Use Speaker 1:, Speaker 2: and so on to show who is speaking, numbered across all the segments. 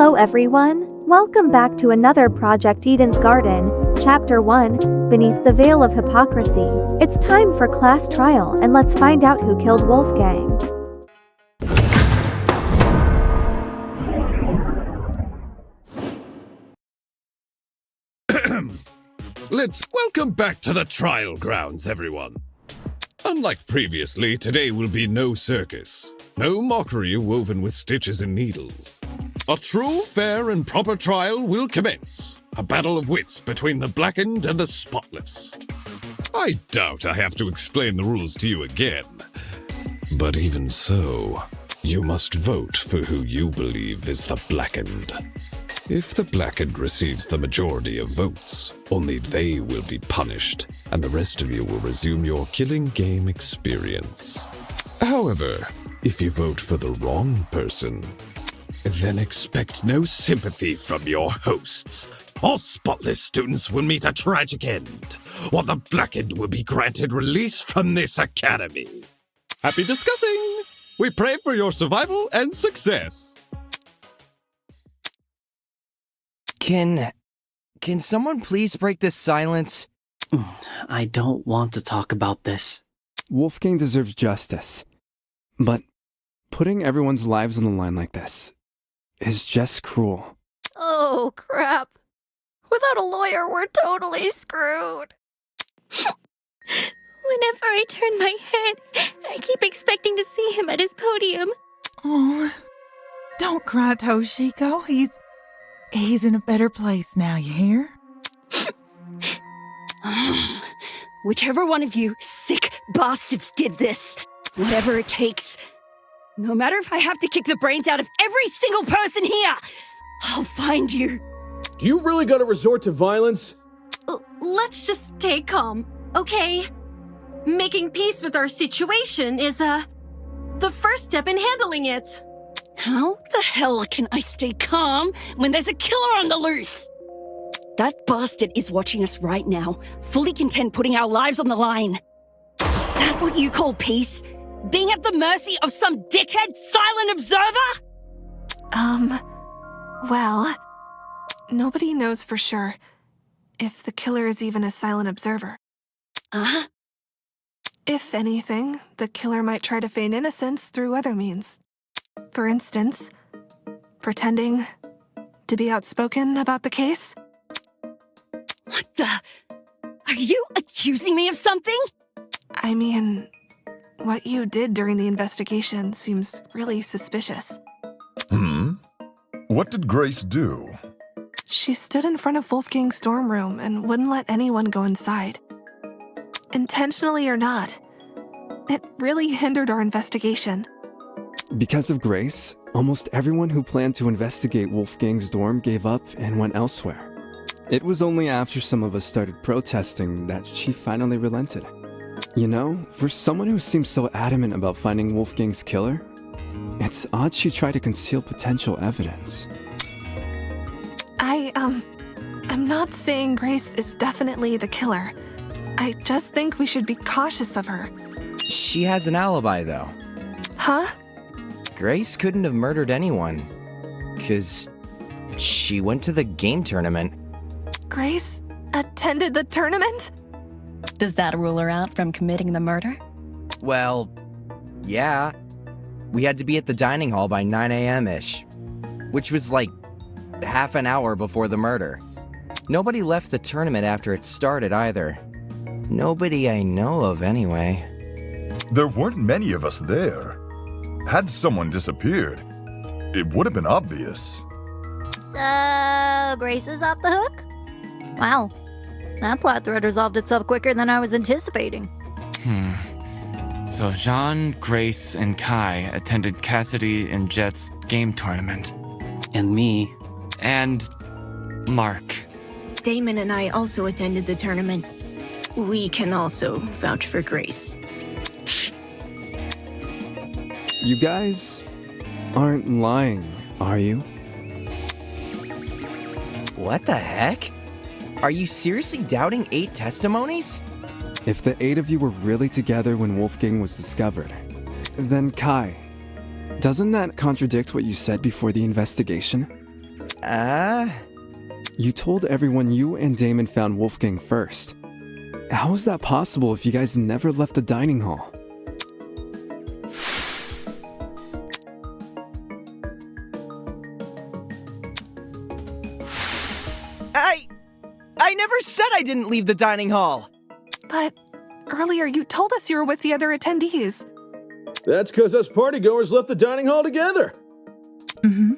Speaker 1: Hello everyone, welcome back to another Project Eden's Garden, Chapter 1, Beneath the Veil of Hypocrisy. It's time for class trial and let's find out who killed Wolfgang.
Speaker 2: Let's welcome back to the trial grounds, everyone. Unlike previously, today will be no circus. No mockery woven with stitches and needles. A true, fair, and proper trial will commence. A battle of wits between the blackened and the spotless. I doubt I have to explain the rules to you again. But even so, you must vote for who you believe is the blackened. If the blackened receives the majority of votes, only they will be punished, and the rest of you will resume your killing game experience. However, if you vote for the wrong person, then expect no sympathy from your hosts. All spotless students will meet a tragic end, while the blackened will be granted release from this academy. Happy discussing! We pray for your survival and success.
Speaker 3: Can someone please break this silence?
Speaker 4: I don't want to talk about this.
Speaker 5: Wolfgang deserves justice. But putting everyone's lives on the line like this is just cruel.
Speaker 6: Oh, crap. Without a lawyer, we're totally screwed.
Speaker 7: Whenever I turn my head, I keep expecting to see him at his podium.
Speaker 8: Oh, don't cry, Toshiko. He's in a better place now, you hear?
Speaker 9: Whichever one of you sick bastards did this, whatever it takes, no matter if I have to kick the brains out of every single person here, I'll find you.
Speaker 10: Do you really gotta resort to violence?
Speaker 6: Let's just stay calm, okay? Making peace with our situation is, the first step in handling it.
Speaker 9: How the hell can I stay calm when there's a killer on the loose? That bastard is watching us right now, fully content putting our lives on the line. Is that what you call peace? Being at the mercy of some dickhead silent observer?
Speaker 11: Well, nobody knows for sure if the killer is even a silent observer. If anything, the killer might try to feign innocence through other means. For instance, pretending to be outspoken about the case.
Speaker 9: What the? Are you accusing me of something?
Speaker 11: I mean, what you did during the investigation seems really suspicious.
Speaker 12: What did Grace do?
Speaker 11: She stood in front of Wolfgang's dorm room and wouldn't let anyone go inside. Intentionally or not, it really hindered our investigation.
Speaker 5: Because of Grace, almost everyone who planned to investigate Wolfgang's dorm gave up and went elsewhere. It was only after some of us started protesting that she finally relented. You know, for someone who seems so adamant about finding Wolfgang's killer, it's odd she tried to conceal potential evidence.
Speaker 11: I'm not saying Grace is definitely the killer. I just think we should be cautious of her.
Speaker 3: She has an alibi, though.
Speaker 11: Huh?
Speaker 3: Grace couldn't have murdered anyone, 'cause she went to the game tournament.
Speaker 11: Grace attended the tournament?
Speaker 6: Does that rule her out from committing the murder?
Speaker 3: Well, yeah. We had to be at the dining hall by 9 a.m.-ish, which was like half an hour before the murder. Nobody left the tournament after it started either. Nobody I know of, anyway.
Speaker 12: There weren't many of us there. Had someone disappeared, it would have been obvious.
Speaker 7: So, Grace is off the hook?
Speaker 6: Wow, that plot thread resolved itself quicker than I was anticipating.
Speaker 13: So Jean, Grace, and Kai attended Cassidy and Jet's game tournament.
Speaker 4: And me.
Speaker 13: And Mark.
Speaker 9: Damon and I also attended the tournament. We can also vouch for Grace.
Speaker 5: You guys aren't lying, are you?
Speaker 3: What the heck? Are you seriously doubting 8 testimonies?
Speaker 5: If the 8 of you were really together when Wolfgang was discovered, then Kai, doesn't that contradict what you said before the investigation? You told everyone you and Damon found Wolfgang first. How is that possible if you guys never left the dining hall?
Speaker 3: I never said I didn't leave the dining hall!
Speaker 11: But earlier you told us you were with the other attendees.
Speaker 10: That's because us partygoers left the dining hall together.
Speaker 8: Mm-hmm.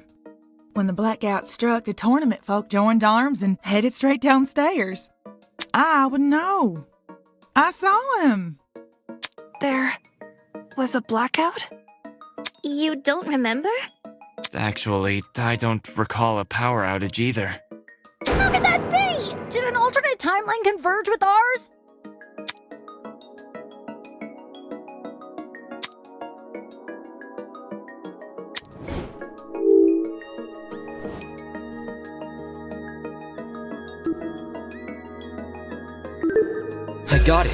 Speaker 8: When the blackout struck, the tournament folk joined arms and headed straight downstairs. I would know. I saw him.
Speaker 11: There was a blackout?
Speaker 7: You don't remember?
Speaker 13: Actually, I don't recall a power outage either.
Speaker 9: How could that be? Did an alternate timeline converge with ours?
Speaker 14: I got it.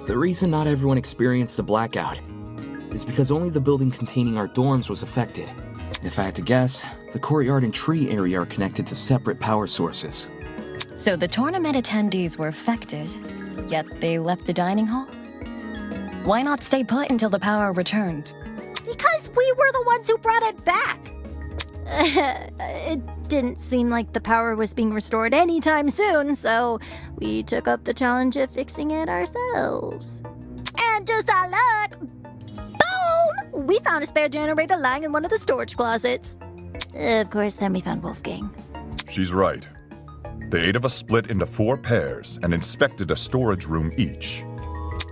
Speaker 14: The reason not everyone experienced the blackout is because only the building containing our dorms was affected. If I had to guess, the courtyard and tree area are connected to separate power sources.
Speaker 15: So the tournament attendees were affected, yet they left the dining hall? Why not stay put until the power returned?
Speaker 9: Because we were the ones who brought it back. It didn't seem like the power was being restored anytime soon, so we took up the challenge of fixing it ourselves. And just our luck, boom! We found a spare generator lying in one of the storage closets. Of course, then we found Wolfgang.
Speaker 12: She's right. The 8 of us split into 4 pairs and inspected a storage room each.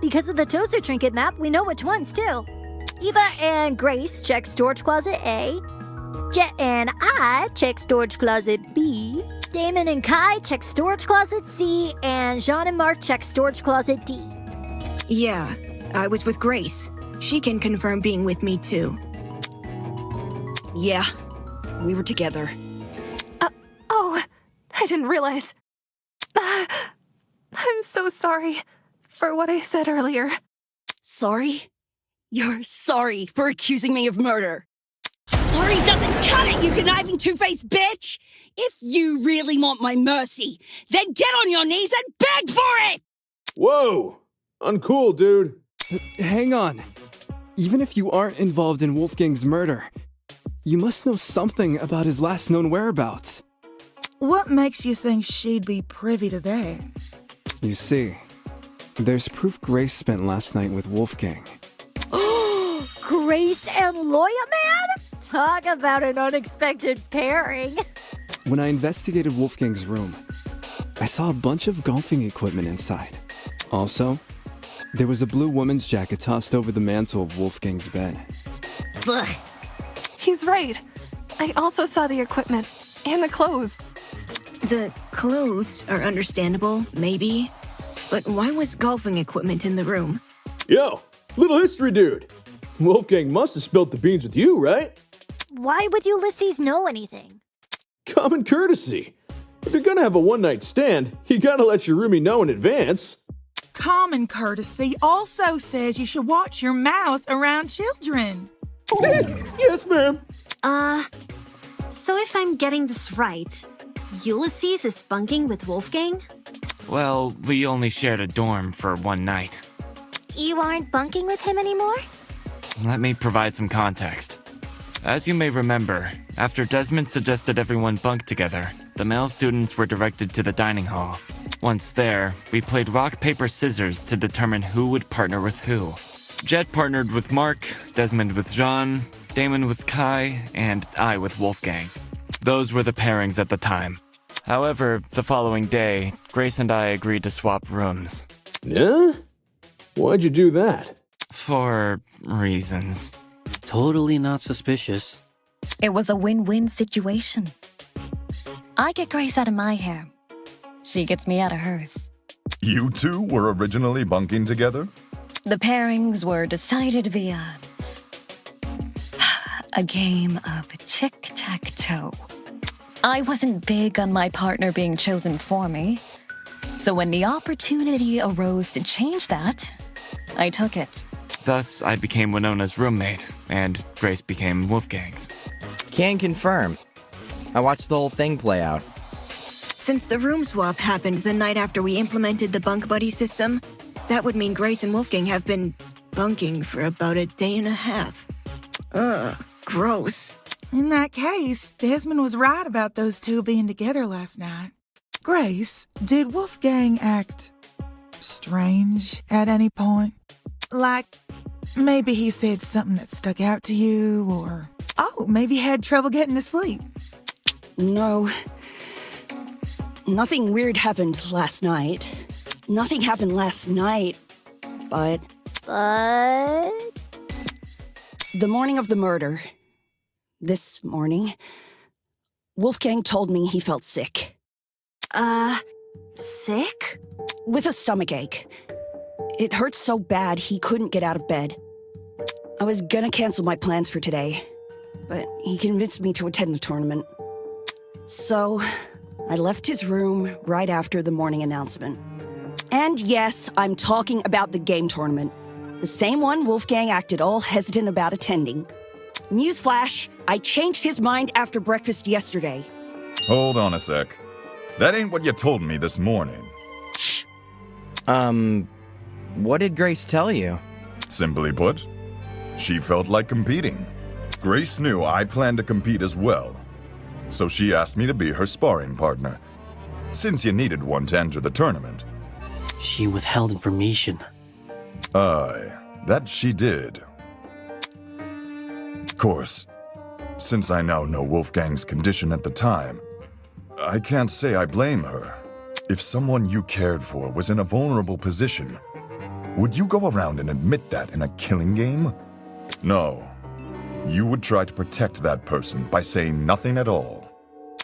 Speaker 9: Because of the toaster trinket map, we know which ones, too. Eva and Grace checked storage closet A. Jet and I checked storage closet B. Damon and Kai checked storage closet C. And Jean and Mark checked storage closet D.
Speaker 16: Yeah, I was with Grace. She can confirm being with me, too. Yeah, we were together.
Speaker 11: Oh, I didn't realize. I'm so sorry for what I said earlier.
Speaker 9: Sorry? You're sorry for accusing me of murder. Sorry doesn't cut it, you conniving two-faced bitch! If you really want my mercy, then get on your knees and beg for it!
Speaker 10: Whoa! Uncool, dude.
Speaker 5: Hang on. Even if you aren't involved in Wolfgang's murder, you must know something about his last known whereabouts.
Speaker 8: What makes you think she'd be privy to that?
Speaker 5: You see, there's proof Grace spent last night with Wolfgang.
Speaker 9: Grace and Loya Man? Talk about an unexpected pairing.
Speaker 5: When I investigated Wolfgang's room, I saw a bunch of golfing equipment inside. Also, there was a blue woman's jacket tossed over the mantle of Wolfgang's bed.
Speaker 9: Ugh.
Speaker 11: He's right. I also saw the equipment and the clothes.
Speaker 16: The clothes are understandable, maybe. But why was golfing equipment in the room?
Speaker 10: Yo, little history dude. Wolfgang must have spilt the beans with you, right?
Speaker 9: Why would Ulysses know anything?
Speaker 10: Common courtesy. If you're gonna have a one-night stand, you gotta let your roomie know in advance.
Speaker 8: Common courtesy also says you should watch your mouth around children.
Speaker 10: Yes, ma'am.
Speaker 6: So if I'm getting this right, Ulysses is bunking with Wolfgang?
Speaker 13: Well, we only shared a dorm for one night.
Speaker 7: You aren't bunking with him anymore?
Speaker 13: Let me provide some context. As you may remember, after Desmond suggested everyone bunk together, the male students were directed to the dining hall. Once there, we played rock, paper, scissors to determine who would partner with who. Jet partnered with Mark, Desmond with Jean, Damon with Kai, and I with Wolfgang. Those were the pairings at the time. However, the following day, Grace and I agreed to swap rooms.
Speaker 10: Yeah? Why'd you do that?
Speaker 13: For reasons.
Speaker 4: Totally not suspicious.
Speaker 15: It was a win-win situation. I get Grace out of my hair. She gets me out of hers.
Speaker 12: You two were originally bunking together?
Speaker 15: The pairings were decided via a game of tic-tac-toe. I wasn't big on my partner being chosen for me, so when the opportunity arose to change that, I took it.
Speaker 13: Thus, I became Winona's roommate, and Grace became Wolfgang's.
Speaker 3: Can confirm. I watched the whole thing play out.
Speaker 16: Since the room swap happened the night after we implemented the bunk buddy system, that would mean Grace and Wolfgang have been bunking for about a day and a half. Ugh, gross.
Speaker 8: In that case, Desmond was right about those two being together last night. Grace, did Wolfgang act strange at any point? Like, maybe he said something that stuck out to you, or, maybe had trouble getting to sleep.
Speaker 9: No. Nothing weird happened last night. Nothing happened last night, but... The morning of the murder, this morning, Wolfgang told me he felt sick.
Speaker 6: Sick?
Speaker 9: With a stomachache. It hurt so bad he couldn't get out of bed. I was gonna cancel my plans for today, but he convinced me to attend the tournament. So, I left his room right after the morning announcement. And yes, I'm talking about the game tournament. The same one Wolfgang acted all hesitant about attending. Newsflash, I changed his mind after breakfast yesterday.
Speaker 12: Hold on a sec. That ain't what you told me this morning.
Speaker 3: What did Grace tell you?
Speaker 12: Simply put, she felt like competing. Grace knew I planned to compete as well, so she asked me to be her sparring partner, since you needed one to enter the tournament.
Speaker 4: She withheld information.
Speaker 12: Aye, that she did. Of course, since I now know Wolfgang's condition at the time, I can't say I blame her. If someone you cared for was in a vulnerable position, would you go around and admit that in a killing game? No. You would try to protect that person by saying nothing at all.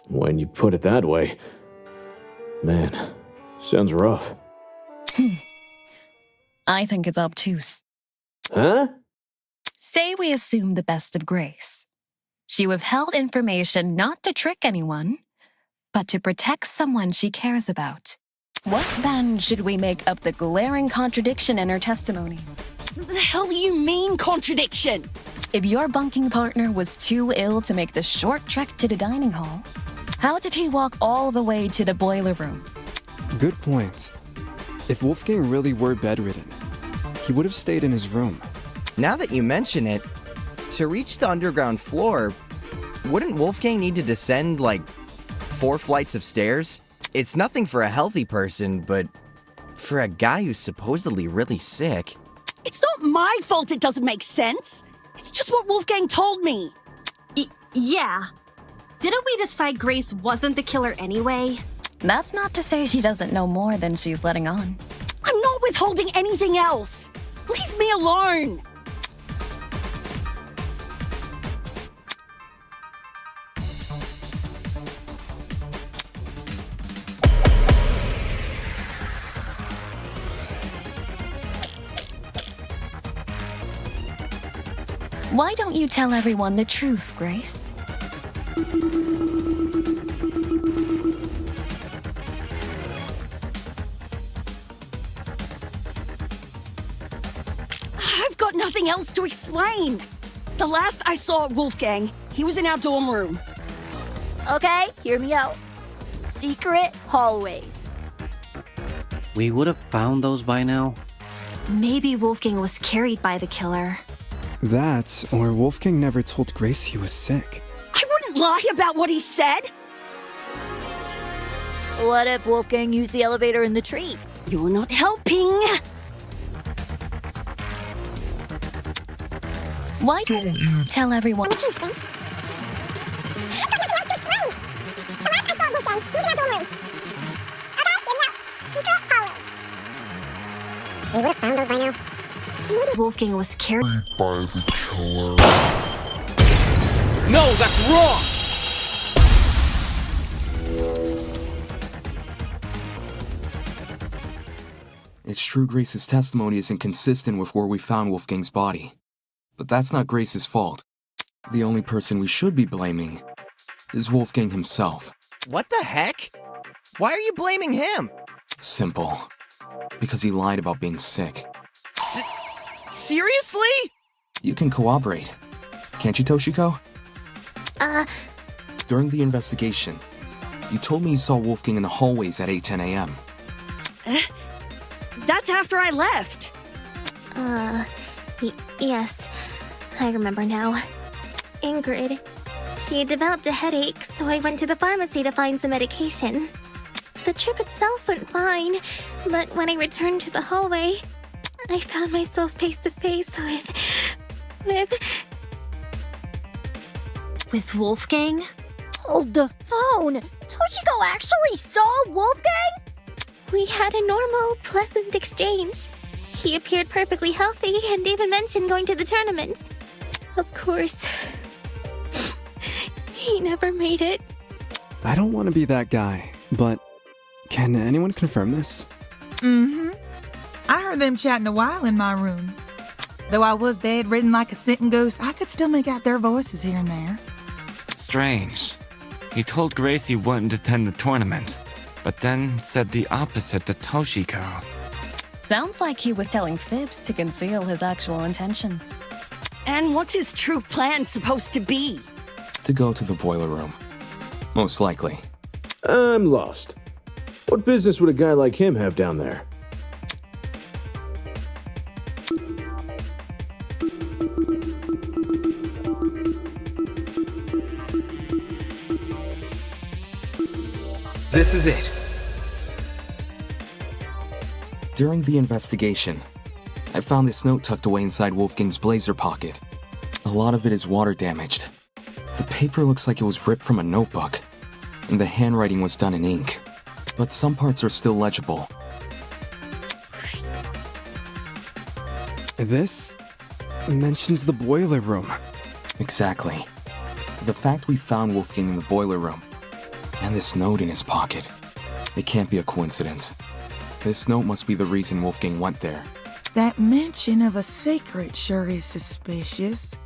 Speaker 10: When you put it that way, man, sounds rough.
Speaker 15: I think it's obtuse.
Speaker 10: Huh?
Speaker 15: Say we assume the best of Grace. She withheld information not to trick anyone, but to protect someone she cares about. What then should we make up the glaring contradiction in her testimony?
Speaker 9: What the hell do you mean, contradiction?
Speaker 15: If your bunking partner was too ill to make the short trek to the dining hall, how did he walk all the way to the boiler room?
Speaker 5: Good point. If Wolfgang really were bedridden, he would have stayed in his room.
Speaker 3: Now that you mention it, to reach the underground floor, wouldn't Wolfgang need to descend, 4 flights of stairs? It's nothing for a healthy person, but for a guy who's supposedly really sick...
Speaker 9: It's not my fault it doesn't make sense. It's just what Wolfgang told me.
Speaker 6: Yeah. Didn't we decide Grace wasn't the killer anyway?
Speaker 15: That's not to say she doesn't know more than she's letting on.
Speaker 9: I'm not withholding anything else. Leave me alone.
Speaker 15: Why don't you tell everyone the truth, Grace?
Speaker 9: I've got nothing else to explain. The last I saw Wolfgang, he was in our dorm room.
Speaker 17: Okay, hear me out. Secret hallways.
Speaker 4: We would have found those by now.
Speaker 6: Maybe Wolfgang was carried by the killer.
Speaker 5: That, or Wolfgang never told Grace he was sick.
Speaker 9: I wouldn't lie about what he said.
Speaker 17: What if Wolfgang used the elevator in the tree?
Speaker 9: You're not helping.
Speaker 15: Why don't you tell everyone?
Speaker 6: We would have found those by now. Maybe Wolfgang was carried by the killer.
Speaker 10: No, that's wrong!
Speaker 14: It's true Grace's testimony is inconsistent with where we found Wolfgang's body. But that's not Grace's fault. The only person we should be blaming is Wolfgang himself.
Speaker 3: What the heck? Why are you blaming him?
Speaker 14: Simple. Because he lied about being sick.
Speaker 3: Seriously?
Speaker 14: You can cooperate. Can't you, Toshiko? During the investigation, you told me you saw Wolfgang in the hallways at 8:10 a.m.
Speaker 9: That's after I left.
Speaker 7: Yes. I remember now. Ingrid. She had developed a headache, so I went to the pharmacy to find some medication. The trip itself went fine, but when I returned to the hallway, I found myself face to face
Speaker 6: With Wolfgang?
Speaker 17: Hold the phone! Toshiko actually saw Wolfgang?
Speaker 7: We had a normal, pleasant exchange. He appeared perfectly healthy and even mentioned going to the tournament. Of course, he never made it.
Speaker 5: I don't want to be that guy, but can anyone confirm this?
Speaker 8: Mm-hmm. I heard them chatting a while in my room. Though I was bedridden like a sitting ghost, I could still make out their voices here and there.
Speaker 13: Strange. He told Grace he wouldn't attend the tournament, but then said the opposite to Toshiko.
Speaker 15: Sounds like he was telling fibs to conceal his actual intentions.
Speaker 9: And what's his true plan supposed to be?
Speaker 14: To go to the boiler room. Most likely.
Speaker 10: I'm lost. What business would a guy like him have down there?
Speaker 14: This is it. During the investigation, I found this note tucked away inside Wolfgang's blazer pocket. A lot of it is water damaged. The paper looks like it was ripped from a notebook, and the handwriting was done in ink. But some parts are still legible.
Speaker 5: This mentions the boiler room.
Speaker 14: Exactly. The fact we found Wolfgang in the boiler room, and this note in his pocket. It can't be a coincidence. This note must be the reason Wolfgang went there.
Speaker 8: That mention of a secret sure is suspicious.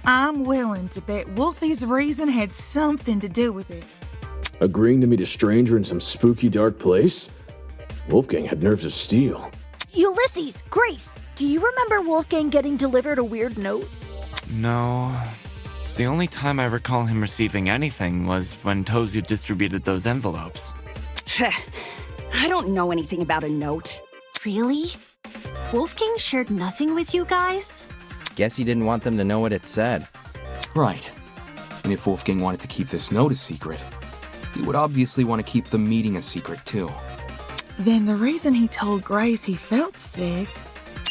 Speaker 8: I'm willing to bet Wolfie's reason had something to do with it.
Speaker 10: Agreeing to meet a stranger in some spooky dark place? Wolfgang had nerves of steel.
Speaker 17: Ulysses, Grace, do you remember Wolfgang getting delivered a weird note?
Speaker 13: No. The only time I recall him receiving anything was when Tozu distributed those envelopes.
Speaker 9: I don't know anything about a note.
Speaker 6: Really? Wolfgang shared nothing with you guys?
Speaker 3: Guess he didn't want them to know what it said.
Speaker 14: Right. And if Wolfgang wanted to keep this note a secret, he would obviously want to keep the meeting a secret too.
Speaker 8: Then the reason he told Grace he felt sick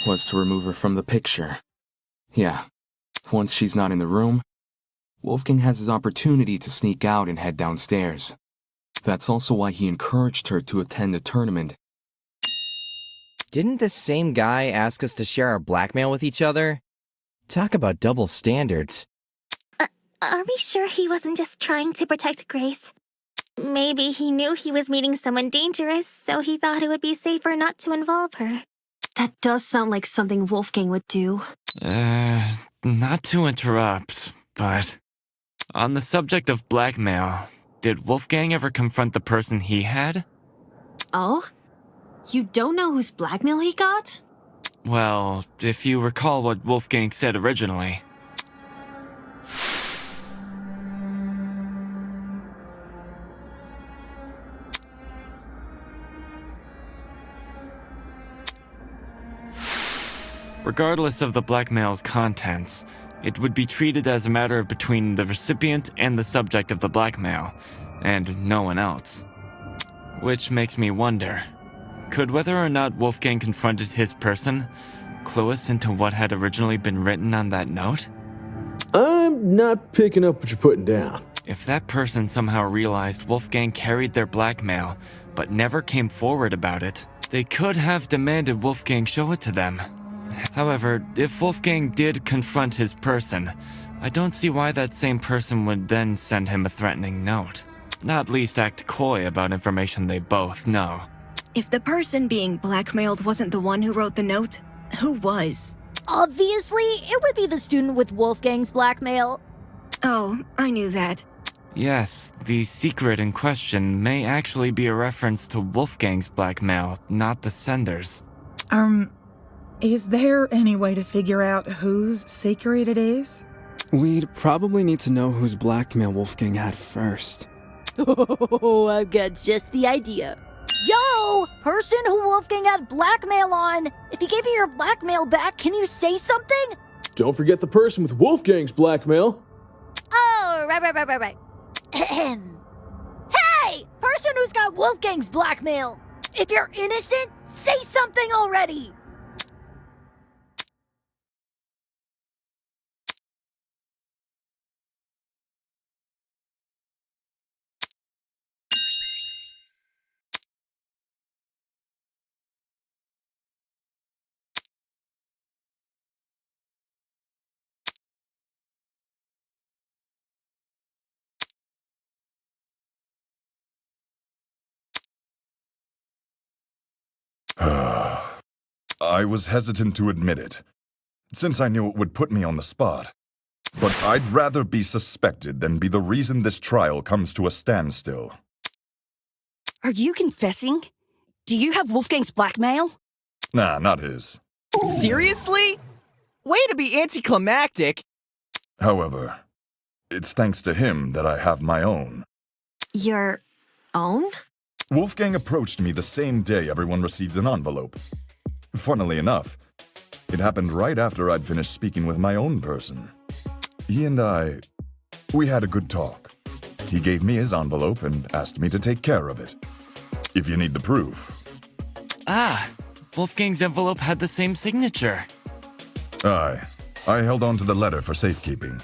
Speaker 14: was to remove her from the picture. Yeah. Once she's not in the room, Wolfgang has his opportunity to sneak out and head downstairs. That's also why he encouraged her to attend the tournament.
Speaker 3: Didn't this same guy ask us to share our blackmail with each other? Talk about double standards.
Speaker 7: Are we sure he wasn't just trying to protect Grace? Maybe he knew he was meeting someone dangerous, so he thought it would be safer not to involve her.
Speaker 6: That does sound like something Wolfgang would do.
Speaker 13: Not to interrupt, but on the subject of blackmail, did Wolfgang ever confront the person he had?
Speaker 6: Oh? You don't know whose blackmail he got?
Speaker 13: Well, if you recall what Wolfgang said originally. Regardless of the blackmail's contents, it would be treated as a matter between the recipient and the subject of the blackmail, and no one else. Which makes me wonder, could whether or not Wolfgang confronted his person clue us into what had originally been written on that note?
Speaker 10: I'm not picking up what you're putting down.
Speaker 13: If that person somehow realized Wolfgang carried their blackmail, but never came forward about it, they could have demanded Wolfgang show it to them. However, if Wolfgang did confront his person, I don't see why that same person would then send him a threatening note. Not least act coy about information they both know.
Speaker 16: If the person being blackmailed wasn't the one who wrote the note, who was?
Speaker 17: Obviously, it would be the student with Wolfgang's blackmail.
Speaker 16: Oh, I knew that.
Speaker 13: Yes, the secret in question may actually be a reference to Wolfgang's blackmail, not the sender's.
Speaker 8: Is there any way to figure out whose secret it is?
Speaker 5: We'd probably need to know whose blackmail Wolfgang had first.
Speaker 17: Oh, I've got just the idea. Yo! Person who Wolfgang had blackmail on! If he gave you your blackmail back, can you say something?
Speaker 10: Don't forget the person with Wolfgang's blackmail.
Speaker 17: Oh, right. Hey! Person who's got Wolfgang's blackmail! If you're innocent, say something already!
Speaker 12: I was hesitant to admit it, since I knew it would put me on the spot. But I'd rather be suspected than be the reason this trial comes to a standstill.
Speaker 9: Are you confessing? Do you have Wolfgang's blackmail?
Speaker 12: Nah, not his.
Speaker 3: Seriously? Way to be anticlimactic.
Speaker 12: However, it's thanks to him that I have my own.
Speaker 6: Your own?
Speaker 12: Wolfgang approached me the same day everyone received an envelope. Funnily enough, it happened right after I'd finished speaking with my own person. He and we had a good talk. He gave me his envelope and asked me to take care of it. If you need the proof.
Speaker 13: Ah, Wolfgang's envelope had the same signature.
Speaker 12: Aye, I held on to the letter for safekeeping.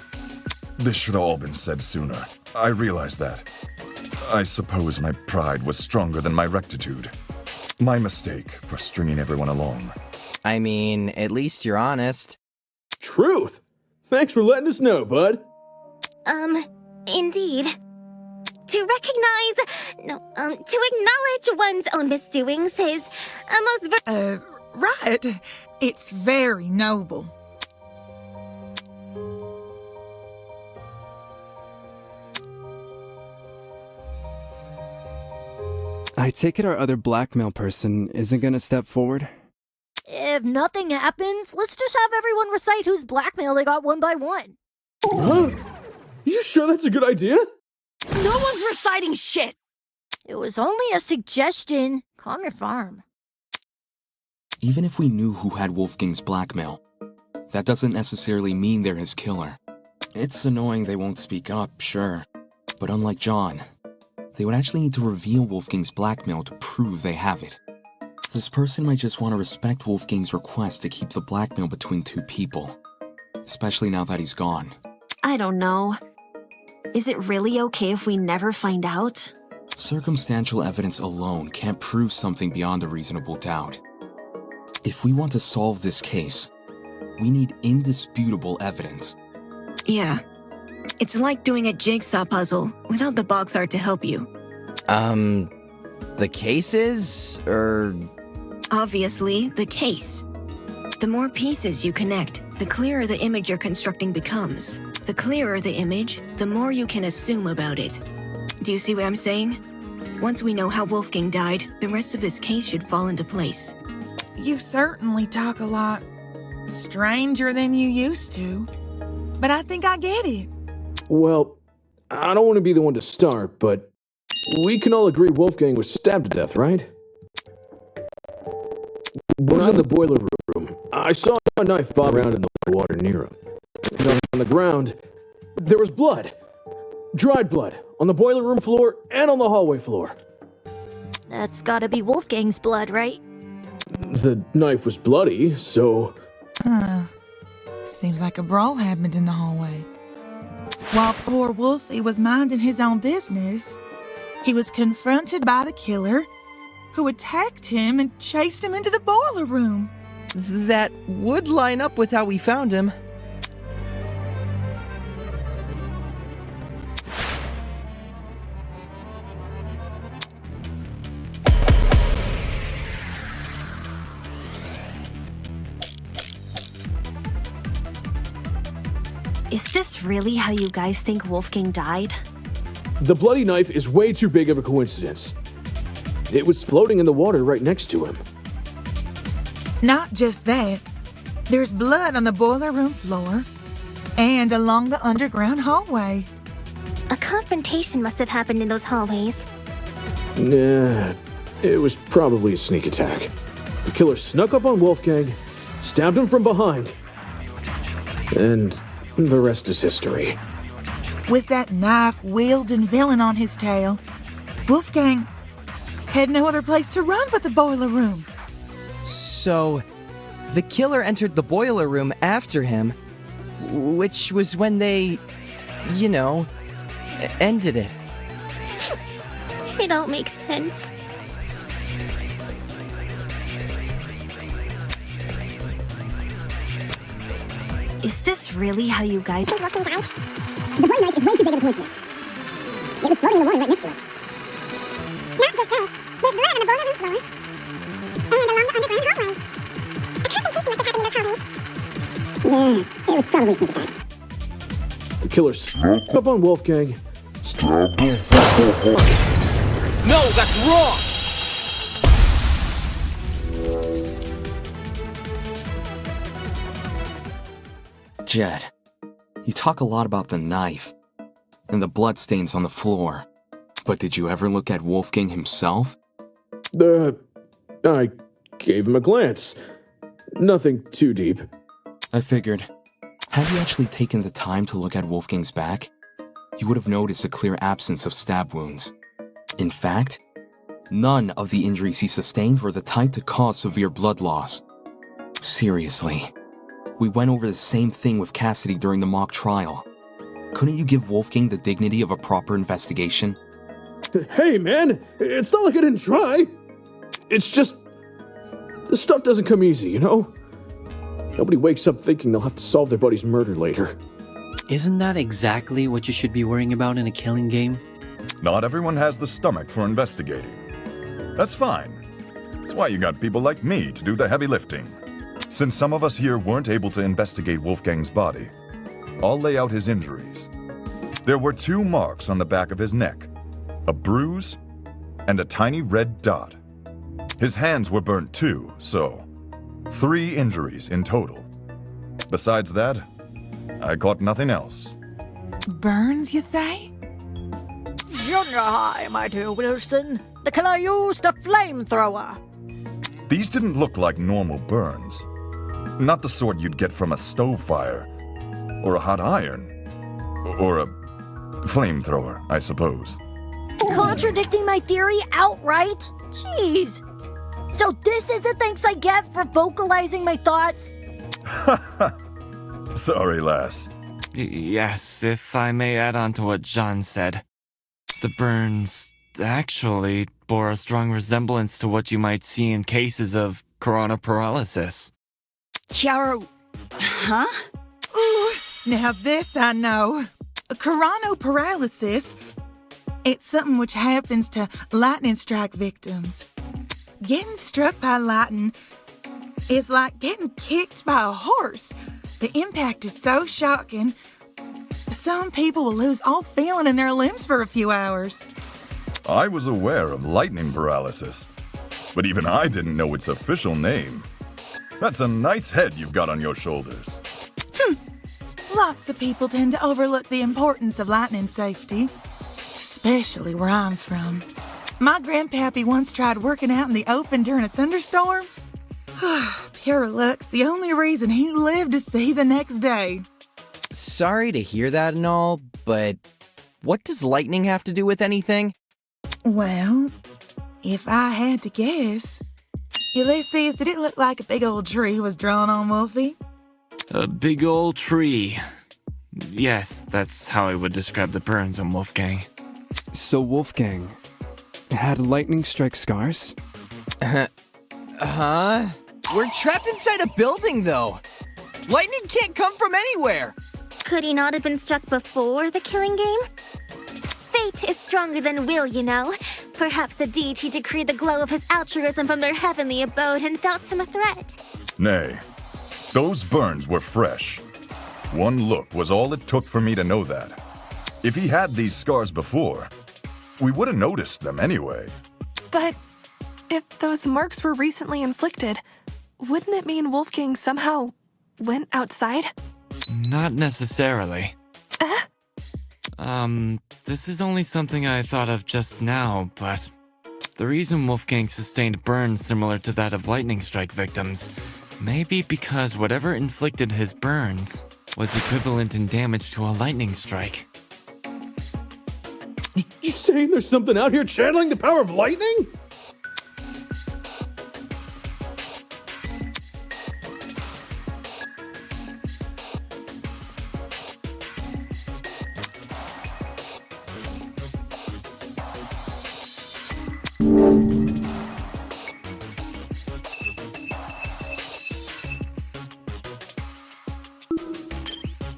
Speaker 12: This should have all been said sooner. I realize that. I suppose my pride was stronger than my rectitude. My mistake for stringing everyone along.
Speaker 3: I mean, at least you're honest.
Speaker 10: Truth! Thanks for letting us know, bud.
Speaker 7: Indeed. To acknowledge one's own misdoings is a most
Speaker 8: right. It's very noble.
Speaker 5: I take it our other blackmail person isn't gonna step forward?
Speaker 17: If nothing happens, let's just have everyone recite whose blackmail they got one by one.
Speaker 10: Huh? You sure that's a good idea?
Speaker 9: No one's reciting shit!
Speaker 17: It was only a suggestion. Calm your farm.
Speaker 14: Even if we knew who had Wolfgang's blackmail, that doesn't necessarily mean they're his killer. It's annoying they won't speak up, sure. But unlike John, they would actually need to reveal Wolfgang's blackmail to prove they have it. This person might just want to respect Wolfgang's request to keep the blackmail between two people. Especially now that he's gone.
Speaker 6: I don't know. Is it really okay if we never find out?
Speaker 14: Circumstantial evidence alone can't prove something beyond a reasonable doubt. If we want to solve this case, we need indisputable evidence.
Speaker 16: Yeah. It's like doing a jigsaw puzzle without the box art to help you.
Speaker 3: The cases, or...
Speaker 16: Obviously, the case. The more pieces you connect, the clearer the image you're constructing becomes. The clearer the image, the more you can assume about it. Do you see what I'm saying? Once we know how Wolfgang died, the rest of this case should fall into place.
Speaker 8: You certainly talk a lot stranger than you used to. But I think I get it.
Speaker 10: Well, I don't want to be the one to start, but we can all agree Wolfgang was stabbed to death, right? When I was in the boiler room, I saw a knife bob around in the water near him. And on the ground, there was blood. Dried blood on the boiler room floor and on the hallway floor.
Speaker 17: That's gotta be Wolfgang's blood, right?
Speaker 10: The knife was bloody, so...
Speaker 8: Seems like a brawl happened in the hallway. While poor Wolfie was minding his own business, he was confronted by the killer, who attacked him and chased him into the boiler room.
Speaker 3: That would line up with how we found him.
Speaker 6: Is this really how you guys think Wolfgang died?
Speaker 10: The bloody knife is way too big of a coincidence. It was floating in the water right next to him.
Speaker 8: Not just that. There's blood on the boiler room floor and along the underground hallway.
Speaker 7: A confrontation must have happened in those hallways.
Speaker 10: Nah, it was probably a sneak attack. The killer snuck up on Wolfgang, stabbed him from behind, and the rest is history.
Speaker 8: With that knife-wielding villain on his tail, Wolfgang had no other place to run but the boiler room.
Speaker 3: So, the killer entered the boiler room after him, which was when they, ended it.
Speaker 7: It all makes sense.
Speaker 6: Is this really how you guys...
Speaker 18: The boy knife is way too big of a coincidence. It was floating in the water right next to it. Not just that, there's blood on the boiler room floor. And along the underground hallway. A confrontation must have happened in those hallways. Yeah, it was probably a sneak attack.
Speaker 10: The killer snuck up on Wolfgang, stabbed him.
Speaker 19: No, that's wrong!
Speaker 14: Jed, you talk a lot about the knife and the bloodstains on the floor, but did you ever look at Wolfgang himself?
Speaker 10: I gave him a glance. Nothing too deep.
Speaker 14: I figured. Had you actually taken the time to look at Wolfgang's back, you would have noticed a clear absence of stab wounds. In fact, none of the injuries he sustained were the type to cause severe blood loss. Seriously. We went over the same thing with Cassidy during the mock trial. Couldn't you give Wolfgang the dignity of a proper investigation?
Speaker 10: Hey, man! It's not like I didn't try! It's just... this stuff doesn't come easy, you know? Nobody wakes up thinking they'll have to solve their buddy's murder later.
Speaker 4: Isn't that exactly what you should be worrying about in a killing game?
Speaker 12: Not everyone has the stomach for investigating. That's fine. That's why you got people like me to do the heavy lifting. Since some of us here weren't able to investigate Wolfgang's body, I'll lay out his injuries. There were 2 marks on the back of his neck, a bruise, and a tiny red dot. His hands were burnt too, so 3 injuries in total. Besides that, I caught nothing else.
Speaker 8: Burns, you say?
Speaker 17: Junior high, my dear Wilson. The killer used a flamethrower.
Speaker 12: These didn't look like normal burns. Not the sort you'd get from a stove fire, or a hot iron, or a flamethrower, I suppose.
Speaker 17: Contradicting my theory outright? Jeez. So this is the thanks I get for vocalizing my thoughts?
Speaker 12: Sorry, lass.
Speaker 13: Yes, if I may add on to what John said. The burns actually bore a strong resemblance to what you might see in cases of corona paralysis.
Speaker 9: Chiaro... huh?
Speaker 8: Ooh, now this I know. Coronoparalysis. It's something which happens to lightning strike victims. Getting struck by lightning is like getting kicked by a horse. The impact is so shocking. Some people will lose all feeling in their limbs for a few hours.
Speaker 12: I was aware of lightning paralysis, but even I didn't know its official name. That's a nice head you've got on your shoulders.
Speaker 8: Lots of people tend to overlook the importance of lightning safety, especially where I'm from. My grandpappy once tried working out in the open during a thunderstorm. Pure luck's the only reason he lived to see the next day.
Speaker 3: Sorry to hear that and all, but what does lightning have to do with anything?
Speaker 8: Well, if I had to guess, Ulysses, did it look like a big old tree was drawn on Wolfie?
Speaker 13: A big old tree. Yes, that's how I would describe the burns on Wolfgang.
Speaker 5: So Wolfgang had lightning strike scars?
Speaker 3: Huh? We're trapped inside a building, though. Lightning can't come from anywhere.
Speaker 7: Could he not have been struck before the killing game? Fate is stronger than will, you know. Perhaps a deity decreed the glow of his altruism from their heavenly abode and felt him a threat.
Speaker 12: Nay, those burns were fresh. One look was all it took for me to know that. If he had these scars before, we would have noticed them anyway.
Speaker 11: But if those marks were recently inflicted, wouldn't it mean Wolfgang somehow went outside?
Speaker 13: Not necessarily. This is only something I thought of just now, but the reason Wolfgang sustained burns similar to that of lightning strike victims may be because whatever inflicted his burns was equivalent in damage to a lightning strike.
Speaker 10: You saying there's something out here channeling the power of lightning?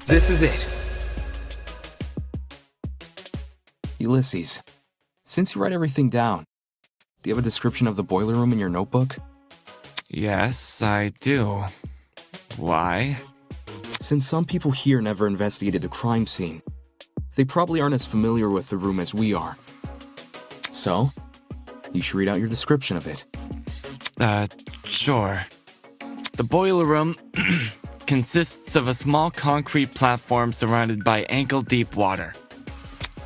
Speaker 14: This is it. Ulysses, since you write everything down, do you have a description of the boiler room in your notebook?
Speaker 13: Yes, I do. Why?
Speaker 14: Since some people here never investigated the crime scene, they probably aren't as familiar with the room as we are. So, you should read out your description of it.
Speaker 13: Sure. The boiler room consists of a small concrete platform surrounded by ankle-deep water.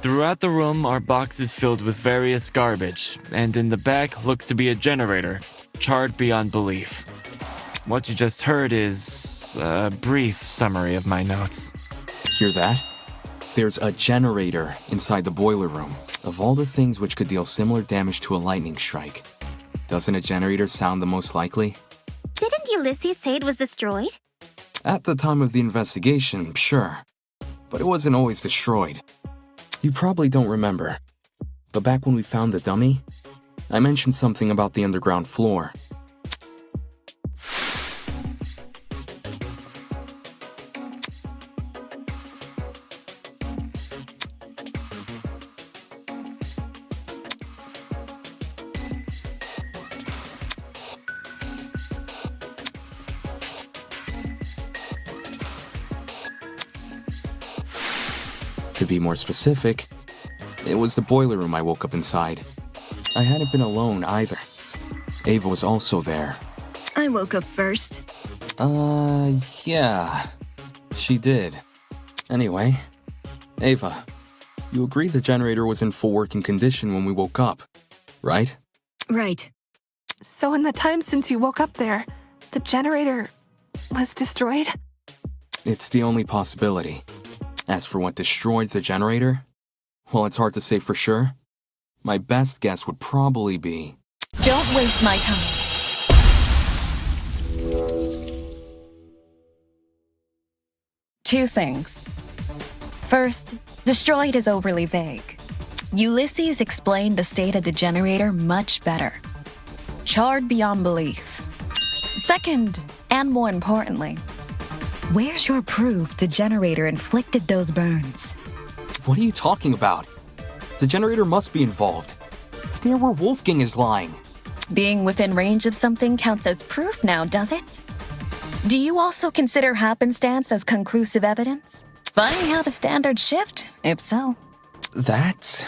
Speaker 13: Throughout the room are boxes filled with various garbage, and in the back looks to be a generator, charred beyond belief. What you just heard is a brief summary of my notes.
Speaker 14: Hear that? There's a generator inside the boiler room. Of all the things which could deal similar damage to a lightning strike, doesn't a generator sound the most likely?
Speaker 7: Didn't Ulysses say it was destroyed?
Speaker 14: At the time of the investigation, sure. But it wasn't always destroyed. You probably don't remember. But back when we found the dummy, I mentioned something about the underground floor. To be more specific, it was the boiler room I woke up inside. I hadn't been alone either. Ava was also there.
Speaker 16: I woke up first.
Speaker 14: Yeah. She did. Anyway, Ava, you agree the generator was in full working condition when we woke up, right?
Speaker 16: Right.
Speaker 11: So in the time since you woke up there, the generator was destroyed?
Speaker 14: It's the only possibility. As for what destroyed the generator, well, it's hard to say for sure. My best guess would probably be...
Speaker 15: Don't waste my time. Two things. First, destroyed is overly vague. Ulysses explained the state of the generator much better. Charred beyond belief. Second, and more importantly, where's your proof the generator inflicted those burns?
Speaker 14: What are you talking about? The generator must be involved. It's near where Wolfgang is lying.
Speaker 15: Being within range of something counts as proof now, does it? Do you also consider happenstance as conclusive evidence? Funny how the standards shift, if so.
Speaker 14: That's...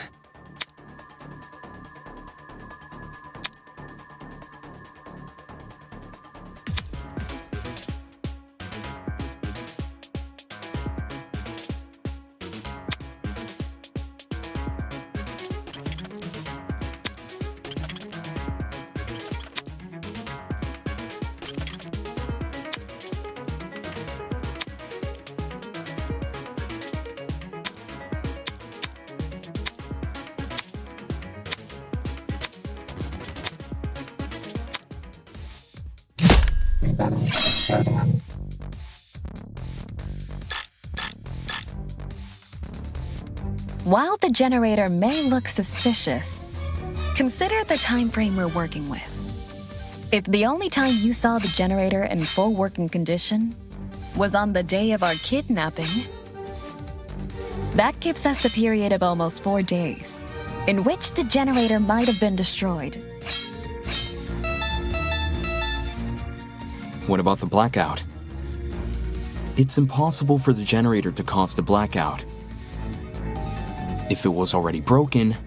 Speaker 15: While the generator may look suspicious, consider the time frame we're working with. If the only time you saw the generator in full working condition was on the day of our kidnapping, that gives us a period of almost 4 days in which the generator might have been destroyed.
Speaker 14: What about the blackout? It's impossible for the generator to cause the blackout. If it was already broken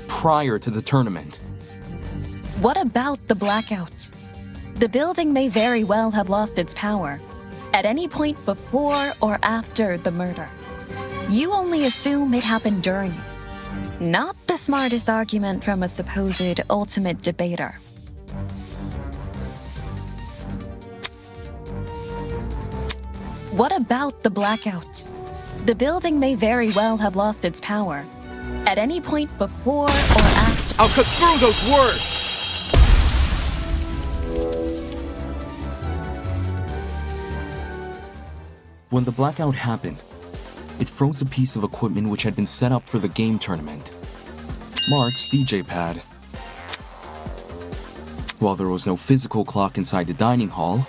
Speaker 14: prior to the tournament.
Speaker 15: What about the blackout? The building may very well have lost its power, At any point before or after the murder. You only assume it happened during. Not the smartest argument from a supposed ultimate debater. What about the blackout? The building may very well have lost its power. At any point before or after.
Speaker 19: I'll cut through those words!
Speaker 14: When the blackout happened, it froze a piece of equipment which had been set up for the game tournament. Mark's DJ pad. While there was no physical clock inside the dining hall,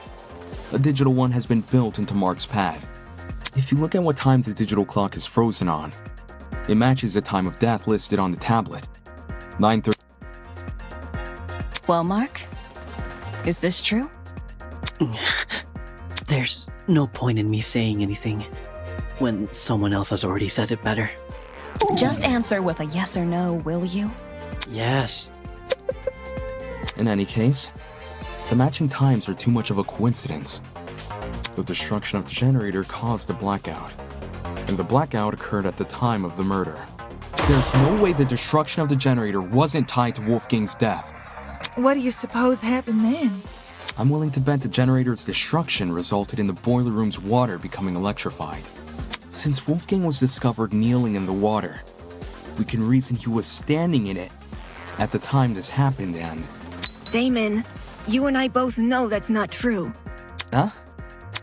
Speaker 14: a digital one has been built into Mark's pad. If you look at what time the digital clock is frozen on, it matches the time of death listed on the tablet. 9:30.
Speaker 15: Well, Mark, is this true?
Speaker 4: There's no point in me saying anything when someone else has already said it better.
Speaker 15: Just answer with a yes or no, will you?
Speaker 4: Yes.
Speaker 14: In any case, the matching times are too much of a coincidence. The destruction of the generator caused the blackout, and the blackout occurred at the time of the murder. There's no way the destruction of the generator wasn't tied to Wolfgang's death.
Speaker 8: What do you suppose happened then?
Speaker 14: I'm willing to bet the generator's destruction resulted in the boiler room's water becoming electrified. Since Wolfgang was discovered kneeling in the water, we can reason he was standing in it at the time this happened and...
Speaker 16: Damon, you and I both know that's not true.
Speaker 14: Huh?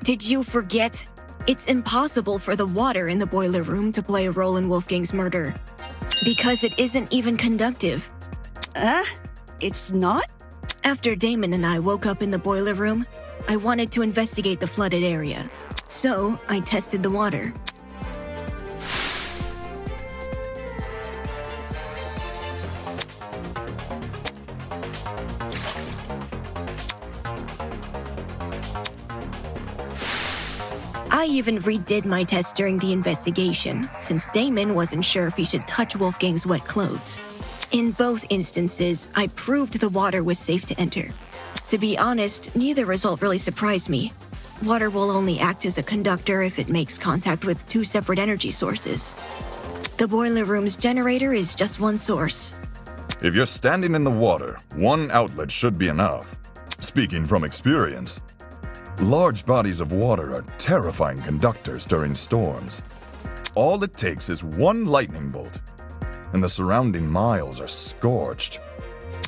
Speaker 16: Did you forget? It's impossible for the water in the boiler room to play a role in Wolfgang's murder. Because it isn't even conductive.
Speaker 9: It's not?
Speaker 16: After Damon and I woke up in the boiler room, I wanted to investigate the flooded area. So, I tested the water. I even redid my test during the investigation, since Damon wasn't sure if he should touch Wolfgang's wet clothes. In both instances, I proved the water was safe to enter. To be honest, neither result really surprised me. Water will only act as a conductor if it makes contact with two separate energy sources. The boiler room's generator is just one source.
Speaker 12: If you're standing in the water, one outlet should be enough. Speaking from experience, large bodies of water are terrifying conductors during storms. All it takes is one lightning bolt, and the surrounding miles are scorched.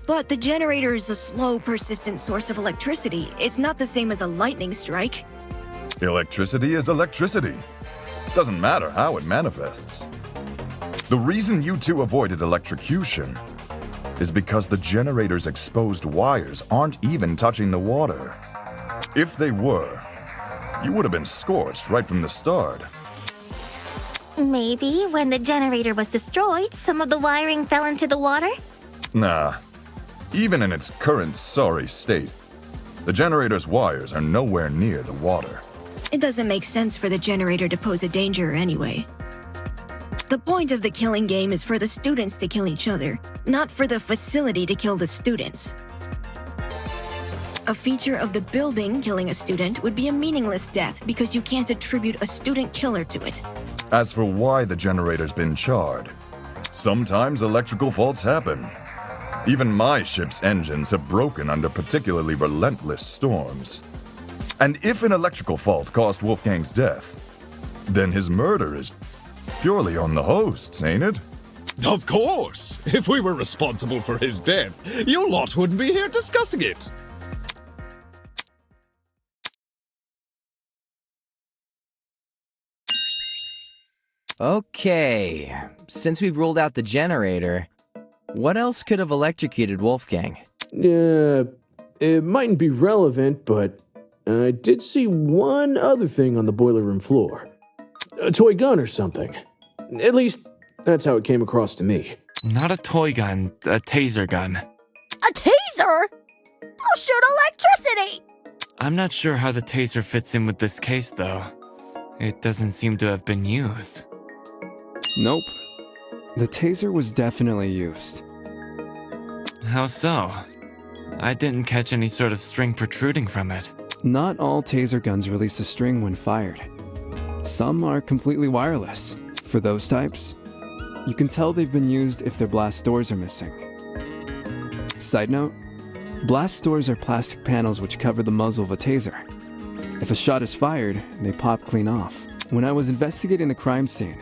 Speaker 16: But the generator is a slow, persistent source of electricity. It's not the same as a lightning strike.
Speaker 12: Electricity is electricity. Doesn't matter how it manifests. The reason you two avoided electrocution is because the generator's exposed wires aren't even touching the water. If they were, you would have been scorched right from the start.
Speaker 7: Maybe when the generator was destroyed, some of the wiring fell into the water?
Speaker 12: Nah. Even in its current sorry state, the generator's wires are nowhere near the water.
Speaker 16: It doesn't make sense for the generator to pose a danger anyway. The point of the killing game is for the students to kill each other, not for the facility to kill the students. A feature of the building killing a student would be a meaningless death because you can't attribute a student killer to it.
Speaker 12: As for why the generator's been charred, sometimes electrical faults happen. Even my ship's engines have broken under particularly relentless storms. And if an electrical fault caused Wolfgang's death, then his murder is purely on the hosts, ain't it?
Speaker 2: Of course! If we were responsible for his death, you lot wouldn't be here discussing it.
Speaker 3: Okay, since we've ruled out the generator, what else could have electrocuted Wolfgang?
Speaker 10: It mightn't be relevant, but I did see one other thing on the boiler room floor. A toy gun or something. At least, that's how it came across to me.
Speaker 13: Not a toy gun, a taser gun.
Speaker 17: A taser? I'll shoot electricity!
Speaker 13: I'm not sure how the taser fits in with this case, though. It doesn't seem to have been used.
Speaker 5: Nope. The taser was definitely used.
Speaker 13: How so? I didn't catch any sort of string protruding from it.
Speaker 5: Not all taser guns release a string when fired. Some are completely wireless. For those types, you can tell they've been used if their blast doors are missing. Side note, blast doors are plastic panels which cover the muzzle of a taser. If a shot is fired, they pop clean off. When I was investigating the crime scene,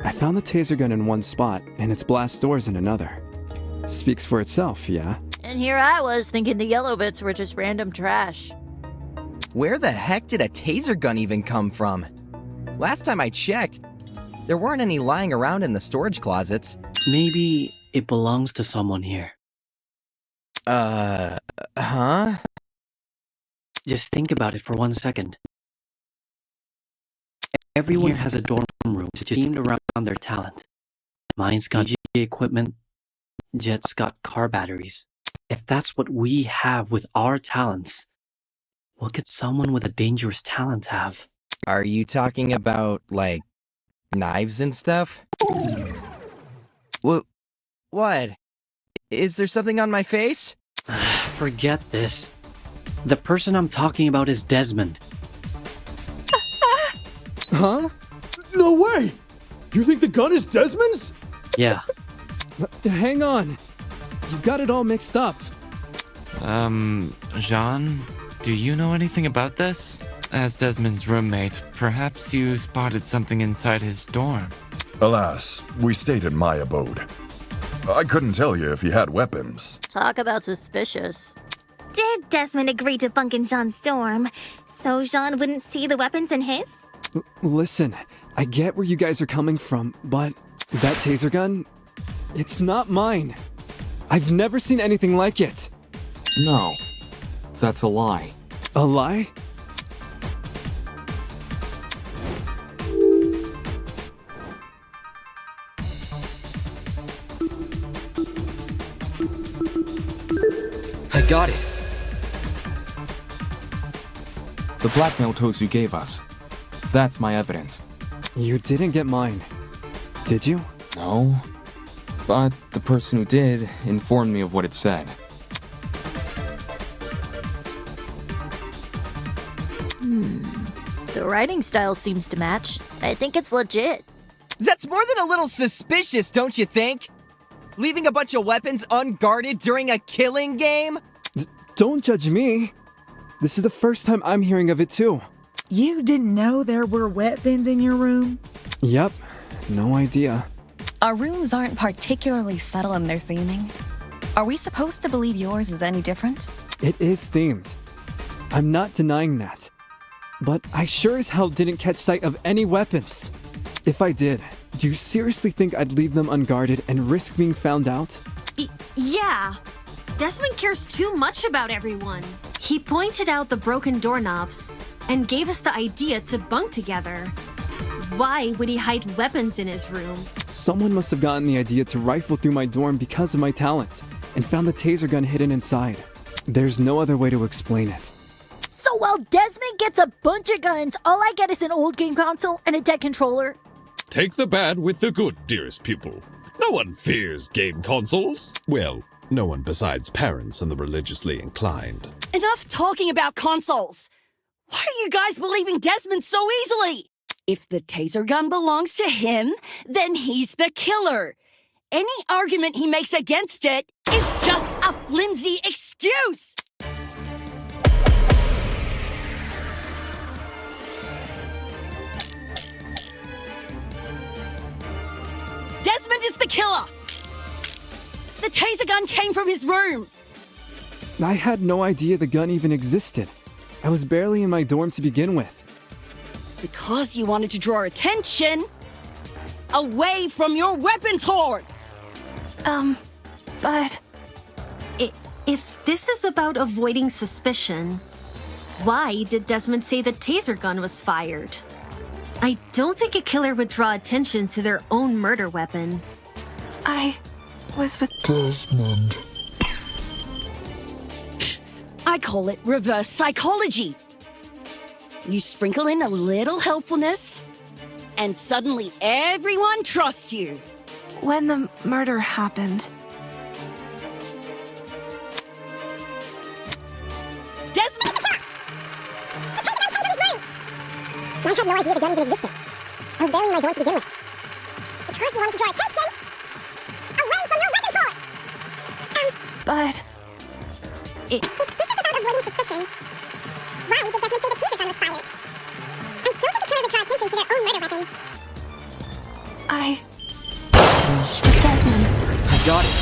Speaker 5: I found the taser gun in one spot and its blast doors in another. Speaks for itself, yeah?
Speaker 17: And here I was thinking the yellow bits were just random trash.
Speaker 3: Where the heck did a taser gun even come from? Last time I checked, there weren't any lying around in the storage closets.
Speaker 4: Maybe it belongs to someone here.
Speaker 3: Huh?
Speaker 4: Just think about it for 1 second. Everyone has a dorm room just themed around their talent. Mine's got DJ equipment, Jet's got car batteries. If that's what we have with our talents, what could someone with a dangerous talent have?
Speaker 3: Are you talking about, like, knives and stuff? What? Is there something on my face?
Speaker 4: Forget this. The person I'm talking about is Desmond.
Speaker 10: Huh? No way! You think the gun is Desmond's?
Speaker 4: Yeah.
Speaker 5: Hang on. You've got it all mixed up.
Speaker 13: Jean, do you know anything about this? As Desmond's roommate, perhaps you spotted something inside his dorm.
Speaker 12: Alas, we stayed in my abode. I couldn't tell you if he had weapons.
Speaker 17: Talk about suspicious.
Speaker 7: Did Desmond agree to bunk in Jean's dorm so Jean wouldn't see the weapons in his?
Speaker 5: Listen, I get where you guys are coming from, but that taser gun, it's not mine. I've never seen anything like it.
Speaker 14: No, that's a lie.
Speaker 5: A lie?
Speaker 14: I got it. The blackmail tools you gave us. That's my evidence.
Speaker 5: You didn't get mine, did you?
Speaker 14: No, but the person who did informed me of what it said.
Speaker 17: The writing style seems to match. I think it's legit.
Speaker 3: That's more than a little suspicious, don't you think? Leaving a bunch of weapons unguarded during a killing game?
Speaker 5: Don't judge me. This is the first time I'm hearing of it too.
Speaker 8: You didn't know there were weapons in your room?
Speaker 5: Yep, no idea.
Speaker 15: Our rooms aren't particularly subtle in their theming. Are we supposed to believe yours is any different?
Speaker 5: It is themed. I'm not denying that. But I sure as hell didn't catch sight of any weapons. If I did, do you seriously think I'd leave them unguarded and risk being found out?
Speaker 6: Yeah. Desmond cares too much about everyone. He pointed out the broken doorknobs and gave us the idea to bunk together. Why would he hide weapons in his room?
Speaker 5: Someone must have gotten the idea to rifle through my dorm because of my talent and found the taser gun hidden inside. There's no other way to explain it.
Speaker 17: So while Desmond gets a bunch of guns, all I get is an old game console and a dead controller.
Speaker 2: Take the bad with the good, dearest pupil. No one fears game consoles. Well, no one besides parents and the religiously inclined.
Speaker 9: Enough talking about consoles! Why are you guys believing Desmond so easily? If the taser gun belongs to him, then he's the killer. Any argument he makes against it is just a flimsy excuse! Desmond is the killer! The taser gun came from his room!
Speaker 5: I had no idea the gun even existed. I was barely in my dorm to begin with.
Speaker 9: Because you wanted to draw attention away from your weapons hoard!
Speaker 11: But...
Speaker 6: If this is about avoiding suspicion, why did Desmond say the taser gun was fired? I don't think a killer would draw attention to their own murder weapon.
Speaker 11: I was with
Speaker 12: Desmond.
Speaker 9: I call it reverse psychology. You sprinkle in a little helpfulness, and suddenly everyone trusts you.
Speaker 11: When the murder happened,
Speaker 9: Desmond!
Speaker 18: had no idea the gun even existed. I was barely in my dorm to begin with. Because you wanted to draw attention away from your weapon tour!
Speaker 11: But...
Speaker 18: If this is about avoiding suspicion, why did Desmond say the taser gun was fired? I don't think the killer would draw attention to their own murder weapon.
Speaker 11: Desmond.
Speaker 14: I got it.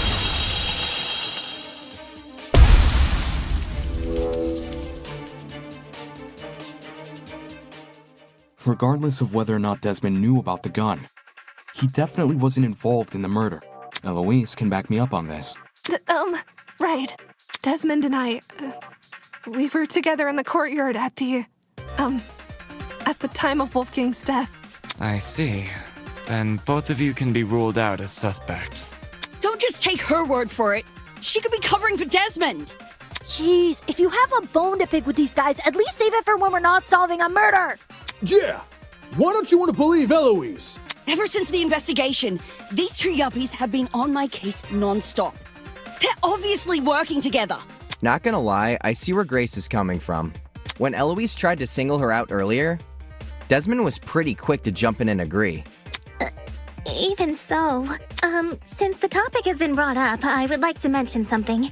Speaker 14: Regardless of whether or not Desmond knew about the gun, he definitely wasn't involved in the murder. Eloise can back me up on this.
Speaker 11: Right. Desmond and I, we were together in the courtyard at the time of Wolfgang's death.
Speaker 13: I see. Then both of you can be ruled out as suspects.
Speaker 9: Don't just take her word for it. She could be covering for Desmond.
Speaker 17: Jeez, if you have a bone to pick with these guys, at least save it for when we're not solving a murder.
Speaker 10: Yeah! Why don't you want to believe Eloise?
Speaker 9: Ever since the investigation, these two yuppies have been on my case non-stop. They're obviously working together.
Speaker 3: Not gonna lie, I see where Grace is coming from. When Eloise tried to single her out earlier, Desmond was pretty quick to jump in and agree.
Speaker 7: Even so, since the topic has been brought up, I would like to mention something.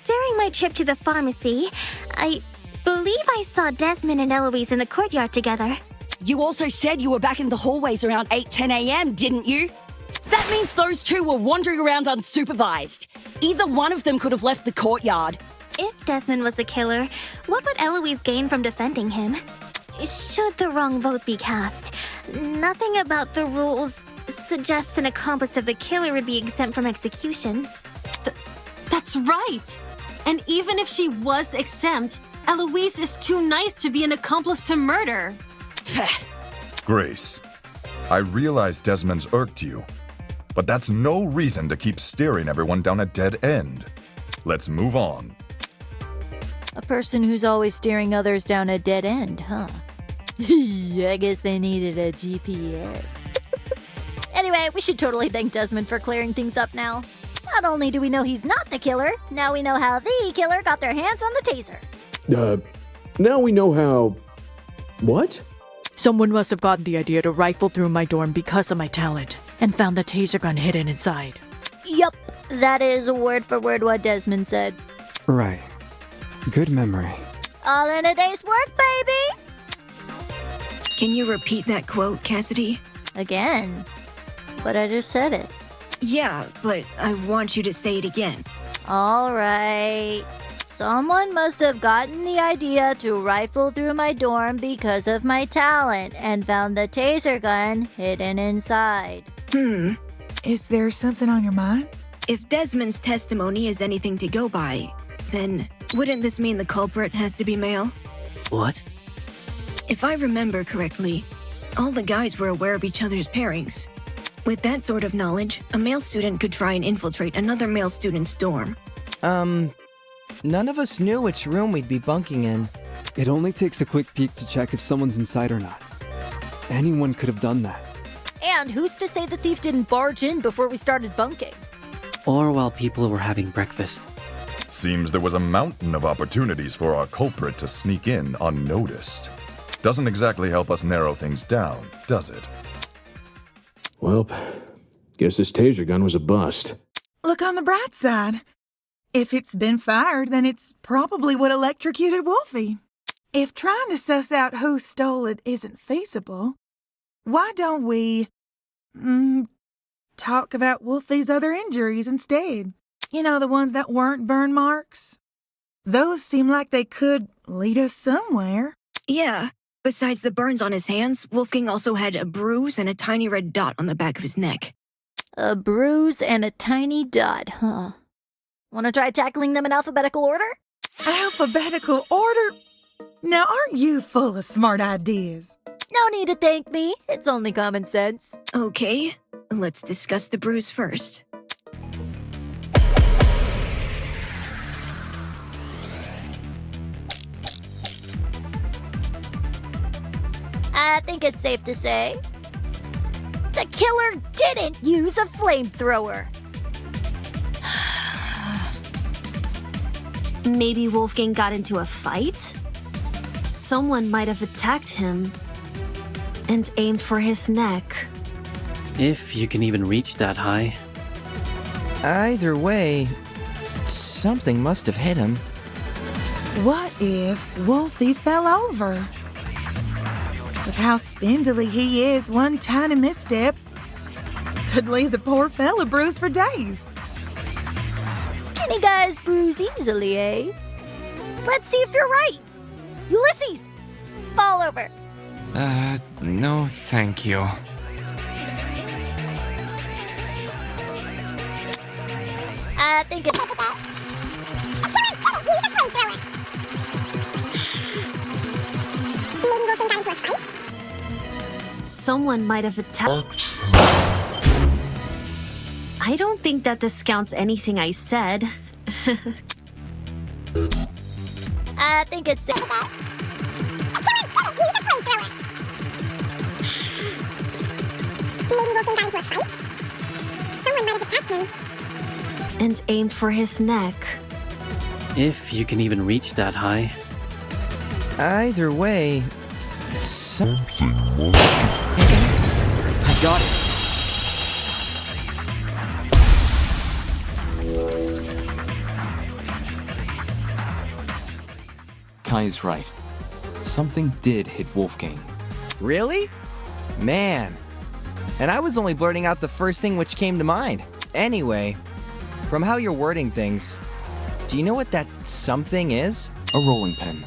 Speaker 7: During my trip to the pharmacy, I believe I saw Desmond and Eloise in the courtyard together.
Speaker 9: You also said you were back in the hallways around 8-10 a.m., didn't you? That means those two were wandering around unsupervised. Either one of them could have left the courtyard.
Speaker 7: If Desmond was the killer, what would Eloise gain from defending him? Should the wrong vote be cast, nothing about the rules suggests an accomplice of the killer would be exempt from execution.
Speaker 6: That's right! And even if she was exempt, Eloise is too nice to be an accomplice to murder.
Speaker 12: Grace, I realize Desmond's irked you, but that's no reason to keep steering everyone down a dead end. Let's move on.
Speaker 17: A person who's always steering others down a dead end, huh? I guess they needed a GPS. Anyway, we should totally thank Desmond for clearing things up now. Not only do we know he's not the killer, now we know how the killer got their hands on the taser.
Speaker 10: Now we know how... What?
Speaker 20: Someone must have gotten the idea to rifle through my dorm because of my talent, and found the taser gun hidden inside.
Speaker 17: Yup, that is word for word what Desmond said.
Speaker 5: Right. Good memory.
Speaker 17: All in a day's work, baby!
Speaker 16: Can you repeat that quote, Cassidy?
Speaker 17: Again? But I just said it.
Speaker 16: Yeah, but I want you to say it again.
Speaker 17: All right. Someone must have gotten the idea to rifle through my dorm because of my talent and found the taser gun hidden inside.
Speaker 8: Is there something on your mind?
Speaker 16: If Desmond's testimony is anything to go by, then wouldn't this mean the culprit has to be male?
Speaker 20: What?
Speaker 16: If I remember correctly, all the guys were aware of each other's pairings. With that sort of knowledge, a male student could try and infiltrate another male student's dorm.
Speaker 3: None of us knew which room we'd be bunking in.
Speaker 5: It only takes a quick peek to check if someone's inside or not. Anyone could have done that.
Speaker 17: And who's to say the thief didn't barge in before we started bunking?
Speaker 4: Or while people were having breakfast.
Speaker 12: Seems there was a mountain of opportunities for our culprit to sneak in unnoticed. Doesn't exactly help us narrow things down, does it?
Speaker 10: Well, guess this taser gun was a bust.
Speaker 8: Look on the bright side. If it's been fired, then it's probably what electrocuted Wolfie. If trying to suss out who stole it isn't feasible, why don't we, talk about Wolfie's other injuries instead? You know, the ones that weren't burn marks? Those seem like they could lead us somewhere.
Speaker 16: Yeah. Besides the burns on his hands, Wolfgang also had a bruise and a tiny red dot on the back of his neck.
Speaker 17: A bruise and a tiny dot, huh? Want to try tackling them in alphabetical order?
Speaker 8: Alphabetical order? Now, aren't you full of smart ideas?
Speaker 17: No need to thank me. It's only common sense.
Speaker 16: Okay, let's discuss the bruise first.
Speaker 17: I think it's safe to say the killer didn't use a flamethrower.
Speaker 6: Maybe Wolfgang got into a fight? Someone might have attacked him. And aimed for his neck.
Speaker 4: If you can even reach that high.
Speaker 3: Either way, something must have hit him.
Speaker 8: What if Wolfie fell over? With how spindly he is, one tiny misstep could leave the poor fella bruised for days.
Speaker 17: Skinny guys bruise easily, eh? Let's see if you're right. Ulysses, fall over.
Speaker 13: No, thank you.
Speaker 17: I think it's...
Speaker 18: Maybe Wolfgang got into a fight?
Speaker 6: Someone might have attacked. I don't think that discounts anything I said.
Speaker 17: I think it's...
Speaker 18: Maybe Wolfgang got into a fight? Someone might have attacked him.
Speaker 6: And aimed for his neck.
Speaker 4: If you can even reach that high.
Speaker 3: Either way, something must
Speaker 14: I got it. Kai is right. Something did hit Wolfgang.
Speaker 3: Really? Man. And I was only blurting out the first thing which came to mind. Anyway, from how you're wording things, do you know what that something is?
Speaker 14: A rolling pin.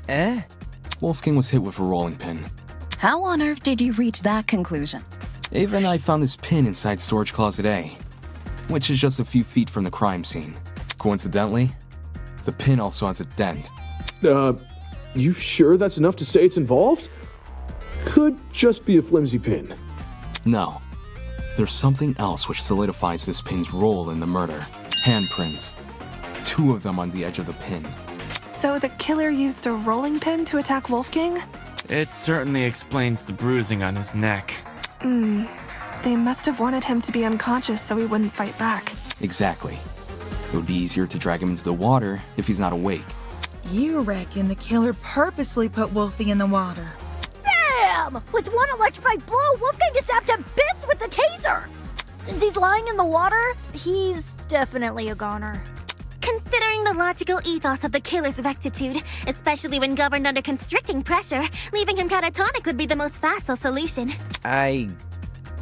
Speaker 3: Eh?
Speaker 14: Wolfgang was hit with a rolling pin.
Speaker 15: How on earth did you reach that conclusion?
Speaker 14: Ava and I found this pin inside storage closet A, which is just a few feet from the crime scene. Coincidentally, the pin also has a dent.
Speaker 10: You sure that's enough to say it's involved? Could just be a flimsy pin.
Speaker 14: No. There's something else which solidifies this pin's role in the murder. Handprints. 2 of them on the edge of the pin.
Speaker 11: So the killer used a rolling pin to attack Wolfgang?
Speaker 13: It certainly explains the bruising on his neck.
Speaker 11: They must have wanted him to be unconscious so he wouldn't fight back.
Speaker 14: Exactly. It would be easier to drag him into the water if he's not awake.
Speaker 8: You reckon the killer purposely put Wolfie in the water?
Speaker 17: Bam! With one electrified blow, Wolfgang is zapped to bits with the taser! Since he's lying in the water, he's definitely a goner.
Speaker 7: Considering the logical ethos of the killer's rectitude, especially when governed under constricting pressure, leaving him catatonic would be the most facile solution.
Speaker 3: I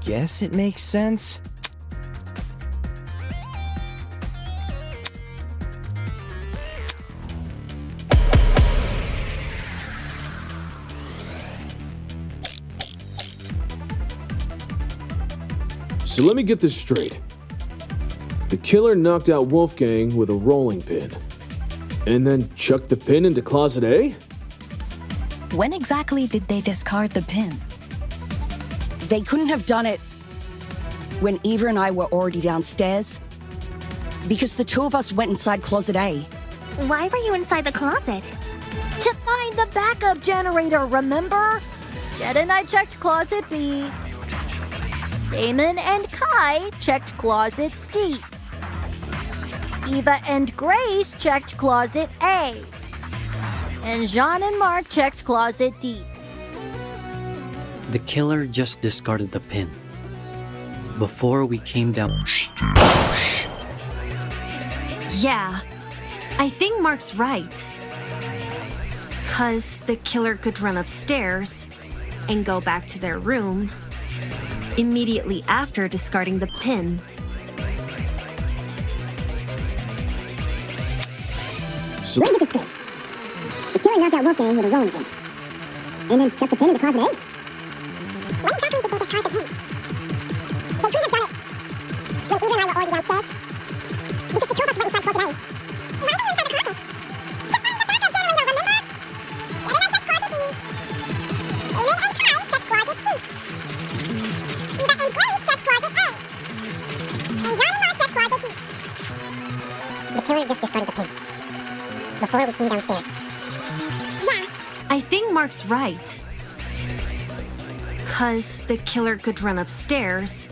Speaker 3: guess it makes sense.
Speaker 10: So let me get this straight. The killer knocked out Wolfgang with a rolling pin, and then chucked the pin into Closet A?
Speaker 15: When exactly did they discard the pin?
Speaker 9: They couldn't have done it when Eva and I were already downstairs, because the 2 of us went inside Closet A.
Speaker 7: Why were you inside the closet?
Speaker 17: To find the backup generator, remember? Jed and I checked Closet B. Damon and Kai checked Closet C. Eva and Grace checked Closet A. And Jean and Mark checked Closet D.
Speaker 4: The killer just discarded the pin. Before we came down.
Speaker 6: Yeah, I think Mark's right. 'Cause the killer could run upstairs and go back to their room immediately after discarding the pin.
Speaker 18: Let me get this straight. The killer knocked out Wolfgang with a rolling pin, and then chucked the pin into Closet A? When exactly did they discard the pin? They couldn't have done it when Eva and I were already downstairs, because the 2 of us went inside Closet A. Why were you inside the closet? To find the backup generator, remember? Jen and I checked Closet B. Damon and Kai checked Closet C. Eva and Grace checked Closet A. And Jean and Mark checked Closet D. The killer just discarded the pin before we came downstairs. Yeah,
Speaker 6: I think Mark's right. 'Cause the killer could run upstairs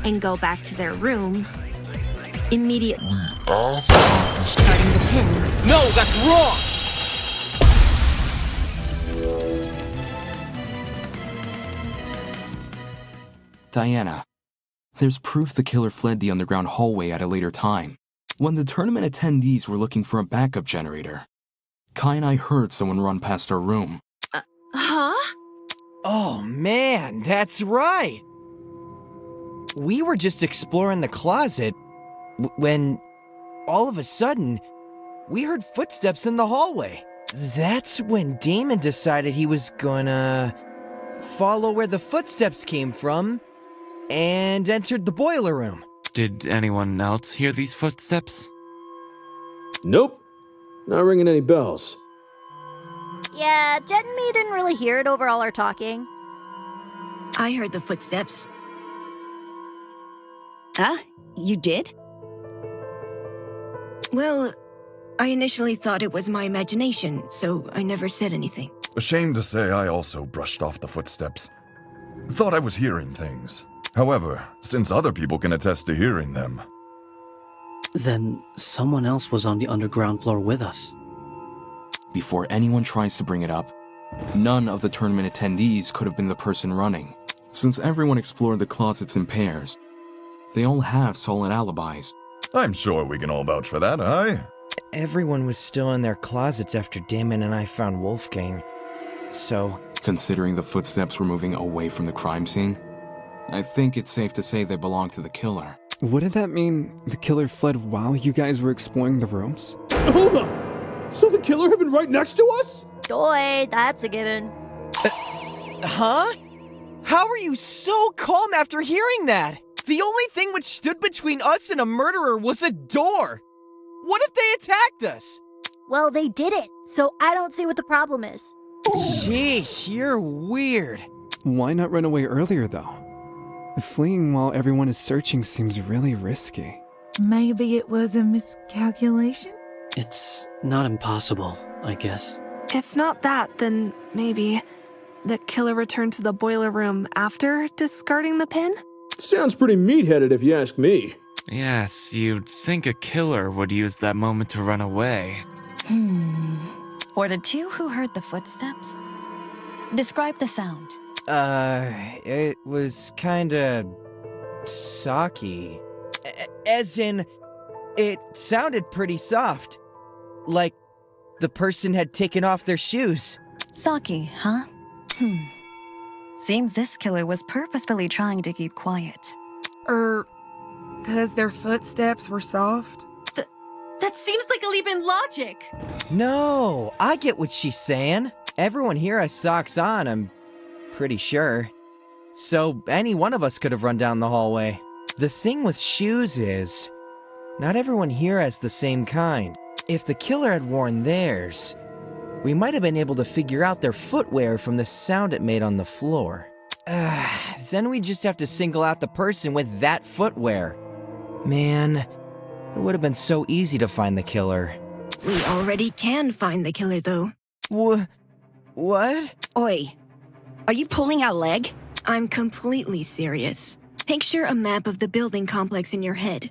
Speaker 6: and go back to their room immediately after discarding the pin.
Speaker 19: No, that's wrong!
Speaker 14: Diana, there's proof the killer fled the underground hallway at a later time. When the tournament attendees were looking for a backup generator, Kai and I heard someone run past our room.
Speaker 6: Huh?
Speaker 3: Oh man, that's right! We were just exploring the closet when, all of a sudden, we heard footsteps in the hallway. That's when Damon decided he was gonna follow where the footsteps came from and entered the boiler room.
Speaker 13: Did anyone else hear these footsteps?
Speaker 10: Nope. Not ringing any bells.
Speaker 17: Yeah, Jet and me didn't really hear it over all our talking.
Speaker 16: I heard the footsteps.
Speaker 9: Huh? You did?
Speaker 16: Well, I initially thought it was my imagination, so I never said anything.
Speaker 12: Ashamed to say I also brushed off the footsteps. Thought I was hearing things. However, since other people can attest to hearing them...
Speaker 4: Then someone else was on the underground floor with us.
Speaker 14: Before anyone tries to bring it up, none of the tournament attendees could have been the person running. Since everyone explored the closets in pairs, they all have solid alibis.
Speaker 12: I'm sure we can all vouch for that, aye?
Speaker 3: Everyone was still in their closets after Damon and I found Wolfgang. So...
Speaker 14: Considering the footsteps were moving away from the crime scene, I think it's safe to say they belong to the killer.
Speaker 5: Wouldn't that mean the killer fled while you guys were exploring the rooms?
Speaker 10: Hold on! So the killer had been right next to us?
Speaker 17: Doy, that's a given.
Speaker 3: Huh? How are you so calm after hearing that? The only thing which stood between us and a murderer was a door. What if they attacked us?
Speaker 17: Well, they didn't, so I don't see what the problem is.
Speaker 3: Sheesh, you're weird.
Speaker 5: Why not run away earlier, though? Fleeing while everyone is searching seems really risky.
Speaker 8: Maybe it was a miscalculation?
Speaker 4: It's not impossible, I guess.
Speaker 11: If not that, then maybe the killer returned to the boiler room after discarding the pin?
Speaker 10: Sounds pretty meat-headed if you ask me.
Speaker 13: Yes, you'd think a killer would use that moment to run away.
Speaker 15: For the two who heard the footsteps, describe the sound.
Speaker 3: It was kinda... socky. As in, it sounded pretty soft. Like the person had taken off their shoes.
Speaker 15: Saki, huh? Seems this killer was purposefully trying to keep quiet.
Speaker 8: 'Cause their footsteps were soft?
Speaker 6: That seems like a leap in logic.
Speaker 3: No, I get what she's saying. Everyone here has socks on, I'm pretty sure. So any one of us could have run down the hallway. The thing with shoes is, not everyone here has the same kind. If the killer had worn theirs, we might have been able to figure out their footwear from the sound it made on the floor. Then we just have to single out the person with that footwear. Man, it would have been so easy to find the killer.
Speaker 16: We already can find the killer, though.
Speaker 3: What?
Speaker 9: Oi, are you pulling our leg?
Speaker 16: I'm completely serious. Picture a map of the building complex in your head.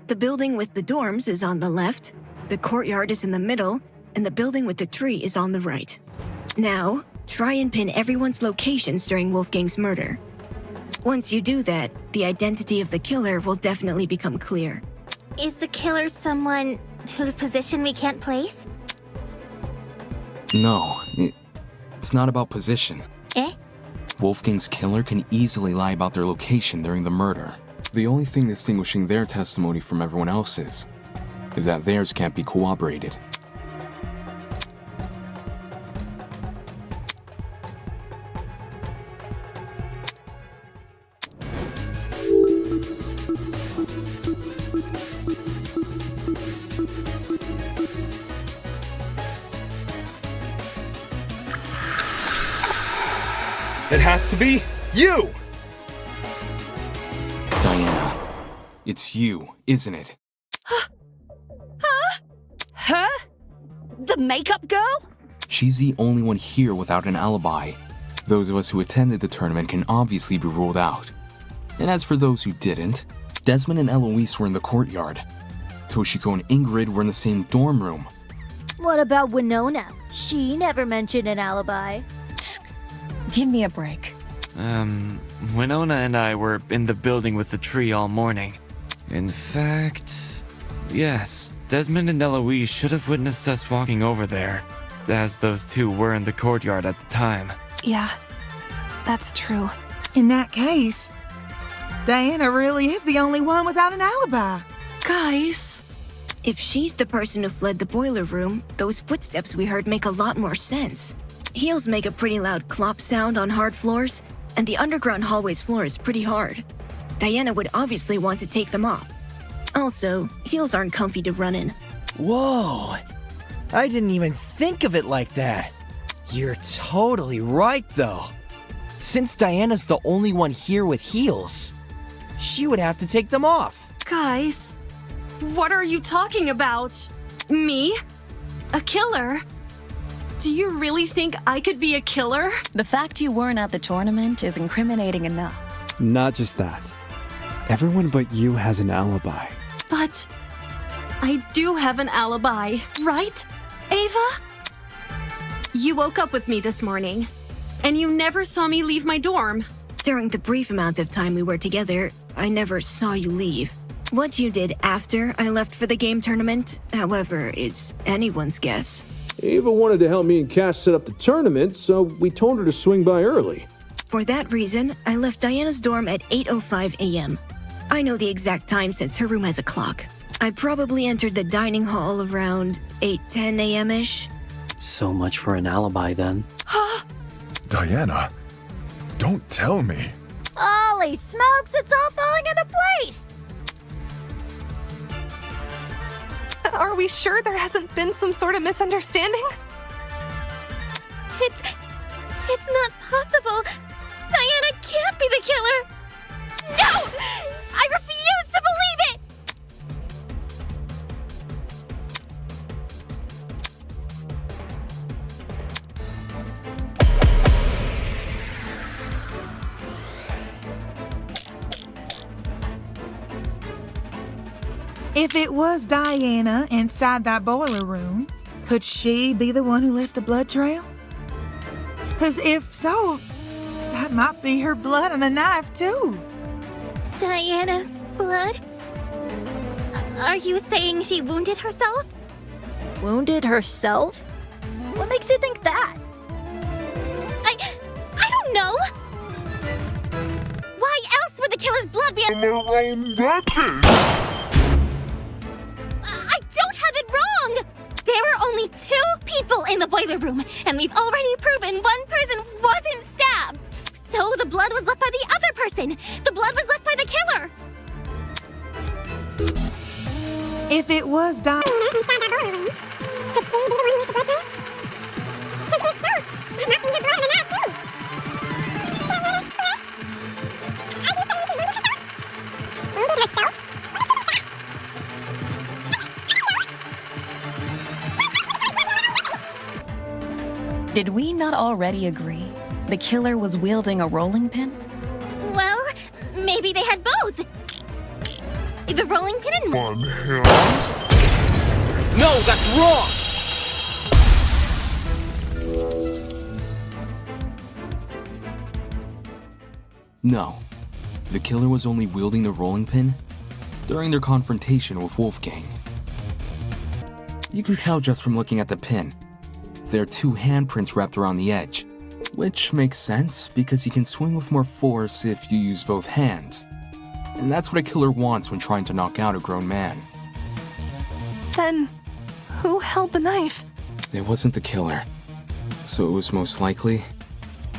Speaker 16: The building with the dorms is on the left, the courtyard is in the middle, and the building with the tree is on the right. Now, try and pin everyone's locations during Wolfgang's murder. Once you do that, the identity of the killer will definitely become clear.
Speaker 7: Is the killer someone whose position we can't place?
Speaker 14: No, it's not about position.
Speaker 7: Eh?
Speaker 14: Wolfgang's killer can easily lie about their location during the murder. The only thing distinguishing their testimony from everyone else's is that theirs can't be corroborated.
Speaker 19: It has to be you!
Speaker 14: Diana, it's you, isn't it?
Speaker 9: Her? The makeup girl?
Speaker 14: She's the only one here without an alibi. Those of us who attended the tournament can obviously be ruled out. And as for those who didn't, Desmond and Eloise were in the courtyard. Toshiko and Ingrid were in the same dorm room.
Speaker 17: What about Winona? She never mentioned an alibi.
Speaker 15: Give me a break.
Speaker 13: Winona and I were in the building with the tree all morning. In fact, yes, Desmond and Eloise should have witnessed us walking over there, as those two were in the courtyard at the time.
Speaker 11: Yeah, that's true.
Speaker 8: In that case, Diana really is the only one without an alibi. Guys,
Speaker 16: if she's the person who fled the boiler room, those footsteps we heard make a lot more sense. Heels make a pretty loud clop sound on hard floors, and the underground hallway's floor is pretty hard. Diana would obviously want to take them off. Also, heels aren't comfy to run in.
Speaker 3: Whoa! I didn't even think of it like that. You're totally right, though. Since Diana's the only one here with heels, she would have to take them off.
Speaker 6: Guys, what are you talking about? Me? A killer? Do you really think I could be a killer?
Speaker 15: The fact you weren't at the tournament is incriminating enough.
Speaker 5: Not just that. Everyone but you has an alibi.
Speaker 6: But I do have an alibi, right, Ava? You woke up with me this morning, and you never saw me leave my dorm.
Speaker 16: During the brief amount of time we were together, I never saw you leave. What you did after I left for the game tournament, however, is anyone's guess.
Speaker 10: Ava wanted to help me and Cass set up the tournament, so we told her to swing by early.
Speaker 16: For that reason, I left Diana's dorm at 8:05 a.m. I know the exact time since her room has a clock. I probably entered the dining hall around 8:10 a.m.-ish.
Speaker 4: So much for an alibi then.
Speaker 12: Diana, don't tell me.
Speaker 17: Holy smokes, it's all falling into place!
Speaker 11: Are we sure there hasn't been some sort of misunderstanding?
Speaker 7: It's not possible. Diana can't be the killer. No! I refuse to believe it!
Speaker 8: if it was Diana inside that boiler room, could she be the one who left the blood trail? Because if so, that might be her blood on the knife, too.
Speaker 7: Diana's blood? Are you saying she wounded herself?
Speaker 17: Wounded herself? What makes you think that?
Speaker 7: I don't know! Why else would the killer's blood be on my own weapon? I don't have it wrong! There were only 2 people in the boiler room, and we've already proven one person wasn't stabbed! So the blood was left by the other person! The blood was left by the killer!
Speaker 8: If it was Diana
Speaker 18: inside that boiler room, could she be the one who left the blood trail? Because if so, that might be her blood on the knife, too. Diana's correct? Are you saying she wounded herself? Wounded herself?
Speaker 15: Did we not already agree the killer was wielding a rolling pin?
Speaker 7: Well, maybe they had both. The rolling pin in one hand.
Speaker 10: No, that's wrong!
Speaker 14: No. The killer was only wielding the rolling pin during their confrontation with Wolfgang. You can tell just from looking at the pin. There are 2 handprints wrapped around the edge, which makes sense because you can swing with more force if you use both hands. And that's what a killer wants when trying to knock out a grown man.
Speaker 11: Then, who held the knife?
Speaker 14: It wasn't the killer, so it was most likely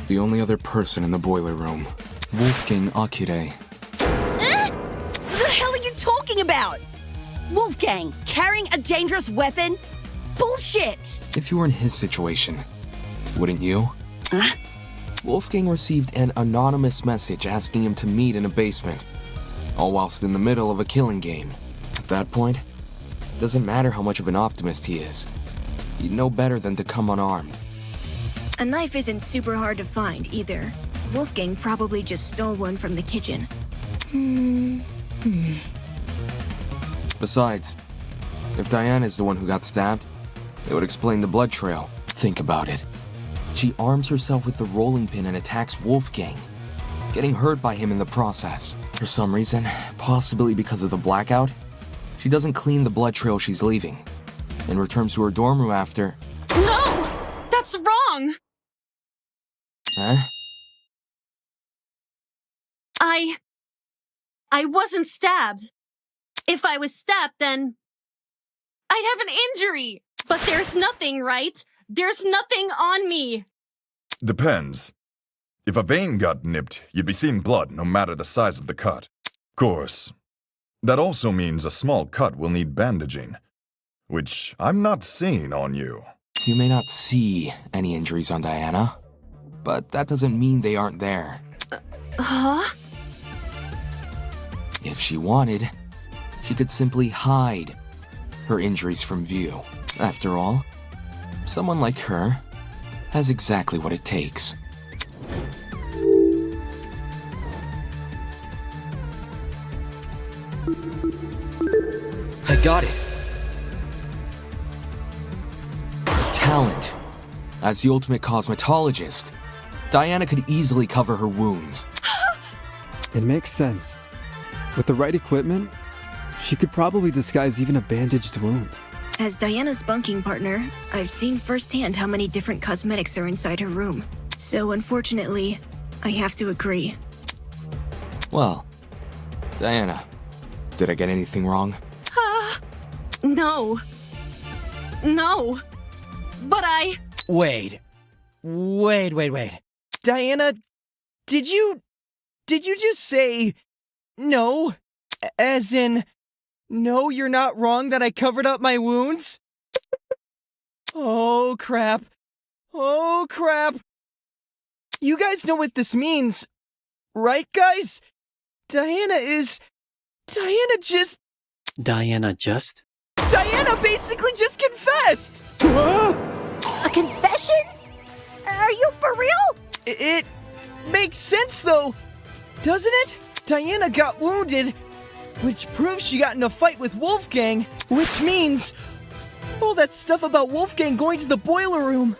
Speaker 14: the only other person in the boiler room, Wolfgang Akire.
Speaker 9: What the hell are you talking about? Wolfgang carrying a dangerous weapon? Bullshit!
Speaker 14: If you were in his situation, wouldn't you?
Speaker 9: Huh?
Speaker 14: Wolfgang received an anonymous message asking him to meet in a basement, all whilst in the middle of a killing game. At that point, it doesn't matter how much of an optimist he is. He'd know better than to come unarmed.
Speaker 16: A knife isn't super hard to find, either. Wolfgang probably just stole one from the kitchen.
Speaker 14: Besides, if Diana is the one who got stabbed, it would explain the blood trail. Think about it. She arms herself with the rolling pin and attacks Wolfgang. getting hurt by him in the process. For some reason, possibly because of the blackout, she doesn't clean the blood trail she's leaving, and returns to her dorm room after...
Speaker 6: No! That's wrong!
Speaker 14: Huh?
Speaker 6: I wasn't stabbed. If I was stabbed, then I'd have an injury. But there's nothing, right? There's nothing on me.
Speaker 12: Depends. If a vein got nipped, you'd be seeing blood no matter the size of the cut. Of course, that also means a small cut will need bandaging, which I'm not seeing on you.
Speaker 14: You may not see any injuries on Diana, but that doesn't mean they aren't there.
Speaker 6: Huh?
Speaker 14: If she wanted, she could simply hide her injuries from view. After all, someone like her has exactly what it takes. I got it. Her talent. As the ultimate cosmetologist, Diana could easily cover her wounds.
Speaker 5: It makes sense. With the right equipment, she could probably disguise even a bandaged wound.
Speaker 16: As Diana's bunking partner, I've seen firsthand how many different cosmetics are inside her room. So unfortunately, I have to agree.
Speaker 14: Well, Diana, did I get anything wrong?
Speaker 6: No. No. But
Speaker 21: Wait. Diana, did you just say no? As in, no, you're not wrong that I covered up my wounds? Oh, crap. You guys know what this means, right, guys? Diana basically just confessed!
Speaker 9: A confession? Are you for real?
Speaker 21: It makes sense, though, doesn't it? Diana got wounded, which proves she got in a fight with Wolfgang, which means all that stuff about Wolfgang going to the boiler room,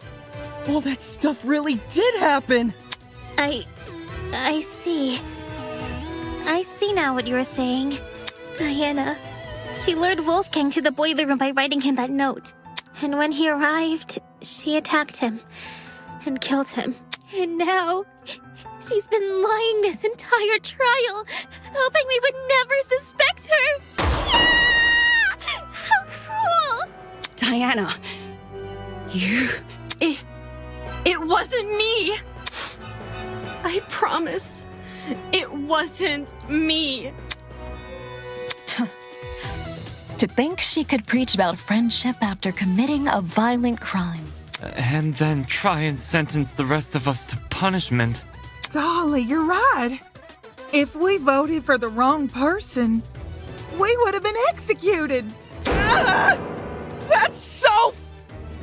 Speaker 21: all that stuff really did happen.
Speaker 7: I see. I see now what you were saying. Diana, she lured Wolfgang to the boiler room by writing him that note. And when he arrived, she attacked him and killed him. And now, she's been lying this entire trial, hoping we would never suspect her. Yeah! How cruel!
Speaker 9: Diana,
Speaker 6: It wasn't me. I promise. It wasn't me.
Speaker 15: To think she could preach about friendship after committing a violent crime.
Speaker 13: And then try and sentence the rest of us to punishment.
Speaker 8: Golly, you're right. If we voted for the wrong person, we would have been executed.
Speaker 21: That's so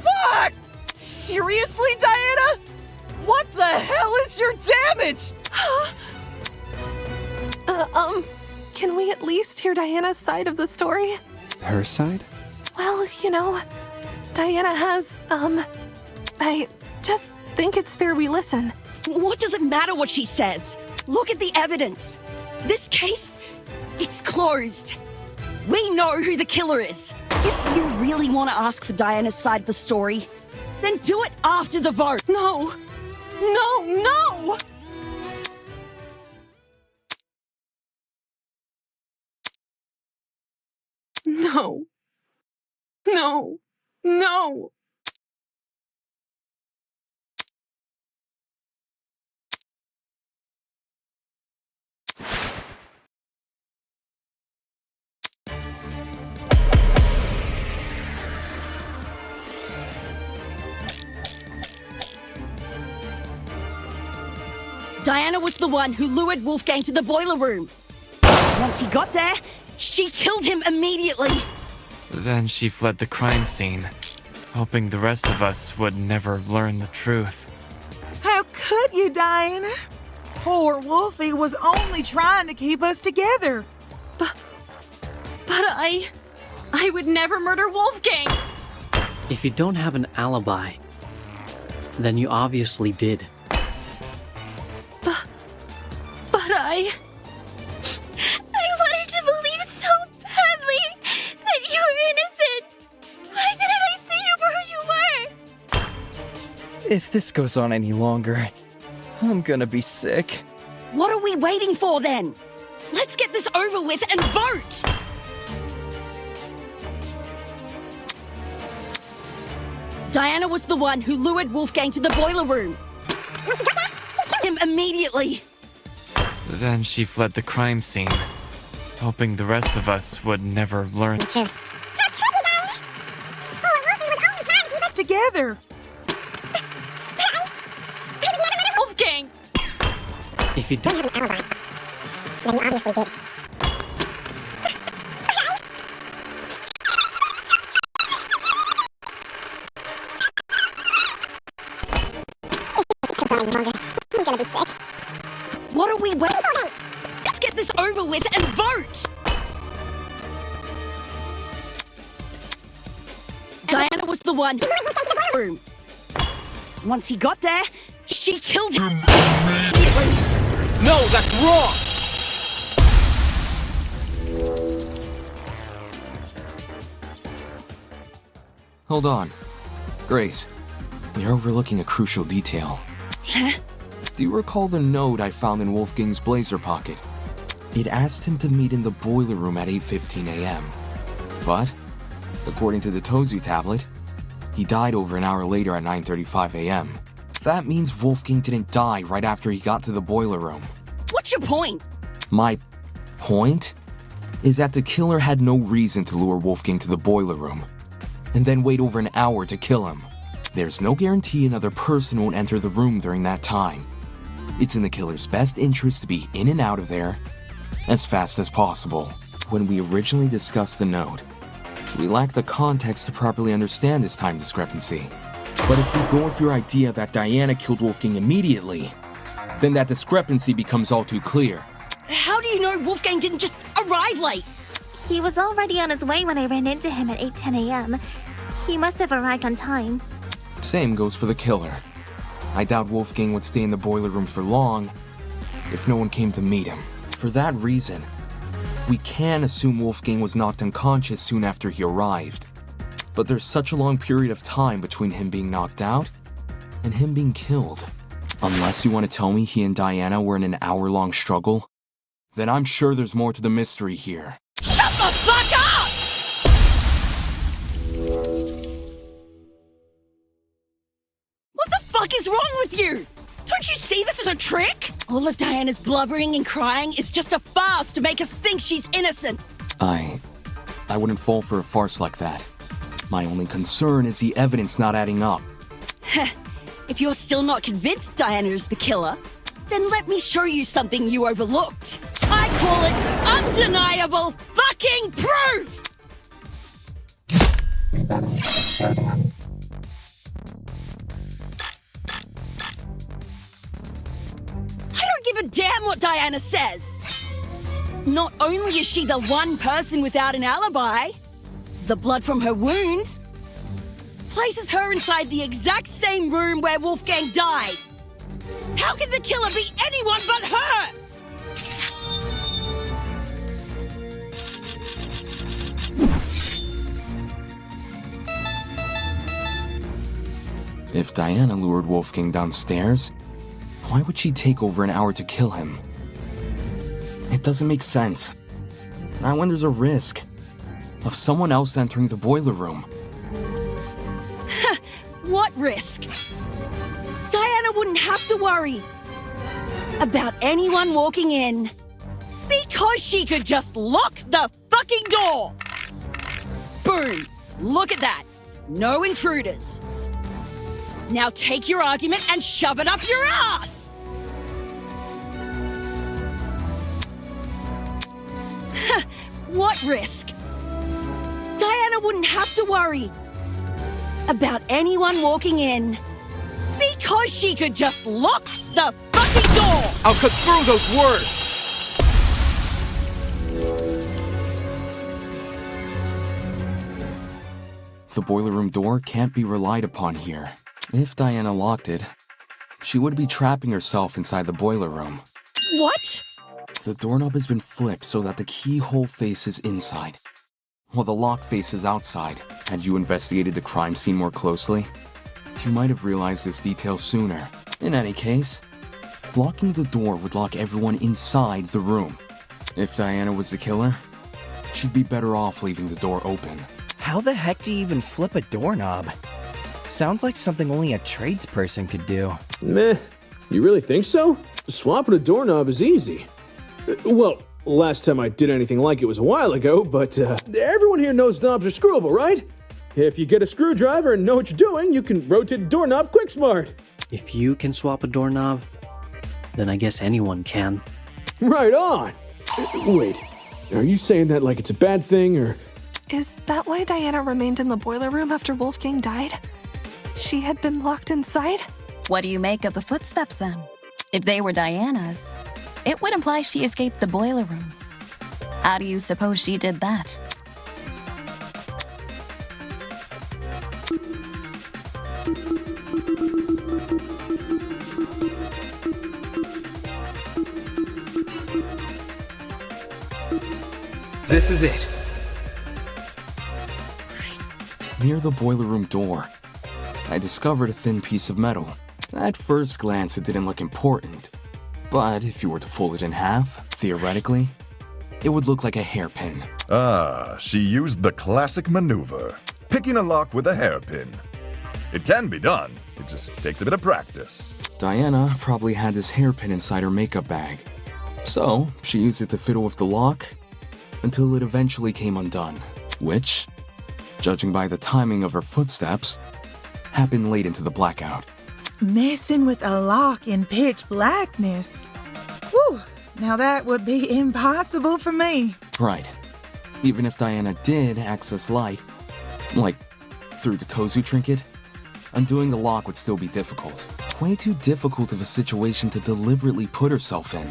Speaker 21: fucked! Seriously, Diana? What the hell is your damage?
Speaker 11: Can we at least hear Diana's side of the story?
Speaker 5: Her side?
Speaker 11: Well, Diana has, I just think it's fair we listen.
Speaker 9: what does it matter what she says? Look at the evidence. This case, it's closed. We know who the killer is. If you really want to ask for Diana's side of the story, then do it after the vote.
Speaker 6: No! No! No! No. No. No.
Speaker 9: Diana was the one who lured Wolfgang to the boiler room. Once he got there, she killed him immediately.
Speaker 13: Then she fled the crime scene, hoping the rest of us would never learn the truth.
Speaker 8: How could you, Diana? Poor Wolfie was only trying to keep us together.
Speaker 6: But I would never murder Wolfgang.
Speaker 4: If you don't have an alibi, then you obviously did.
Speaker 3: If this goes on any longer, I'm gonna be sick.
Speaker 9: What are we waiting for then? Let's get this over with and vote! Diana was the one who lured Wolfgang to the boiler room. Once he got there, she killed him immediately.
Speaker 13: Then she fled the crime scene, hoping the rest of us would never learn.
Speaker 8: Together.
Speaker 9: Wolfgang!
Speaker 4: If you don't
Speaker 18: have an alibi, then you obviously did. I'm gonna be sick.
Speaker 9: What are we waiting for? Let's get this over with and vote! Diana was the one who went to the room. Once he got there, she killed him immediately.
Speaker 19: No, that's wrong!
Speaker 14: Hold on. Grace, you're overlooking a crucial detail.
Speaker 9: Huh?
Speaker 14: Do you recall the note I found in Wolfgang's blazer pocket? It asked him to meet in the boiler room at 8:15 a.m. But, according to the Tozu tablet, he died over an hour later at 9:35 a.m. That means Wolfgang didn't die right after he got to the boiler room.
Speaker 9: What's your point?
Speaker 14: My point is that the killer had no reason to lure Wolfgang to the boiler room and then wait over an hour to kill him. There's no guarantee another person won't enter the room during that time. It's in the killer's best interest to be in and out of there as fast as possible. When we originally discussed the note, we lacked the context to properly understand this time discrepancy. But if we go with your idea that Diana killed Wolfgang immediately, then that discrepancy becomes all too clear.
Speaker 9: How do you know Wolfgang didn't just arrive late?
Speaker 7: He was already on his way when I ran into him at 8:10 a.m. He must have arrived on time.
Speaker 14: Same goes for the killer. I doubt Wolfgang would stay in the boiler room for long if no one came to meet him. For that reason, we can assume Wolfgang was knocked unconscious soon after he arrived. But there's such a long period of time between him being knocked out and him being killed. Unless you want to tell me he and Diana were in an hour-long struggle, then I'm sure there's more to the mystery here.
Speaker 9: Shut the fuck up! What the fuck is wrong with you? Don't you see this as a trick? All of Diana's blubbering and crying is just a farce to make us think she's innocent.
Speaker 14: I wouldn't fall for a farce like that. My only concern is the evidence not adding up.
Speaker 9: If you're still not convinced Diana is the killer, then let me show you something you overlooked. I call it undeniable fucking proof! I don't give a damn what Diana says. Not only is she the one person without an alibi, the blood from her wounds places her inside the exact same room where Wolfgang died. How can the killer be anyone but her?
Speaker 14: If Diana lured Wolfgang downstairs, why would she take over an hour to kill him? It doesn't make sense. Not when there's a risk of someone else entering the boiler room.
Speaker 9: What risk? Diana wouldn't have to worry about anyone walking in because she could just lock the fucking door. Boom. Look at that. No intruders. Now take your argument and shove it up your ass. What risk? Diana wouldn't have to worry about anyone walking in because she could just lock the fucking door!
Speaker 19: I'll cut through those words!
Speaker 14: The boiler room door can't be relied upon here. If Diana locked it, she would be trapping herself inside the boiler room.
Speaker 9: What?
Speaker 14: The doorknob has been flipped so that the keyhole faces inside, while the lock faces outside. Had you investigated the crime scene more closely, You might have realized this detail sooner. In any case, locking the door would lock everyone inside the room. If Diana was the killer, she'd be better off leaving the door open.
Speaker 3: How the heck do you even flip a doorknob? Sounds like something only a tradesperson could do.
Speaker 10: Meh. You really think so? Swapping a doorknob is easy. Well, last time I did anything like it was a while ago, but everyone here knows knobs are screwable, right? If you get a screwdriver and know what you're doing, you can rotate a doorknob quick smart.
Speaker 4: If you can swap a doorknob, then I guess anyone can.
Speaker 10: Right on! Wait, are you saying that like it's a bad thing, or...?
Speaker 11: Is that why Diana remained in the boiler room after Wolfgang died? She had been locked inside?
Speaker 15: What do you make of the footsteps then? If they were Diana's, it would imply she escaped the boiler room. How do you suppose she did that?
Speaker 14: This is it. Near the boiler room door, I discovered a thin piece of metal. At first glance, it didn't look important, but if you were to fold it in half, theoretically, it would look like a hairpin.
Speaker 12: Ah, she used the classic maneuver, picking a lock with a hairpin. It can be done, it just takes a bit of practice.
Speaker 14: Diana probably had this hairpin inside her makeup bag, so she used it to fiddle with the lock until it eventually came undone, which, judging by the timing of her footsteps, happened late into the blackout.
Speaker 8: Messing with a lock in pitch blackness. Whew, now that would be impossible for me.
Speaker 14: Right. Even if Diana did access light, like through the Tozu trinket, undoing the lock would still be difficult. Way too difficult of a situation to deliberately put herself in.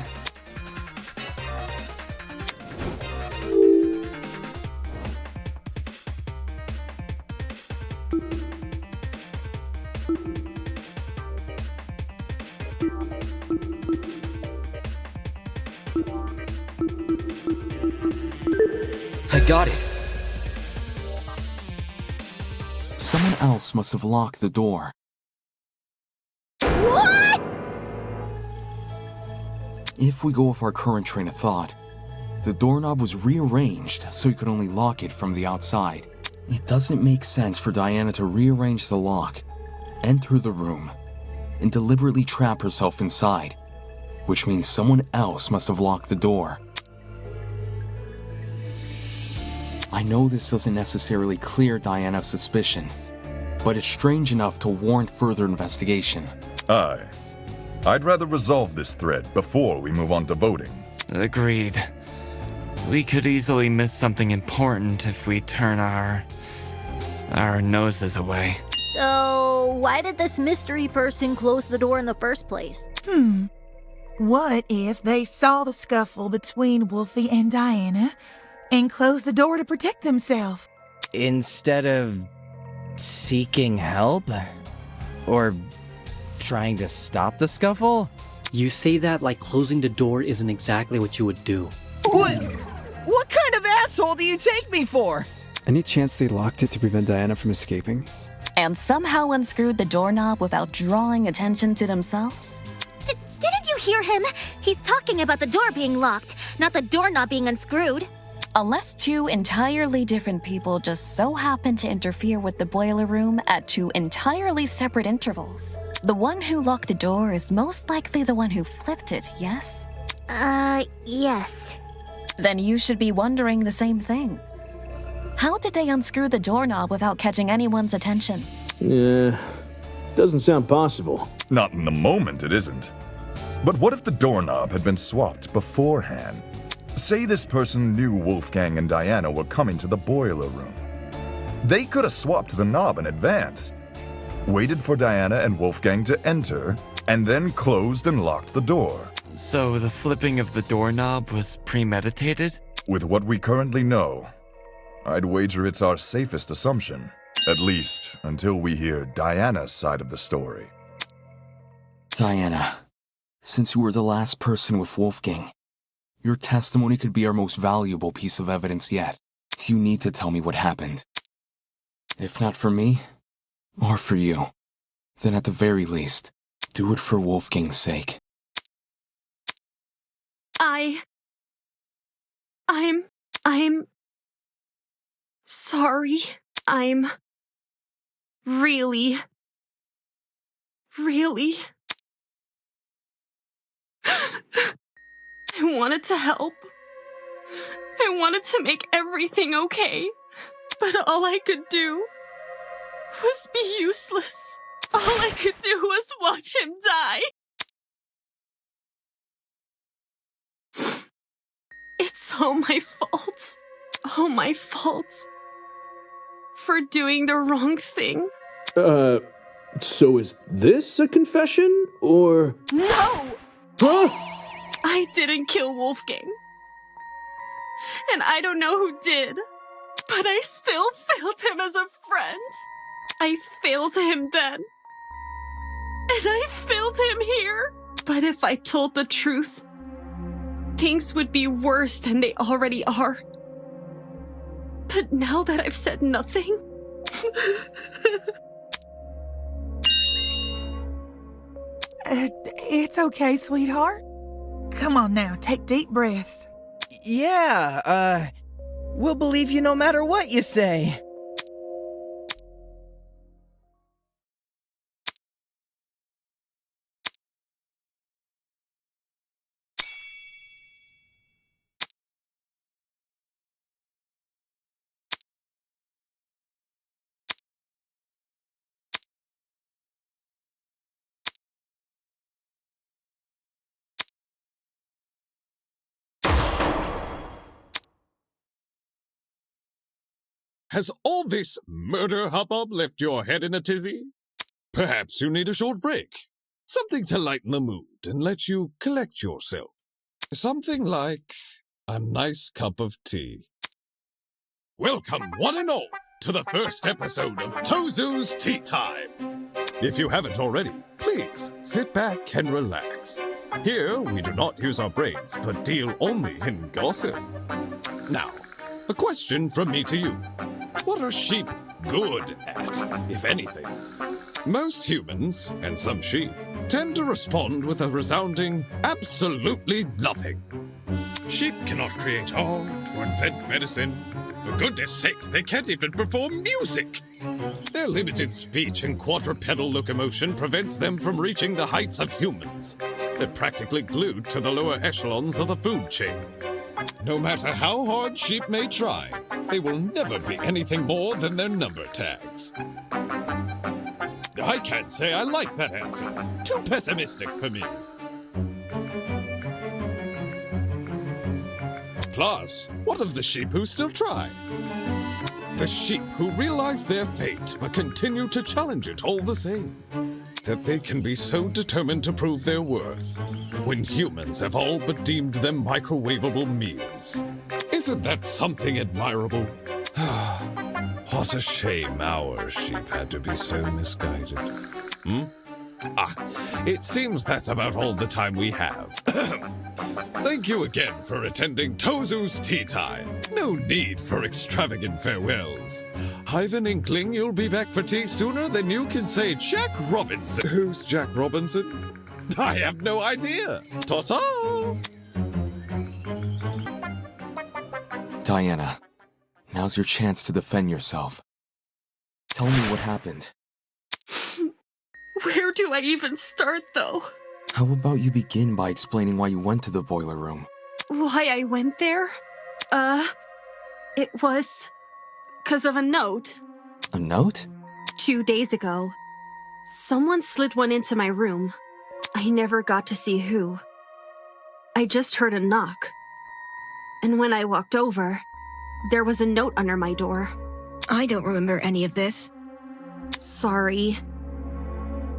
Speaker 3: I got it.
Speaker 14: Someone else must have locked the door.
Speaker 18: What?
Speaker 14: If we go with our current train of thought, the doorknob was rearranged so you could only lock it from the outside. It doesn't make sense for Diana to rearrange the lock, enter the room, and deliberately trap herself inside, which means someone else must have locked the door. I know this doesn't necessarily clear Diana's suspicion, but it's strange enough to warrant further investigation.
Speaker 12: Aye. I'd rather resolve this thread before we move on to voting.
Speaker 13: Agreed. We could easily miss something important if we turn our noses away.
Speaker 17: So, why did this mystery person close the door in the first place?
Speaker 8: What if they saw the scuffle between Wolfie and Diana and closed the door to protect themselves?
Speaker 3: Instead of seeking help? Or trying to stop the scuffle?
Speaker 4: You say that like closing the door isn't exactly what you would do.
Speaker 21: What kind of asshole do you take me for?
Speaker 5: Any chance they locked it to prevent Diana from escaping?
Speaker 15: And somehow unscrewed the doorknob without drawing attention to themselves?
Speaker 7: Didn't you hear him? He's talking about the door being locked, not the doorknob being unscrewed.
Speaker 15: Unless two entirely different people just so happen to interfere with the boiler room at two entirely separate intervals. The one who locked the door is most likely the one who flipped it, yes?
Speaker 7: Yes.
Speaker 15: Then you should be wondering the same thing. How did they unscrew the doorknob without catching anyone's attention?
Speaker 10: Yeah, doesn't sound possible.
Speaker 12: Not in the moment, it isn't. But what if the doorknob had been swapped beforehand? Say this person knew Wolfgang and Diana were coming to the boiler room. They could have swapped the knob in advance, waited for Diana and Wolfgang to enter, and then closed and locked the door.
Speaker 13: So the flipping of the doorknob was premeditated?
Speaker 12: With what we currently know, I'd wager it's our safest assumption. At least until we hear Diana's side of the story.
Speaker 14: Diana, since you were the last person with Wolfgang, your testimony could be our most valuable piece of evidence yet. You need to tell me what happened. If not for me, or for you. then at the very least, do it for Wolfgang's sake.
Speaker 6: I'm sorry. I'm really I wanted to help. I wanted to make everything okay. But all I could do was be useless. All I could do was watch him die. It's all my fault. All my fault. For doing the wrong thing.
Speaker 10: So is this a confession, or?
Speaker 6: No!
Speaker 10: Huh?
Speaker 6: I didn't kill Wolfgang. And I don't know who did. But I still failed him as a friend. I failed him then. And I failed him here. But if I told the truth, things would be worse than they already are. But now that I've said nothing...
Speaker 8: It's okay, sweetheart. Come on now, take deep breaths.
Speaker 21: Yeah, we'll believe you no matter what you say.
Speaker 2: Has all this murder hubbub left your head in a tizzy? Perhaps you need a short break. Something to lighten the mood and let you collect yourself. Something like a nice cup of tea. Welcome, one and all, to the first episode of Tozu's Tea Time. If you haven't already, please sit back and relax. Here, we do not use our brains, but deal only in gossip. Now, a question from me to you. What are sheep good at, if anything? Most humans, and some sheep, tend to respond with a resounding absolutely nothing. Sheep cannot create art or invent medicine. For goodness sake, they can't even perform music. Their limited speech and quadrupedal locomotion prevents them from reaching the heights of humans. They're practically glued to the lower echelons of the food chain. No matter how hard sheep may try, they will never be anything more than their number tags. I can't say I like that answer. Too pessimistic for me. Plus, what of the sheep who still try? The sheep who realize their fate but continue to challenge it all the same. That they can be so determined to prove their worth when humans have all but deemed them microwavable meals. Isn't that something admirable? What a shame our sheep had to be so misguided. It seems that's about all the time we have. Thank you again for attending Tozu's Tea Time. No need for extravagant farewells. I've an inkling you'll be back for tea sooner than you can say Jack Robinson. Who's Jack Robinson? I have no idea. Ta-ta!
Speaker 14: Diana, now's your chance to defend yourself. Tell me what happened.
Speaker 6: Where do I even start, though?
Speaker 14: How about you begin by explaining why you went to the boiler room?
Speaker 6: Why I went there? It was... 'cause of a note.
Speaker 14: A note?
Speaker 6: 2 days ago, someone slid one into my room. I never got to see who. I just heard a knock. And when I walked over, there was a note under my door.
Speaker 16: I don't remember any of this.
Speaker 6: Sorry.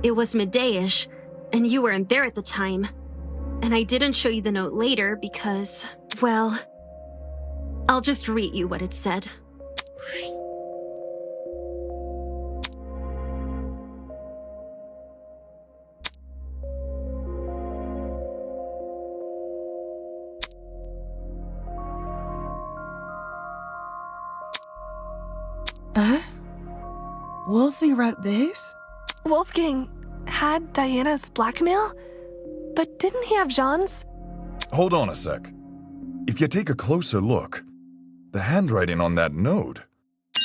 Speaker 6: It was midday-ish, and you weren't there at the time. And I didn't show you the note later because, well, I'll just read you what it said.
Speaker 8: Wolfie wrote this?
Speaker 11: Wolfgang had Diana's blackmail? But didn't he have Jean's?
Speaker 12: Hold on a sec. If you take a closer look, the handwriting on that note,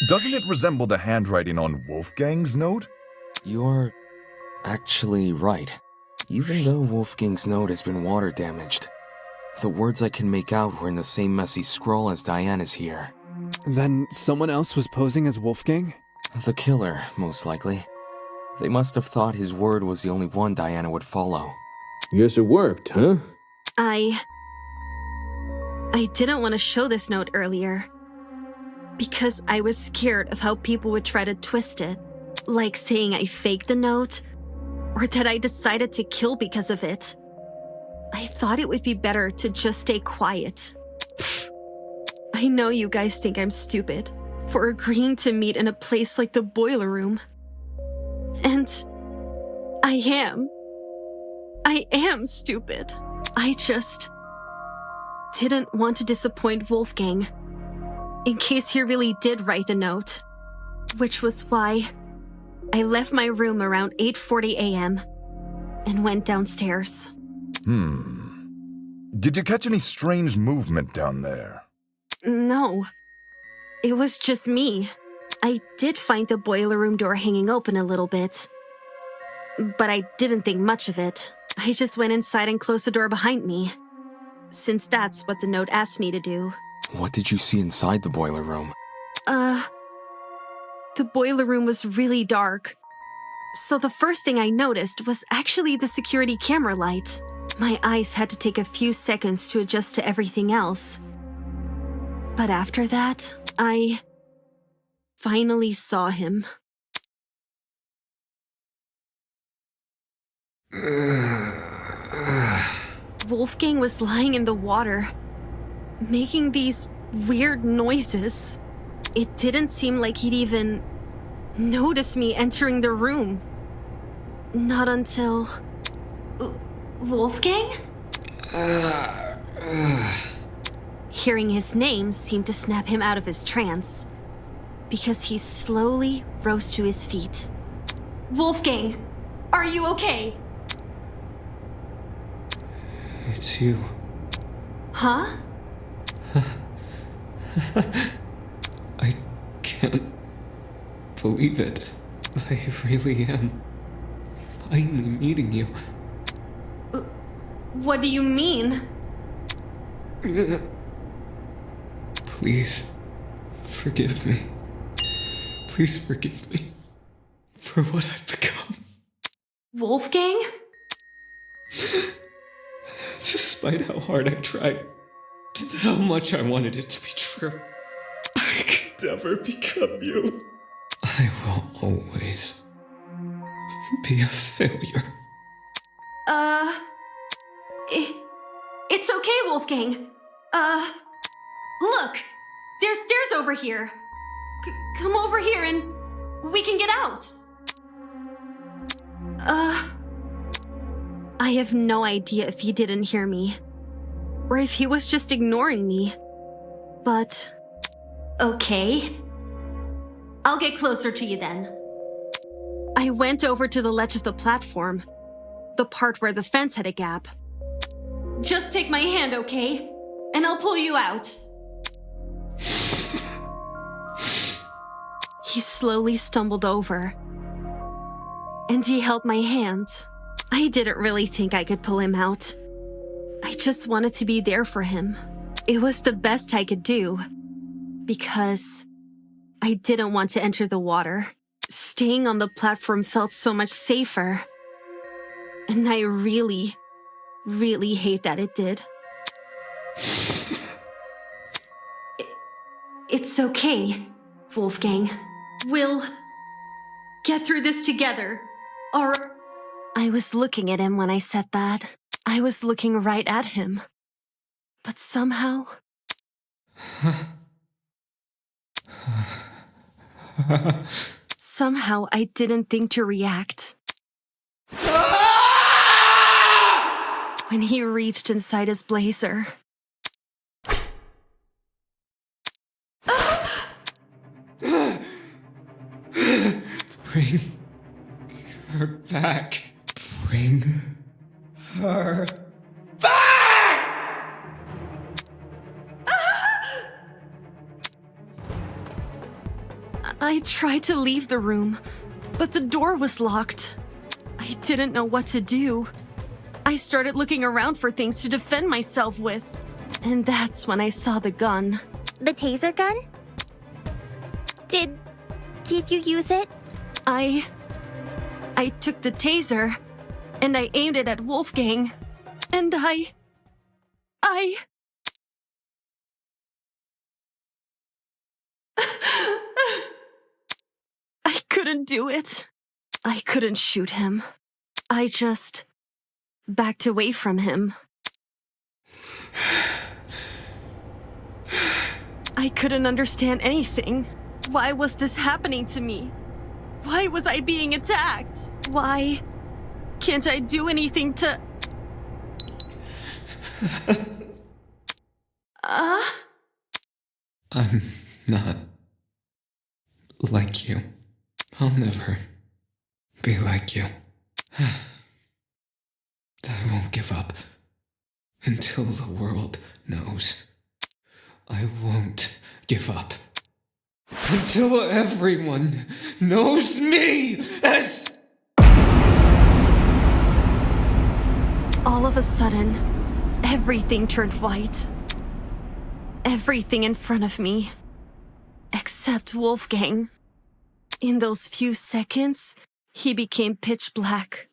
Speaker 12: doesn't it resemble the handwriting on Wolfgang's note?
Speaker 14: You're actually right. Even though Wolfgang's note has been water damaged, the words I can make out were in the same messy scroll as Diana's here.
Speaker 5: Then someone else was posing as Wolfgang?
Speaker 14: The killer, most likely. They must have thought his word was the only one Diana would follow.
Speaker 10: Guess it worked, huh?
Speaker 6: I didn't want to show this note earlier because I was scared of how people would try to twist it, like saying I faked the note or that I decided to kill because of it. I thought it would be better to just stay quiet. I know you guys think I'm stupid for agreeing to meet in a place like the boiler room. And I am. I am stupid. I just didn't want to disappoint Wolfgang in case he really did write the note, which was why I left my room around 8:40 a.m. and went downstairs.
Speaker 12: Did you catch any strange movement down there?
Speaker 6: No, it was just me. I did find the boiler room door hanging open a little bit, but I didn't think much of it. I just went inside and closed the door behind me, since that's what the note asked me to do.
Speaker 14: What did you see inside the boiler room?
Speaker 6: The boiler room was really dark, so the first thing I noticed was actually the security camera light. My eyes had to take a few seconds to adjust to everything else. But after that, I finally saw him. Wolfgang was lying in the water, making these weird noises. It didn't seem like he'd even noticed me entering the room. Not until... Wolfgang? Hearing his name seemed to snap him out of his trance, because he slowly rose to his feet. Wolfgang, are you okay?
Speaker 1: It's you.
Speaker 6: Huh?
Speaker 1: I can't believe it. I really am finally meeting you.
Speaker 6: What do you mean?
Speaker 1: Please, forgive me. Please forgive me for what I've become.
Speaker 6: Wolfgang?
Speaker 1: Despite how hard I tried, and how much I wanted it to be true, I could never become you. I will always be a failure.
Speaker 6: It's okay, Wolfgang. Look, there's stairs over here. Come over here and we can get out. I have no idea if he didn't hear me, or if he was just ignoring me. But, okay. I'll get closer to you then. I went over to the ledge of the platform, the part where the fence had a gap. Just take my hand, okay? And I'll pull you out. He slowly stumbled over, and he held my hand. I didn't really think I could pull him out. I just wanted to be there for him. It was the best I could do, because I didn't want to enter the water. Staying on the platform felt so much safer. And I really, really hate that it did. It's okay, Wolfgang. We'll get through this together. Or... I was looking at him when I said that. I was looking right at him. But somehow... somehow I didn't think to react. When he reached inside his blazer.
Speaker 1: Bring her back. Bring her back!
Speaker 6: I tried to leave the room, but the door was locked. I didn't know what to do. I started looking around for things to defend myself with. And that's when I saw the gun.
Speaker 7: The taser gun? Did you use it?
Speaker 6: I took the taser, and I aimed it at Wolfgang, and I couldn't do it. I couldn't shoot him. I just backed away from him. I couldn't understand anything. Why was this happening to me? Why was I being attacked? Why can't I do anything to...
Speaker 1: I'm not like you. I'll never be like you. I won't give up until the world knows. I won't give up until everyone knows me as...
Speaker 6: All of a sudden, everything turned white. Everything in front of me. Except Wolfgang. In those few seconds, he became pitch black.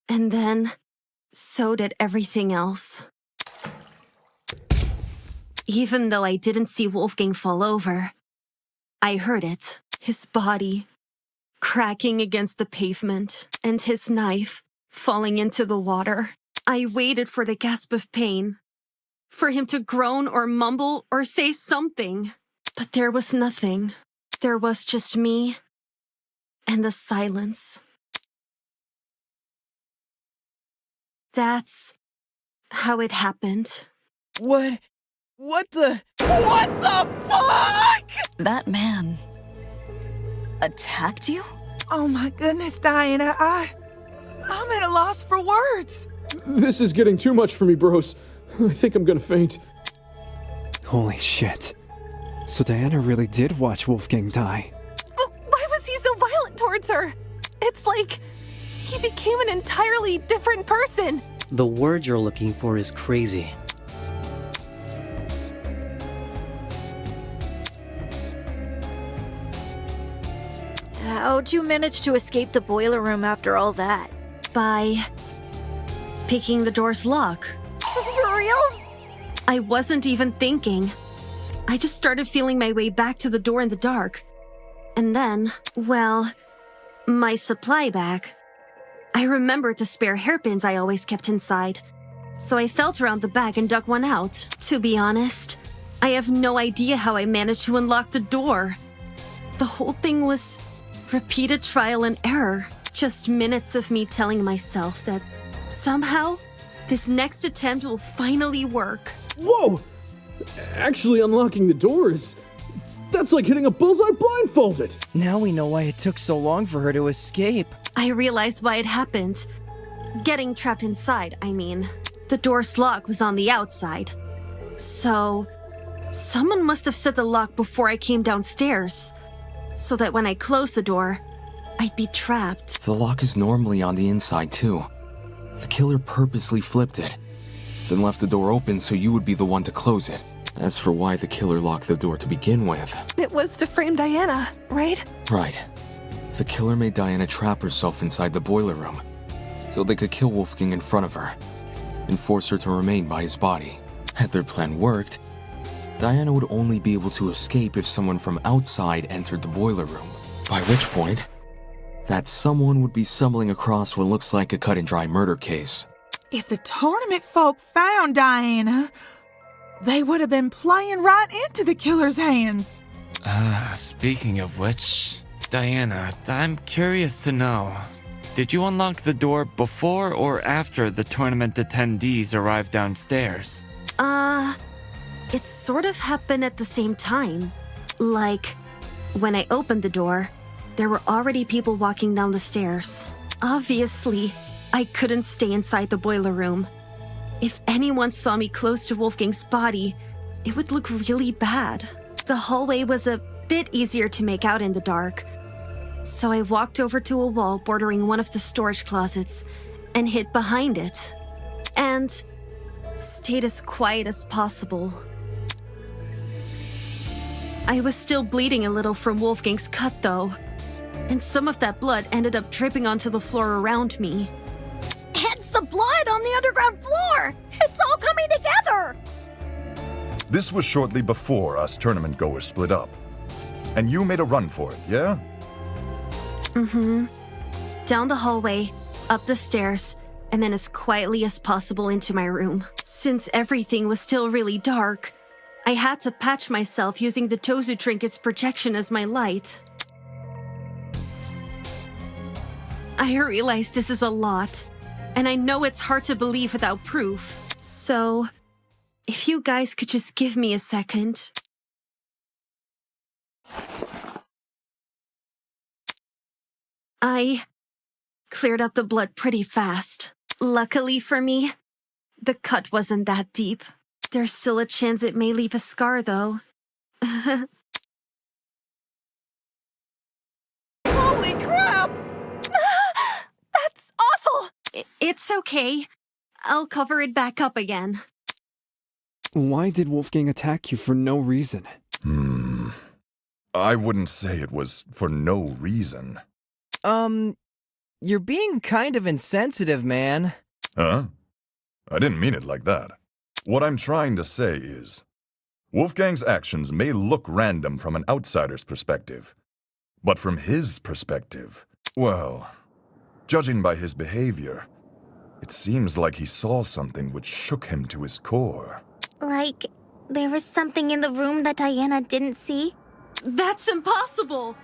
Speaker 6: And then, so did everything else. Even though I didn't see Wolfgang fall over, I heard it. His body cracking against the pavement, and his knife falling into the water. I waited for the gasp of pain, for him to groan or mumble or say something. But there was nothing. There was just me and the silence. That's how it happened.
Speaker 21: What the fuck?
Speaker 15: That man attacked you?
Speaker 8: Oh my goodness, Diana, I'm at a loss for words.
Speaker 10: This is getting too much for me, bros. I think I'm gonna faint.
Speaker 5: Holy shit. So Diana really did watch Wolfgang die.
Speaker 11: Why was he so violent towards her? It's like he became an entirely different person.
Speaker 4: The word you're looking for is crazy.
Speaker 17: How'd you manage to escape the boiler room after all that?
Speaker 6: By picking the door's lock.
Speaker 17: For reals?
Speaker 6: I wasn't even thinking. I just started feeling my way back to the door in the dark. And then, well, my supply bag. I remembered the spare hairpins I always kept inside. So I felt around the bag and dug one out. To be honest, I have no idea how I managed to unlock the door. The whole thing was repeated trial and error. Just minutes of me telling myself that somehow this next attempt will finally work.
Speaker 10: Whoa! Actually unlocking the doors, that's like hitting a bullseye blindfolded!
Speaker 21: Now we know why it took so long for her to escape.
Speaker 6: I realized why it happened. Getting trapped inside, I mean. The door's lock was on the outside. So, someone must have set the lock before I came downstairs, so that when I closed the door, I'd be trapped.
Speaker 14: The lock is normally on the inside too. The killer purposely flipped it, then left the door open so you would be the one to close it. As for why the killer locked the door to begin with...
Speaker 11: It was to frame Diana, right?
Speaker 14: Right. The killer made Diana trap herself inside the boiler room, so they could kill Wolfgang in front of her, and force her to remain by his body. Had their plan worked, Diana would only be able to escape if someone from outside entered the boiler room. By which point, that someone would be stumbling across what looks like a cut-and-dry murder case.
Speaker 8: If the tournament folk found Diana, they would have been playing right into the killer's hands.
Speaker 13: Speaking of which, Diana, I'm curious to know, did you unlock the door before or after the tournament attendees arrived downstairs?
Speaker 6: It sort of happened at the same time. Like, when I opened the door, There were already people walking down the stairs. Obviously, I couldn't stay inside the boiler room. If anyone saw me close to Wolfgang's body, it would look really bad. The hallway was a bit easier to make out in the dark, so I walked over to a wall bordering one of the storage closets and hid behind it, and stayed as quiet as possible. I was still bleeding a little from Wolfgang's cut, though, and some of that blood ended up dripping onto the floor around me.
Speaker 9: It's the blood on the underground floor! It's all coming together!
Speaker 12: This was shortly before us tournament goers split up. And you made a run for it, yeah?
Speaker 6: Mm-hmm. Down the hallway, up the stairs, and then as quietly as possible into my room. Since everything was still really dark, I had to patch myself using the Tozu Trinket's projection as my light. I realize this is a lot, and I know it's hard to believe without proof. So, if you guys could just give me a second. I cleared up the blood pretty fast. Luckily for me, the cut wasn't that deep. There's still a chance it may leave a scar, though.
Speaker 21: Holy crap!
Speaker 11: That's awful!
Speaker 6: It's okay. I'll cover it back up again.
Speaker 5: Why did Wolfgang attack you for no reason?
Speaker 12: I wouldn't say it was for no reason.
Speaker 21: You're being kind of insensitive, man.
Speaker 12: Huh? I didn't mean it like that. What I'm trying to say is, Wolfgang's actions may look random from an outsider's perspective, but from his perspective, well, judging by his behavior, it seems like he saw something which shook him to his core.
Speaker 7: Like, there was something in the room that Diana didn't see?
Speaker 6: That's impossible!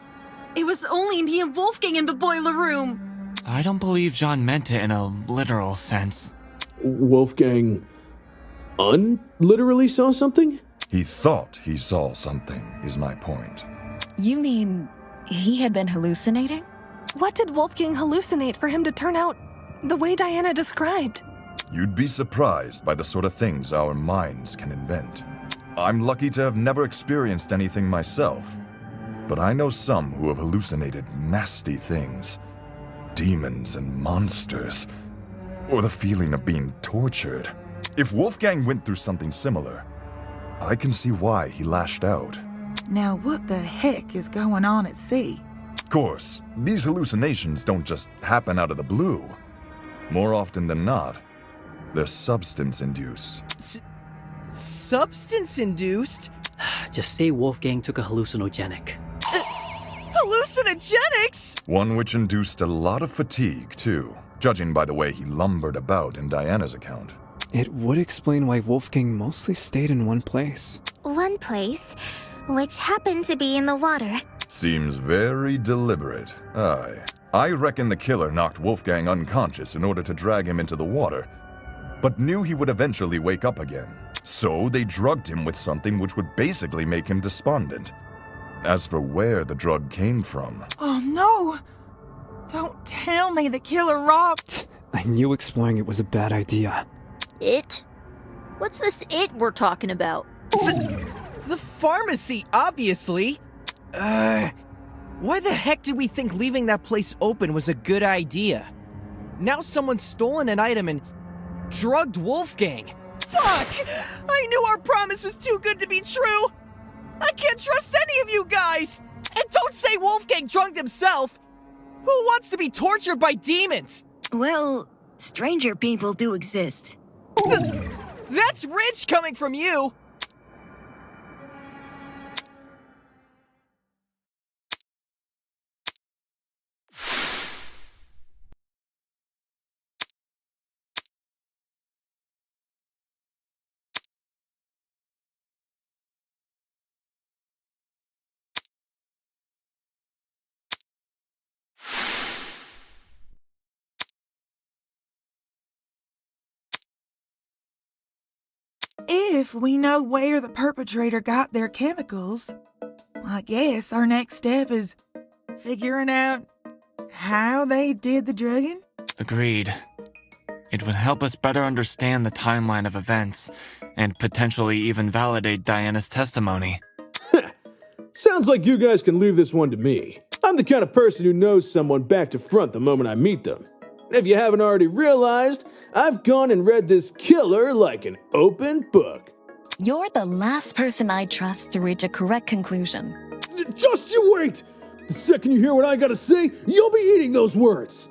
Speaker 6: It was only me and Wolfgang in the boiler room!
Speaker 13: I don't believe Jean meant it in a literal sense.
Speaker 10: Wolfgang unliterally saw something?
Speaker 12: He thought he saw something, is my point.
Speaker 15: You mean he had been hallucinating?
Speaker 11: What did Wolfgang hallucinate for him to turn out the way Diana described?
Speaker 12: You'd be surprised by the sort of things our minds can invent. I'm lucky to have never experienced anything myself, but I know some who have hallucinated nasty things. Demons and monsters. Or the feeling of being tortured. If Wolfgang went through something similar, I can see why he lashed out.
Speaker 8: Now what the heck is going on at sea?
Speaker 12: Of course, these hallucinations don't just happen out of the blue. More often than not, they're substance-induced.
Speaker 21: Substance-induced?
Speaker 4: Just say Wolfgang took a hallucinogenic.
Speaker 21: Hallucinogenics?
Speaker 12: One which induced a lot of fatigue, too, judging by the way he lumbered about in Diana's account.
Speaker 5: It would explain why Wolfgang mostly stayed in one place.
Speaker 7: One place, which happened to be in the water.
Speaker 12: Seems very deliberate. Aye. I reckon the killer knocked Wolfgang unconscious in order to drag him into the water, but knew he would eventually wake up again. So they drugged him with something which would basically make him despondent. As for where the drug came from...
Speaker 8: Oh no! Don't tell me the killer robbed...
Speaker 5: I knew exploring it was a bad idea.
Speaker 17: It? What's this it we're talking about?
Speaker 21: The pharmacy, obviously. Why the heck did we think leaving that place open was a good idea? Now someone's stolen an item and drugged Wolfgang. Fuck! I knew our promise was too good to be true! I can't trust any of you guys! And don't say Wolfgang drugged himself! Who wants to be tortured by demons?
Speaker 16: Well, stranger people do exist.
Speaker 21: That's rich coming from you!
Speaker 8: If we know where the perpetrator got their chemicals, I guess our next step is figuring out how they did the drugging?
Speaker 13: Agreed. It would help us better understand the timeline of events, and potentially even validate Diana's testimony.
Speaker 10: Sounds like you guys can leave this one to me. I'm the kind of person who knows someone back to front the moment I meet them. If you haven't already realized, I've gone and read this killer like an open book.
Speaker 15: You're the last person I trust to reach a correct conclusion.
Speaker 10: Just you wait! The second you hear what I gotta say, you'll be eating those words!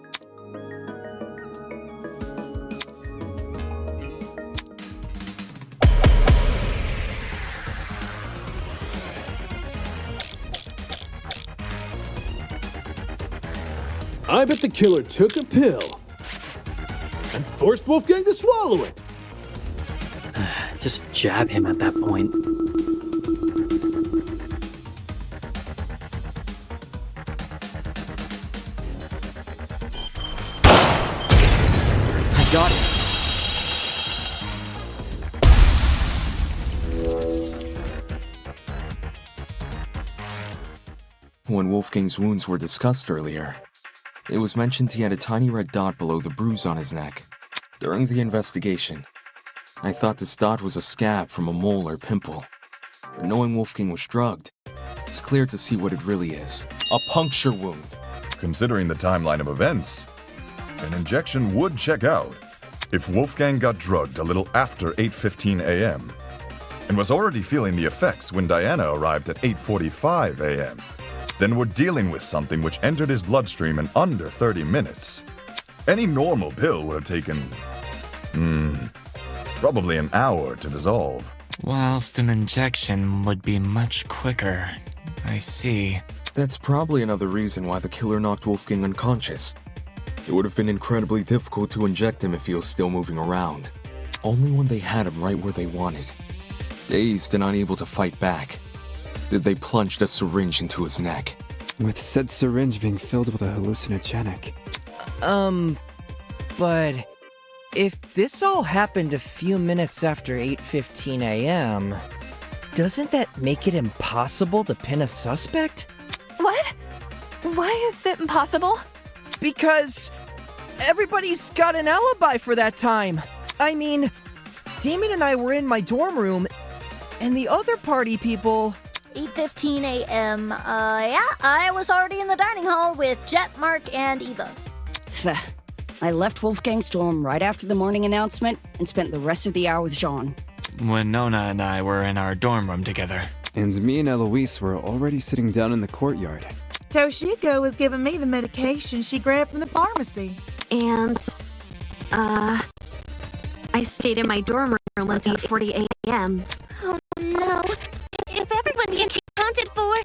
Speaker 10: I bet the killer took a pill and forced Wolfgang to swallow it.
Speaker 4: Just jab him at that point.
Speaker 3: I got it. When Wolfgang's wounds were discussed earlier, it was mentioned he had a tiny red dot below the bruise on his neck. During the investigation, I thought this dot was a scab from a mole or pimple. But knowing Wolfgang was drugged, it's clear to see what it really is. A puncture wound.
Speaker 12: Considering the timeline of events, an injection would check out. If Wolfgang got drugged a little after 8:15 a.m. and was already feeling the effects when Diana arrived at 8:45 a.m., then we're dealing with something which entered his bloodstream in under 30 minutes. Any normal pill would have taken, probably an hour to dissolve.
Speaker 13: Whilst an injection would be much quicker. I see.
Speaker 3: That's probably another reason why the killer knocked Wolfgang unconscious. It would have been incredibly difficult to inject him if he was still moving around. Only when they had him right where they wanted, dazed and unable to fight back, did they plunge the syringe into his neck.
Speaker 5: With said syringe being filled with a hallucinogenic.
Speaker 3: But if this all happened a few minutes after 8:15 a.m., doesn't that make it impossible to pin a suspect?
Speaker 11: What? Why is it impossible?
Speaker 21: Because everybody's got an alibi for that time. I mean, Damon and I were in my dorm room, and the other party people...
Speaker 17: 8:15 a.m. Yeah, I was already in the dining hall with Jet, Mark, and Eva.
Speaker 9: I left Wolfgang's dorm right after the morning announcement and spent the rest of the hour with Jean.
Speaker 13: When Nona and I were in our dorm room together.
Speaker 5: And me and Eloise were already sitting down in the courtyard.
Speaker 8: Toshiko was giving me the medication she grabbed from the pharmacy.
Speaker 6: And, I stayed in my dorm room until 8:40 a.m.
Speaker 7: Oh no. If everyone being accounted for,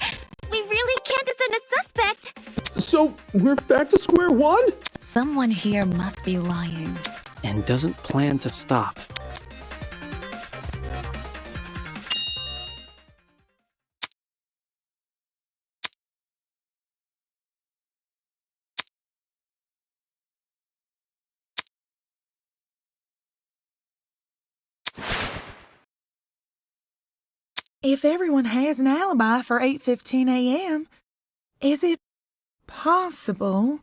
Speaker 7: we really can't discern a suspect.
Speaker 10: So, we're back to square one?
Speaker 15: Someone here must be lying.
Speaker 4: And doesn't plan to stop.
Speaker 8: If everyone has an alibi for 8:15 a.m., is it possible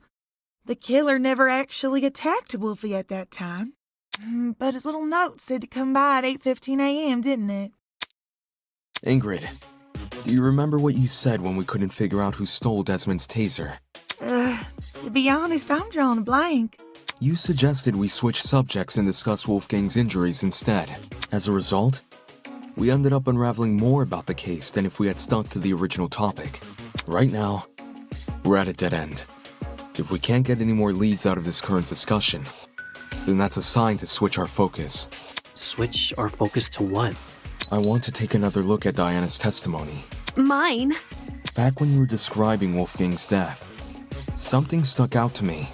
Speaker 8: the killer never actually attacked Wolfie at that time? But his little note said to come by at 8:15 a.m., didn't it?
Speaker 3: Ingrid, do you remember what you said when we couldn't figure out who stole Desmond's taser?
Speaker 8: To be honest, I'm drawing a blank.
Speaker 3: You suggested we switch subjects and discuss Wolfgang's injuries instead. As a result, we ended up unraveling more about the case than if we had stuck to the original topic. Right now, we're at a dead end. If we can't get any more leads out of this current discussion, then that's a sign to switch our focus.
Speaker 4: Switch our focus to what?
Speaker 3: I want to take another look at Diana's testimony.
Speaker 6: Mine?
Speaker 3: Back when you were describing Wolfgang's death, something stuck out to me.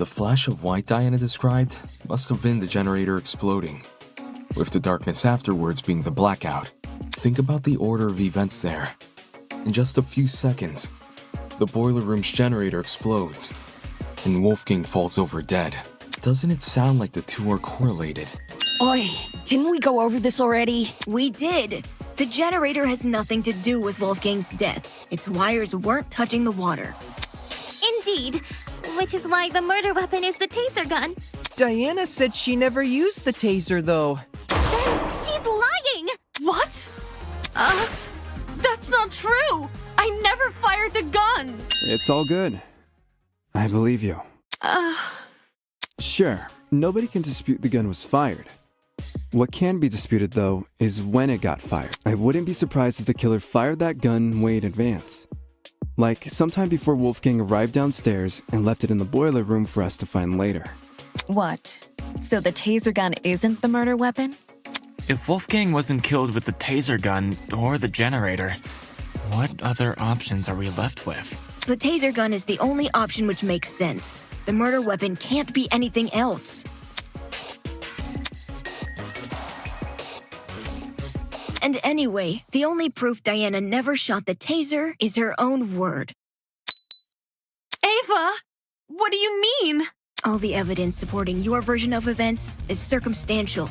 Speaker 14: The flash of white Diana described must have been the generator exploding, with the darkness afterwards being the blackout. Think about the order of events there. In just a few seconds, the boiler room's generator explodes, and Wolfgang falls over dead. Doesn't it sound like the two are correlated?
Speaker 9: Oi, didn't we go over this already?
Speaker 16: We did. The generator has nothing to do with Wolfgang's death. Its wires weren't touching the water.
Speaker 7: Indeed, which is why the murder weapon is the taser gun.
Speaker 21: Diana said she never used the taser, though.
Speaker 7: Then she's lying!
Speaker 6: What? That's not true! I never fired the gun!
Speaker 5: It's all good. I believe you. Sure, nobody can dispute the gun was fired. What can be disputed, though, is when it got fired. I wouldn't be surprised if the killer fired that gun way in advance. Like, sometime before Wolfgang arrived downstairs and left it in the boiler room for us to find later.
Speaker 15: What? So the taser gun isn't the murder weapon?
Speaker 13: If Wolfgang wasn't killed with the taser gun or the generator, what other options are we left with?
Speaker 16: The taser gun is the only option which makes sense. The murder weapon can't be anything else. And anyway, the only proof Diana never shot the taser is her own word.
Speaker 6: Ava! What do you mean?
Speaker 16: All the evidence supporting your version of events is circumstantial.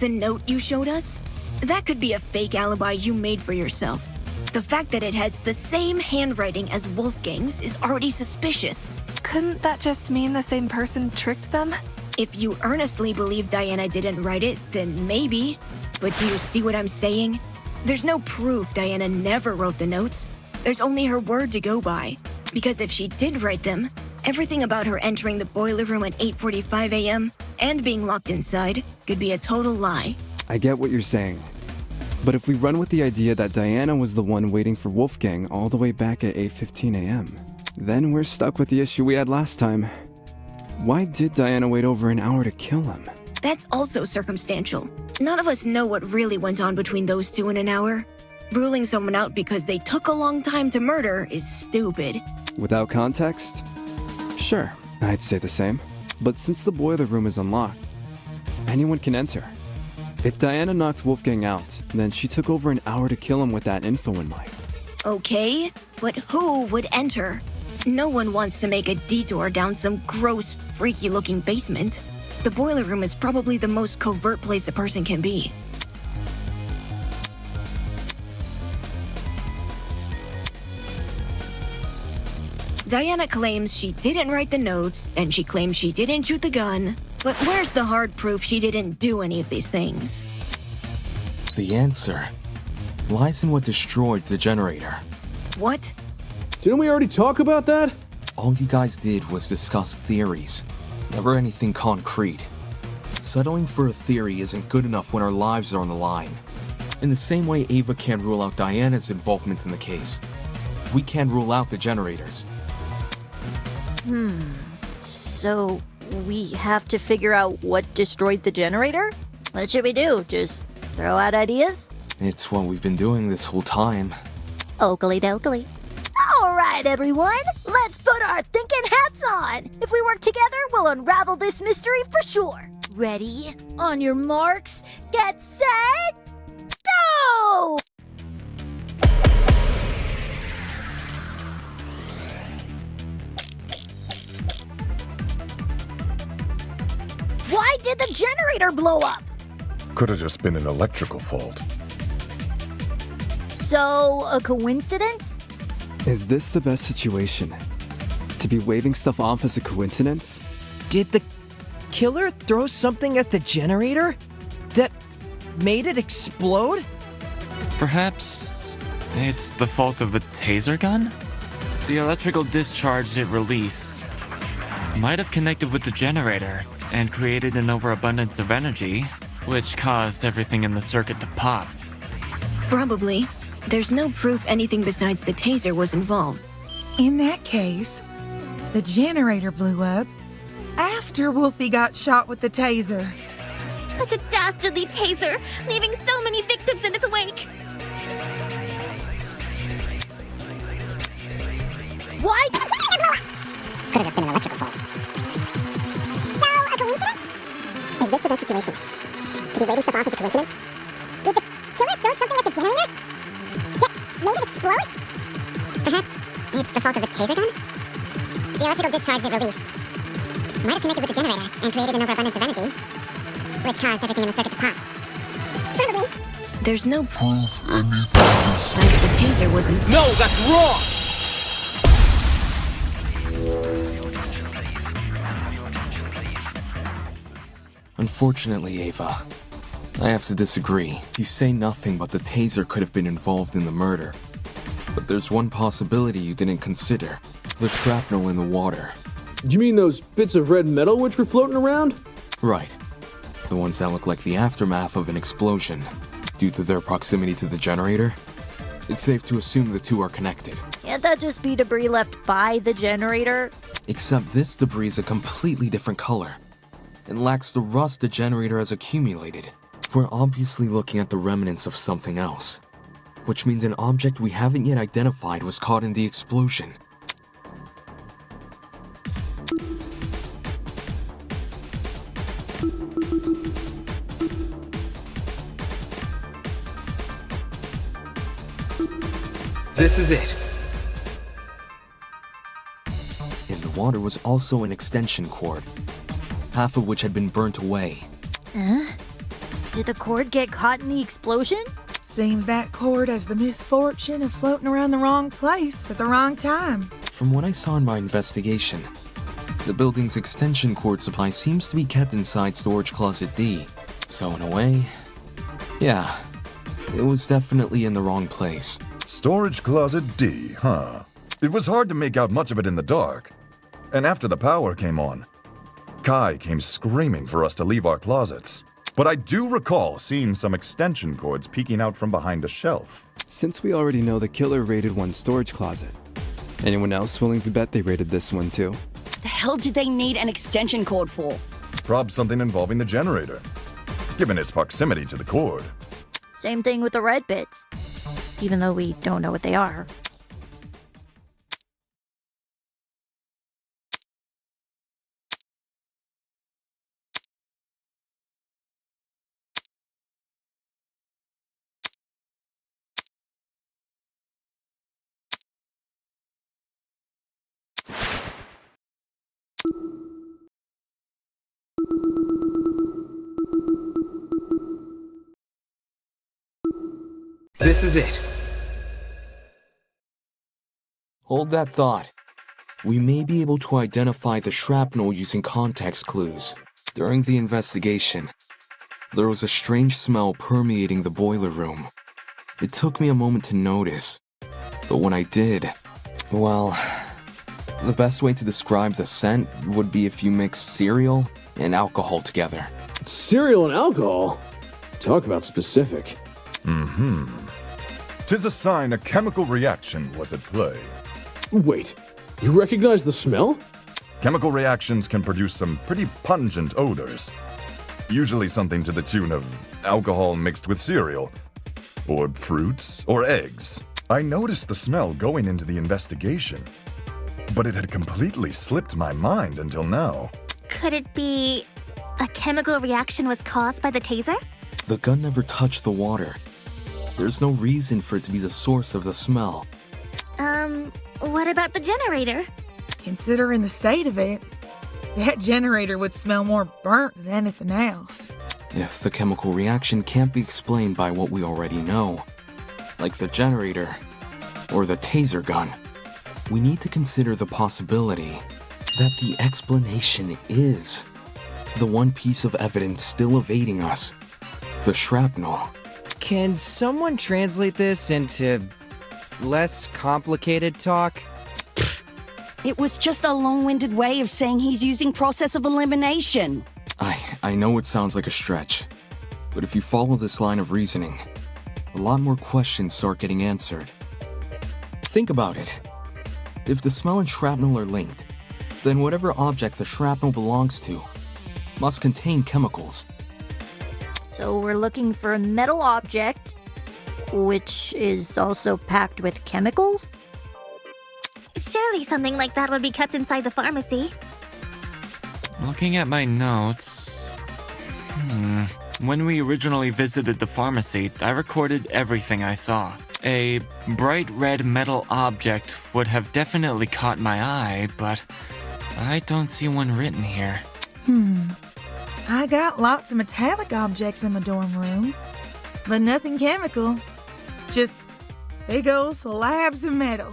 Speaker 16: The note you showed us? That could be a fake alibi you made for yourself. The fact that it has the same handwriting as Wolfgang's is already suspicious.
Speaker 11: Couldn't that just mean the same person tricked them?
Speaker 16: If you earnestly believe Diana didn't write it, then maybe. But do you see what I'm saying? There's no proof Diana never wrote the notes. There's only her word to go by. Because if she did write them, everything about her entering the boiler room at 8:45 a.m. and being locked inside could be a total lie.
Speaker 5: I get what you're saying. But if we run with the idea that Diana was the one waiting for Wolfgang all the way back at 8:15 a.m., then we're stuck with the issue we had last time. Why did Diana wait over an hour to kill him?
Speaker 16: That's also circumstantial. None of us know what really went on between those two in an hour. Ruling someone out because they took a long time to murder is stupid.
Speaker 5: Without context? Sure, I'd say the same. But since the boiler room is unlocked, anyone can enter. If Diana knocked Wolfgang out, then she took over an hour to kill him with that info in mind.
Speaker 16: Okay, but who would enter? No one wants to make a detour down some gross, freaky-looking basement. The boiler room is probably the most covert place a person can be. Diana claims she didn't write the notes, and she claims she didn't shoot the gun. But where's the hard proof she didn't do any of these things?
Speaker 14: The answer lies in what destroyed the generator.
Speaker 16: What?
Speaker 10: Didn't we already talk about that?
Speaker 14: All you guys did was discuss theories, never anything concrete. Settling for a theory isn't good enough when our lives are on the line. In the same way Ava can't rule out Diana's involvement in the case, we can't rule out the generators.
Speaker 17: So we have to figure out what destroyed the generator? What should we do? Just throw out ideas?
Speaker 14: It's what we've been doing this whole time.
Speaker 17: Oakley dokley.
Speaker 20: All right, everyone, let's put our thinking hats on. If we work together, we'll unravel this mystery for sure. Ready? On your marks, get set, go! Why did the generator blow up?
Speaker 12: Could have just been an electrical fault.
Speaker 20: So, a coincidence?
Speaker 5: Is this the best situation? To be waving stuff off as a coincidence?
Speaker 21: Did the killer throw something at the generator that made it explode?
Speaker 13: Perhaps it's the fault of the taser gun? The electrical discharge it released might have connected with the generator and created an overabundance of energy, which caused everything in the circuit to pop.
Speaker 16: Probably. There's no proof anything besides the taser was involved.
Speaker 8: In that case, the generator blew up after Wolfie got shot with the taser.
Speaker 7: Such a dastardly taser, leaving so many victims in its wake.
Speaker 18: Why? Could have just been an electrical fault. Is this the best situation? To be waiting stuff off as a coincidence? Did the killer throw something at the generator? That made it explode? Perhaps it's the fault of the taser gun? The electrical discharge it released might have connected with the generator and created an overabundance of energy, which caused everything in the circuit to pop. Probably.
Speaker 16: There's no proof anything. The taser wasn't.
Speaker 10: No, that's wrong!
Speaker 14: Unfortunately, Ava, I have to disagree. You say nothing but the taser could have been involved in the murder. But there's one possibility you didn't consider. The shrapnel in the water.
Speaker 10: Do you mean those bits of red metal which were floating around?
Speaker 14: Right. The ones that look like the aftermath of an explosion. Due to their proximity to the generator, it's safe to assume the two are connected.
Speaker 17: Can't that just be debris left by the generator?
Speaker 14: Except this debris is a completely different color and lacks the rust the generator has accumulated. We're obviously looking at the remnants of something else, which means an object we haven't yet identified was caught in the explosion.
Speaker 10: This is it.
Speaker 14: In the water was also an extension cord, half of which had been burnt away.
Speaker 17: Did the cord get caught in the explosion?
Speaker 8: Seems that cord has the misfortune of floating around the wrong place at the wrong time.
Speaker 14: From what I saw in my investigation, the building's extension cord supply seems to be kept inside Storage Closet D. So in a way, yeah, it was definitely in the wrong place.
Speaker 12: Storage Closet D, huh? It was hard to make out much of it in the dark. And after the power came on, Kai came screaming for us to leave our closets. But I do recall seeing some extension cords peeking out from behind a shelf.
Speaker 5: Since we already know the killer raided one storage closet, anyone else willing to bet they raided this one too?
Speaker 9: The hell did they need an extension cord for?
Speaker 12: Probably something involving the generator, given its proximity to the cord.
Speaker 17: Same thing with the red bits, even though we don't know what they are.
Speaker 10: This is it.
Speaker 14: Hold that thought. We may be able to identify the shrapnel using context clues. During the investigation, there was a strange smell permeating the boiler room. It took me a moment to notice, but when I did, well, the best way to describe the scent would be if you mix cereal and alcohol together.
Speaker 10: Cereal and alcohol? Talk about specific.
Speaker 12: Mm-hmm. 'Tis a sign a chemical reaction was at play.
Speaker 10: Wait, you recognize the smell?
Speaker 12: Chemical reactions can produce some pretty pungent odors. Usually something to the tune of alcohol mixed with cereal, or fruits, or eggs. I noticed the smell going into the investigation, but it had completely slipped my mind until now.
Speaker 7: Could it be a chemical reaction was caused by the taser?
Speaker 14: The gun never touched the water. There's no reason for it to be the source of the smell.
Speaker 7: What about the generator?
Speaker 8: Considering the state of it, that generator would smell more burnt than anything else.
Speaker 14: If the chemical reaction can't be explained by what we already know, like the generator or the taser gun, we need to consider the possibility that the explanation is the one piece of evidence still evading us, the shrapnel.
Speaker 3: Can someone translate this into less complicated talk?
Speaker 9: It was just a long-winded way of saying he's using process of elimination.
Speaker 14: I know it sounds like a stretch, but if you follow this line of reasoning, a lot more questions start getting answered. Think about it. If the smell and shrapnel are linked, then whatever object the shrapnel belongs to must contain chemicals.
Speaker 17: So we're looking for a metal object, which is also packed with chemicals?
Speaker 7: Surely something like that would be kept inside the pharmacy.
Speaker 13: Looking at my notes, When we originally visited the pharmacy, I recorded everything I saw. A bright red metal object would have definitely caught my eye, but I don't see one written here.
Speaker 8: I got lots of metallic objects in my dorm room, but nothing chemical. Just big old slabs of metal.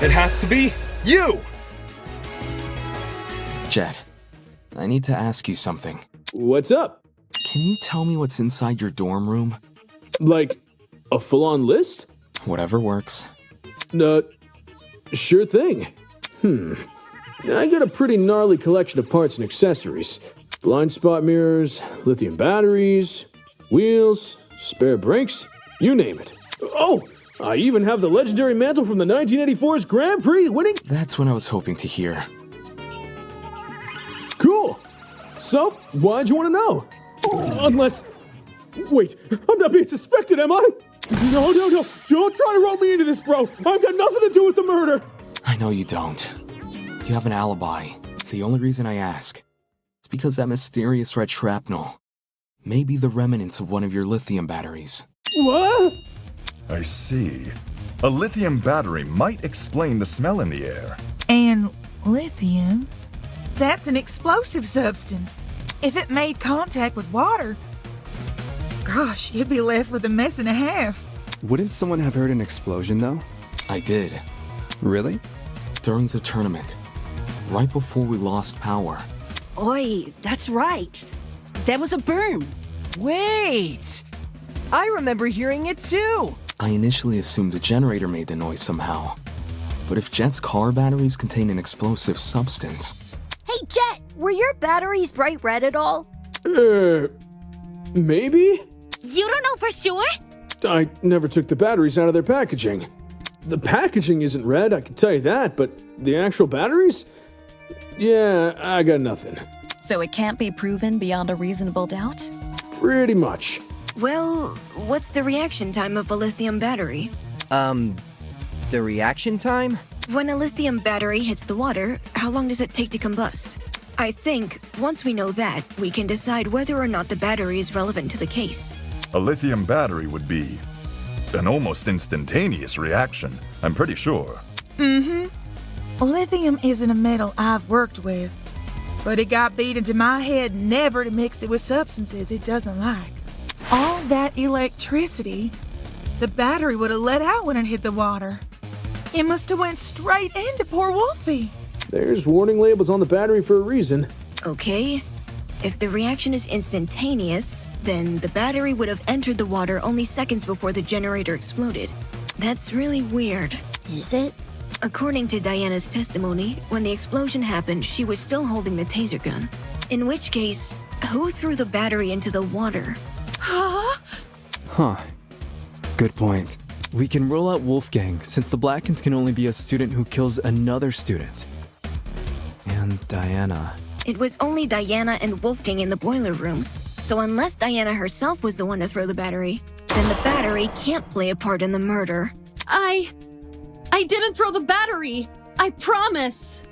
Speaker 19: It has to be you!
Speaker 14: Jet, I need to ask you something.
Speaker 10: What's up?
Speaker 14: Can you tell me what's inside your dorm room?
Speaker 10: Like, a full-on list?
Speaker 14: Whatever works.
Speaker 10: Sure thing. I got a pretty gnarly collection of parts and accessories. Blind spot mirrors, lithium batteries, wheels, spare brakes, you name it. Oh! I even have the legendary mantle from the 1984's Grand Prix winning...
Speaker 14: That's what I was hoping to hear.
Speaker 10: Cool! So, why'd you want to know? Unless... Wait, I'm not being suspected, am I? No, don't try to rope me into this, bro! I've got nothing to do with the murder!
Speaker 14: I know you don't. You have an alibi. The only reason I ask is because that mysterious red shrapnel may be the remnants of one of your lithium batteries.
Speaker 10: What?
Speaker 12: I see. A lithium battery might explain the smell in the air.
Speaker 8: And lithium? That's an explosive substance. If it made contact with water, gosh, you'd be left with a mess and a half.
Speaker 5: Wouldn't someone have heard an explosion, though?
Speaker 14: I did.
Speaker 5: Really?
Speaker 14: During the tournament, right before we lost power.
Speaker 9: Oi, that's right. There was a boom.
Speaker 21: Wait! I remember hearing it too!
Speaker 14: I initially assumed the generator made the noise somehow. But if Jet's car batteries contain an explosive substance...
Speaker 20: Hey, Jet, were your batteries bright red at all?
Speaker 10: Maybe?
Speaker 20: You don't know for sure?
Speaker 10: I never took the batteries out of their packaging. The packaging isn't red, I can tell you that, but the actual batteries? Yeah, I got nothing.
Speaker 15: So it can't be proven beyond a reasonable doubt?
Speaker 10: Pretty much.
Speaker 16: Well, what's the reaction time of a lithium battery?
Speaker 3: The reaction time?
Speaker 16: When a lithium battery hits the water, how long does it take to combust? I think, once we know that, we can decide whether or not the battery is relevant to the case.
Speaker 12: A lithium battery would be an almost instantaneous reaction, I'm pretty sure.
Speaker 8: Lithium isn't a metal I've worked with, but it got beat into my head never to mix it with substances it doesn't like. All that electricity, the battery would have let out when it hit the water. It must have went straight into poor Wolfie.
Speaker 10: There's warning labels on the battery for a reason.
Speaker 16: Okay, if the reaction is instantaneous, then the battery would have entered the water only seconds before the generator exploded. That's really weird.
Speaker 20: Is it?
Speaker 16: According to Diana's testimony, when the explosion happened, she was still holding the taser gun. In which case, who threw the battery into the water?
Speaker 5: Huh. Good point. We can rule out Wolfgang, since the Blackens can only be a student who kills another student. And Diana.
Speaker 16: It was only Diana and Wolfgang in the boiler room, so unless Diana herself was the one to throw the battery, then the battery can't play a part in the murder.
Speaker 6: I didn't throw the battery! I promise!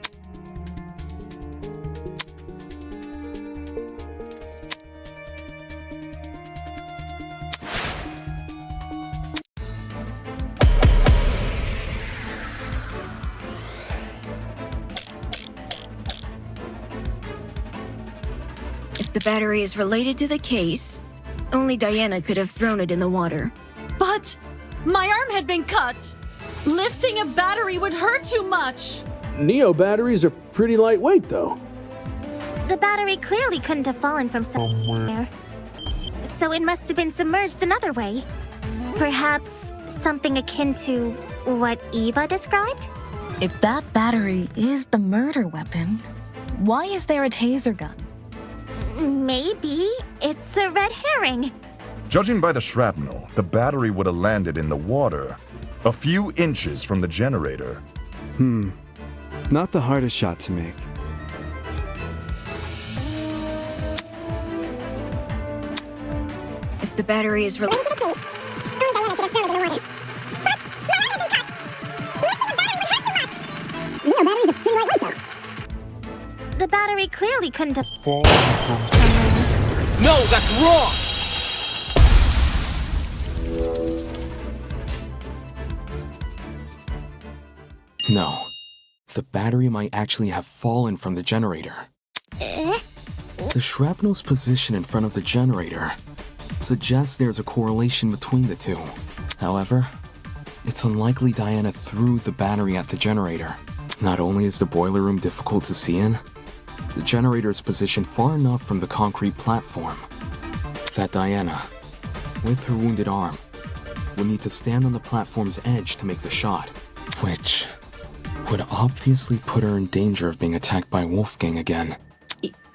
Speaker 16: If the battery is related to the case, only Diana could have thrown it in the water.
Speaker 6: But my arm had been cut! Lifting a battery would hurt too much!
Speaker 10: Neo batteries are pretty lightweight, though.
Speaker 7: The battery clearly couldn't have fallen from somewhere. So it must have been submerged another way. Perhaps something akin to what Eva described?
Speaker 15: If that battery is the murder weapon, why is there a taser gun?
Speaker 7: Maybe it's a red herring.
Speaker 12: Judging by the shrapnel, the battery would have landed in the water, a few inches from the generator.
Speaker 5: Not the hardest shot to make.
Speaker 16: If the battery is related to the case, only Diana could have thrown it in the water. But my arm had been cut! Lifting a battery would hurt too much! Neo batteries are pretty lightweight, though.
Speaker 7: The battery clearly couldn't have fallen
Speaker 21: from somewhere. No, that's wrong!
Speaker 14: No. The battery might actually have fallen from the generator. The shrapnel's position in front of the generator suggests there's a correlation between the two. However, it's unlikely Diana threw the battery at the generator. Not only is the boiler room difficult to see in, the generator is positioned far enough from the concrete platform that Diana, with her wounded arm, would need to stand on the platform's edge to make the shot, which would obviously put her in danger of being attacked by Wolfgang again.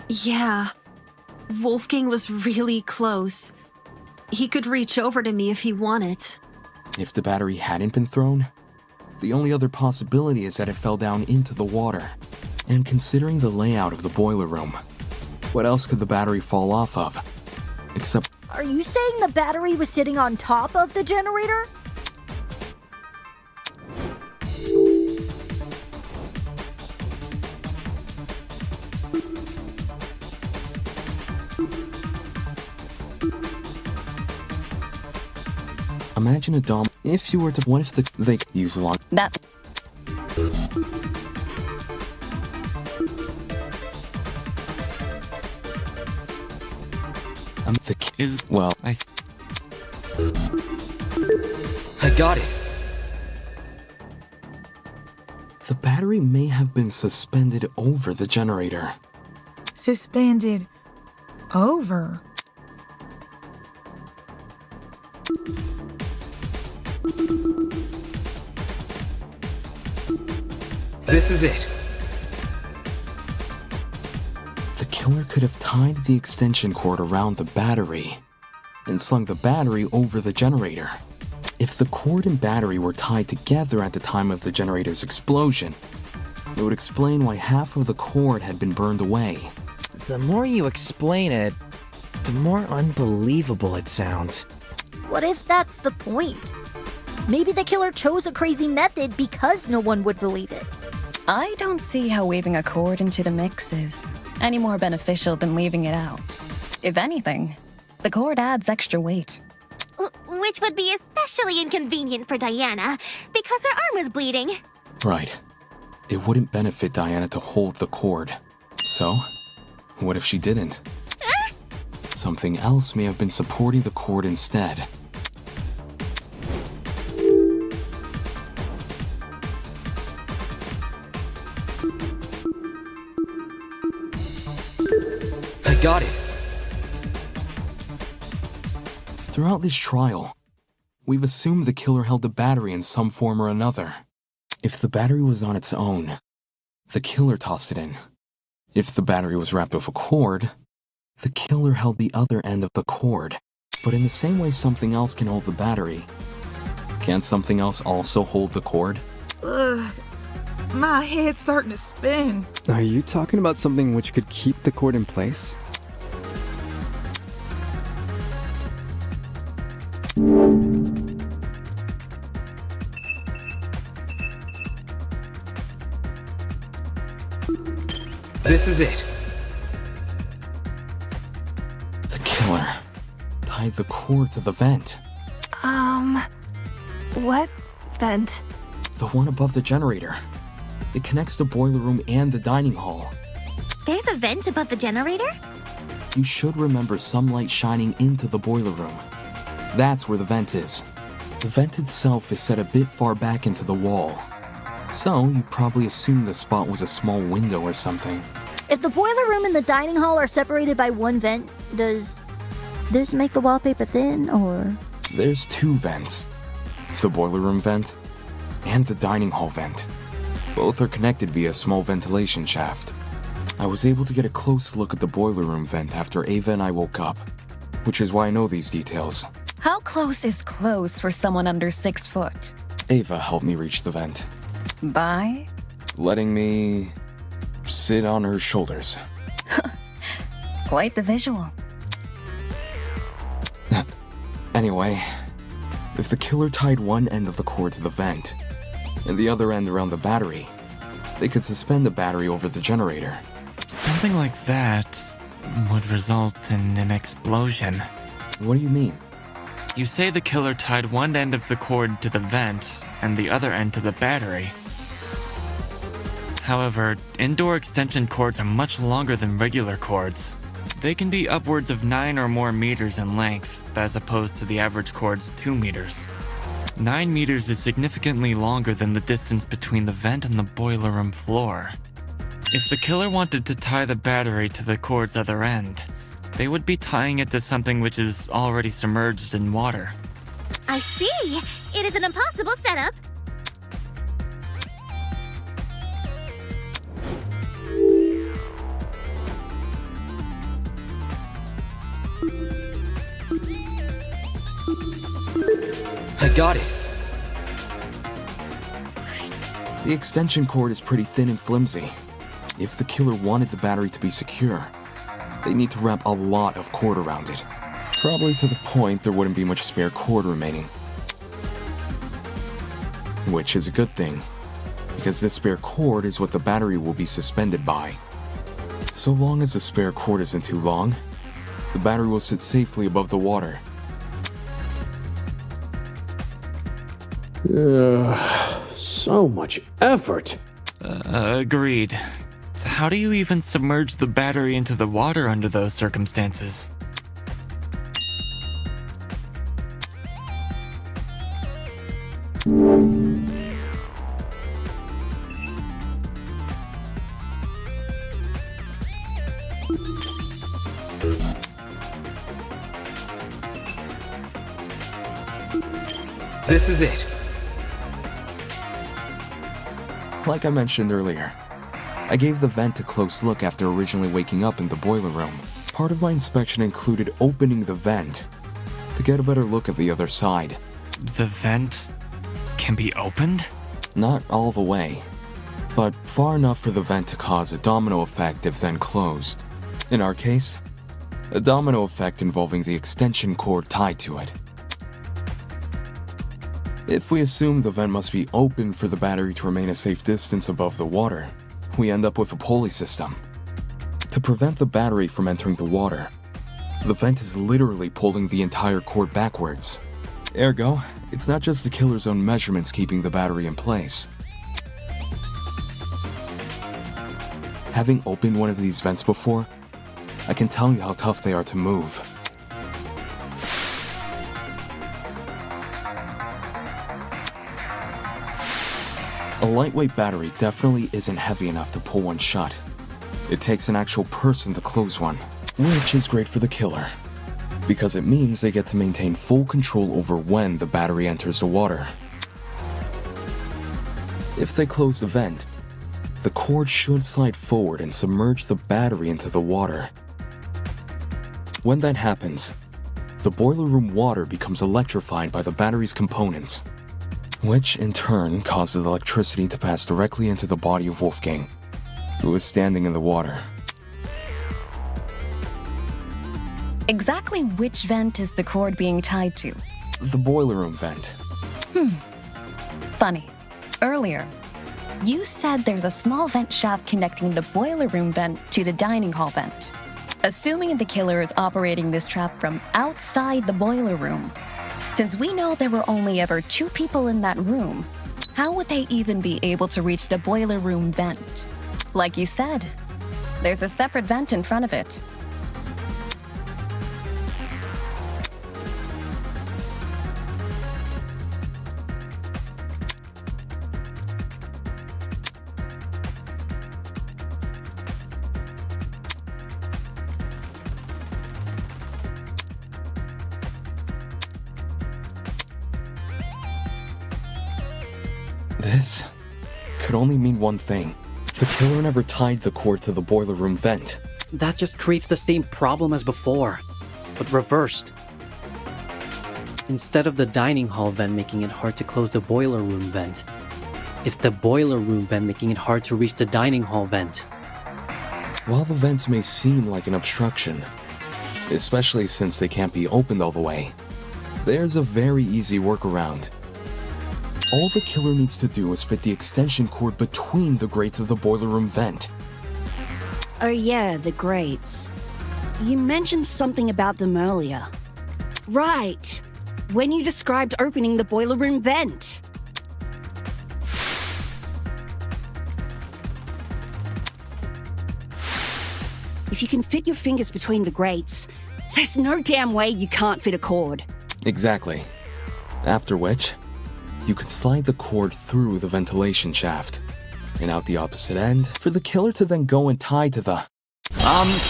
Speaker 6: Yeah. Wolfgang was really close. He could reach over to me if he wanted.
Speaker 14: If the battery hadn't been thrown, the only other possibility is that it fell down into the water. And considering the layout of the boiler room, what else could the battery fall off of? Except...
Speaker 20: Are you saying the battery was sitting on top of the generator?
Speaker 14: Imagine a dom. If you were to. What if they use a lot?
Speaker 15: That.
Speaker 14: The is well.
Speaker 13: I
Speaker 21: got it.
Speaker 14: The battery may have been suspended over the generator.
Speaker 8: Suspended over?
Speaker 21: This is it.
Speaker 14: The killer could have tied the extension cord around the battery and slung the battery over the generator. If the cord and battery were tied together at the time of the generator's explosion, it would explain why half of the cord had been burned away.
Speaker 3: The more you explain it, the more unbelievable it sounds.
Speaker 20: What if that's the point? Maybe the killer chose a crazy method because no one would believe it.
Speaker 15: I don't see how weaving a cord into the mix is any more beneficial than leaving it out. If anything, the cord adds extra weight.
Speaker 7: Which would be especially inconvenient for Diana, because her arm was bleeding.
Speaker 14: Right. It wouldn't benefit Diana to hold the cord. So, what if she didn't? Something else may have been supporting the cord instead.
Speaker 21: I got it.
Speaker 14: Throughout this trial, we've assumed the killer held the battery in some form or another. If the battery was on its own, the killer tossed it in. If the battery was wrapped with a cord, the killer held the other end of the cord. But in the same way something else can hold the battery, can't something else also hold the cord?
Speaker 8: Ugh. My head's starting to spin.
Speaker 5: Are you talking about something which could keep the cord in place?
Speaker 21: This is it.
Speaker 14: The killer tied the cord to the vent.
Speaker 11: What vent?
Speaker 14: The one above the generator. It connects the boiler room and the dining hall.
Speaker 7: There's a vent above the generator?
Speaker 14: You should remember some light shining into the boiler room. That's where the vent is. The vent itself is set a bit far back into the wall. So, you probably assumed the spot was a small window or something.
Speaker 17: If the boiler room and the dining hall are separated by one vent, does this make the wallpaper thin, or...?
Speaker 14: There's 2 vents. The boiler room vent and the dining hall vent. Both are connected via a small ventilation shaft. I was able to get a close look at the boiler room vent after Ava and I woke up, which is why I know these details.
Speaker 15: How close is close for someone under 6 foot?
Speaker 14: Ava helped me reach the vent.
Speaker 15: By?
Speaker 14: Letting me sit on her shoulders.
Speaker 15: Quite the visual.
Speaker 14: Anyway, if the killer tied one end of the cord to the vent and the other end around the battery, they could suspend the battery over the generator.
Speaker 13: Something like that would result in an explosion.
Speaker 14: What do you mean?
Speaker 13: You say the killer tied one end of the cord to the vent and the other end to the battery. However, indoor extension cords are much longer than regular cords. They can be upwards of 9 or more meters in length, as opposed to the average cord's 2 meters. 9 meters is significantly longer than the distance between the vent and the boiler room floor. If the killer wanted to tie the battery to the cord's other end, they would be tying it to something which is already submerged in water.
Speaker 7: I see. It is an impossible setup.
Speaker 14: I got it. The extension cord is pretty thin and flimsy. If the killer wanted the battery to be secure, they need to wrap a lot of cord around it. Probably to the point there wouldn't be much spare cord remaining. Which is a good thing, because this spare cord is what the battery will be suspended by. So long as the spare cord isn't too long, the battery will sit safely above the water.
Speaker 10: So much effort.
Speaker 13: Agreed. How do you even submerge the battery into the water under those circumstances?
Speaker 19: This is it.
Speaker 14: Like I mentioned earlier, I gave the vent a close look after originally waking up in the boiler room. Part of my inspection included opening the vent to get a better look at the other side.
Speaker 13: The vent can be opened?
Speaker 14: Not all the way, but far enough for the vent to cause a domino effect if then closed. In our case, a domino effect involving the extension cord tied to it. If we assume the vent must be open for the battery to remain a safe distance above the water, we end up with a pulley system. To prevent the battery from entering the water, the vent is literally pulling the entire cord backwards. Ergo, it's not just the killer's own measurements keeping the battery in place. Having opened one of these vents before, I can tell you how tough they are to move. A lightweight battery definitely isn't heavy enough to pull one shut. It takes an actual person to close one, which is great for the killer, because it means they get to maintain full control over when the battery enters the water. If they close the vent, the cord should slide forward and submerge the battery into the water. When that happens, the boiler room water becomes electrified by the battery's components, which in turn causes electricity to pass directly into the body of Wolfgang, who is standing in the water.
Speaker 15: Exactly which vent is the cord being tied to?
Speaker 14: The boiler room vent.
Speaker 15: Funny. Earlier, you said there's a small vent shaft connecting the boiler room vent to the dining hall vent. Assuming the killer is operating this trap from outside the boiler room, since we know there were only ever 2 people in that room, how would they even be able to reach the boiler room vent? Like you said, there's a separate vent in front of it.
Speaker 14: This could only mean one thing. The killer never tied the cord to the boiler room vent.
Speaker 4: That just creates the same problem as before, but reversed. Instead of the dining hall vent making it hard to close the boiler room vent, it's the boiler room vent making it hard to reach the dining hall vent.
Speaker 14: While the vents may seem like an obstruction, especially since they can't be opened all the way, there's a very easy workaround. All the killer needs to do is fit the extension cord between the grates of the boiler room vent.
Speaker 9: Oh yeah, the grates. You mentioned something about them earlier. Right, when you described opening the boiler room vent. If you can fit your fingers between the grates, there's no damn way you can't fit a cord.
Speaker 14: Exactly. After which, you could slide the cord through the ventilation shaft and out the opposite end for the killer to then go and tie to the...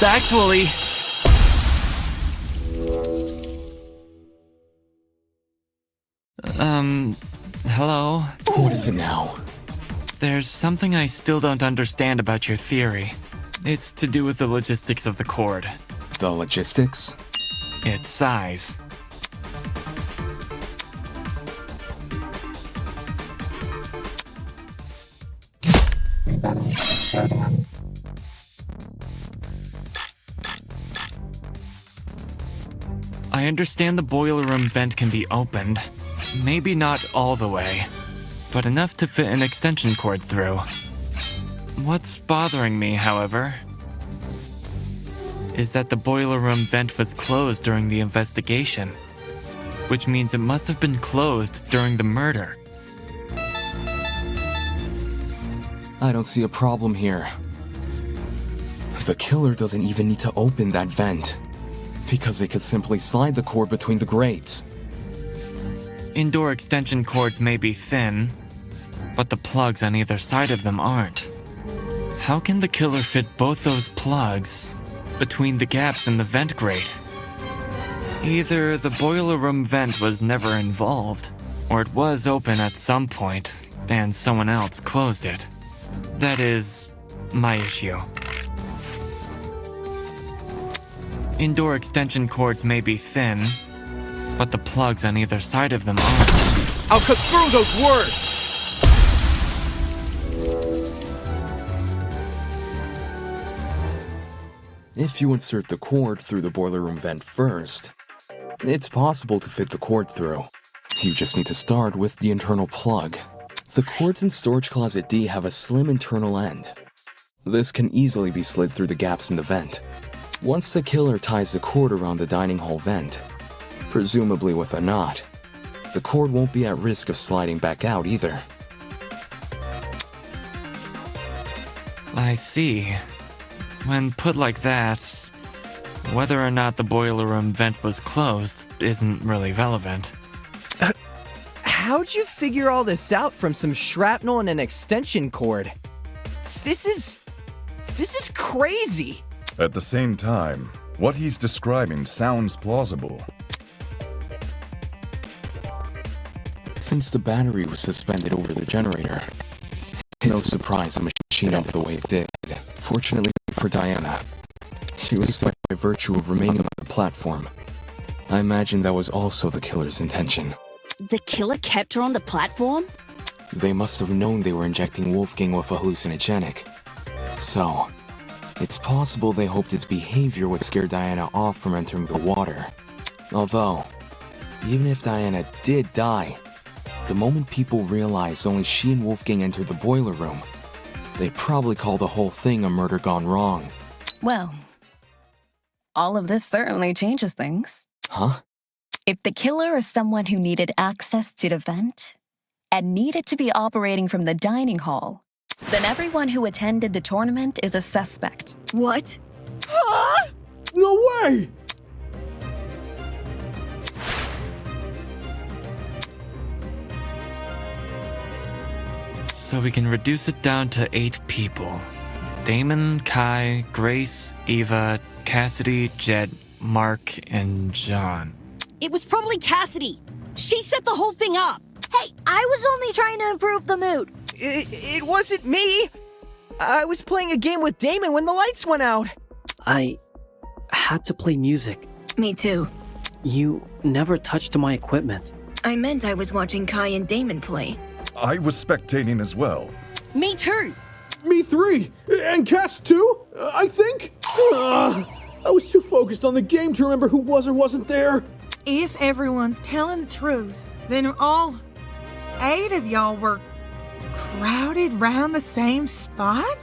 Speaker 13: Actually... Hello?
Speaker 14: What is it now?
Speaker 13: There's something I still don't understand about your theory. It's to do with the logistics of the cord.
Speaker 14: The logistics?
Speaker 13: Its size. I understand the boiler room vent can be opened. Maybe not all the way, but enough to fit an extension cord through. What's bothering me, however, is that the boiler room vent was closed during the investigation, which means it must have been closed during the murder.
Speaker 14: I don't see a problem here. The killer doesn't even need to open that vent, because they could simply slide the cord between the grates.
Speaker 13: Indoor extension cords may be thin, but the plugs on either side of them aren't. How can the killer fit both those plugs between the gaps in the vent grate? Either the boiler room vent was never involved, or it was open at some point, and someone else closed it. That is my issue. Indoor extension cords may be thin, but the plugs on either side of them aren't.
Speaker 21: I'll cut through those words!
Speaker 14: If you insert the cord through the boiler room vent first, it's possible to fit the cord through. You just need to start with the internal plug. The cords in Storage Closet D have a slim internal end. This can easily be slid through the gaps in the vent. Once the killer ties the cord around the dining hall vent, presumably with a knot, the cord won't be at risk of sliding back out either.
Speaker 13: I see. When put like that, whether or not the boiler room vent was closed isn't really relevant.
Speaker 21: How'd you figure all this out from some shrapnel and an extension cord? This is crazy.
Speaker 12: At the same time, what he's describing sounds plausible.
Speaker 14: Since the battery was suspended over the generator, it's no surprise the machine ended the way it did. Fortunately for Diana, she was saved by virtue of remaining on the platform. I imagine that was also the killer's intention.
Speaker 9: The killer kept her on the platform?
Speaker 14: They must have known they were injecting Wolfgang with a hallucinogenic. So, it's possible they hoped his behavior would scare Diana off from entering the water. Although, even if Diana did die, the moment people realized only she and Wolfgang entered the boiler room, they'd probably call the whole thing a murder gone wrong.
Speaker 15: Well, all of this certainly changes things.
Speaker 14: Huh?
Speaker 15: If the killer is someone who needed access to the vent and needed to be operating from the dining hall, then everyone who attended the tournament is a suspect.
Speaker 9: What?
Speaker 21: Huh? No way!
Speaker 13: So we can reduce it down to 8 people. Damon, Kai, Grace, Eva, Cassidy, Jed, Mark, and John.
Speaker 9: It was probably Cassidy. She set the whole thing up.
Speaker 20: Hey, I was only trying to improve the mood.
Speaker 21: It wasn't me! I was playing a game with Damon when the lights went out.
Speaker 4: I had to play music.
Speaker 16: Me too.
Speaker 4: You never touched my equipment.
Speaker 16: I meant I was watching Kai and Damon play.
Speaker 12: I was spectating as well.
Speaker 9: Me too.
Speaker 10: Me 3! And Cass 2, I think? I was too focused on the game to remember who was or wasn't there.
Speaker 8: If everyone's telling the truth, then all 8 of y'all were crowded round the same spot?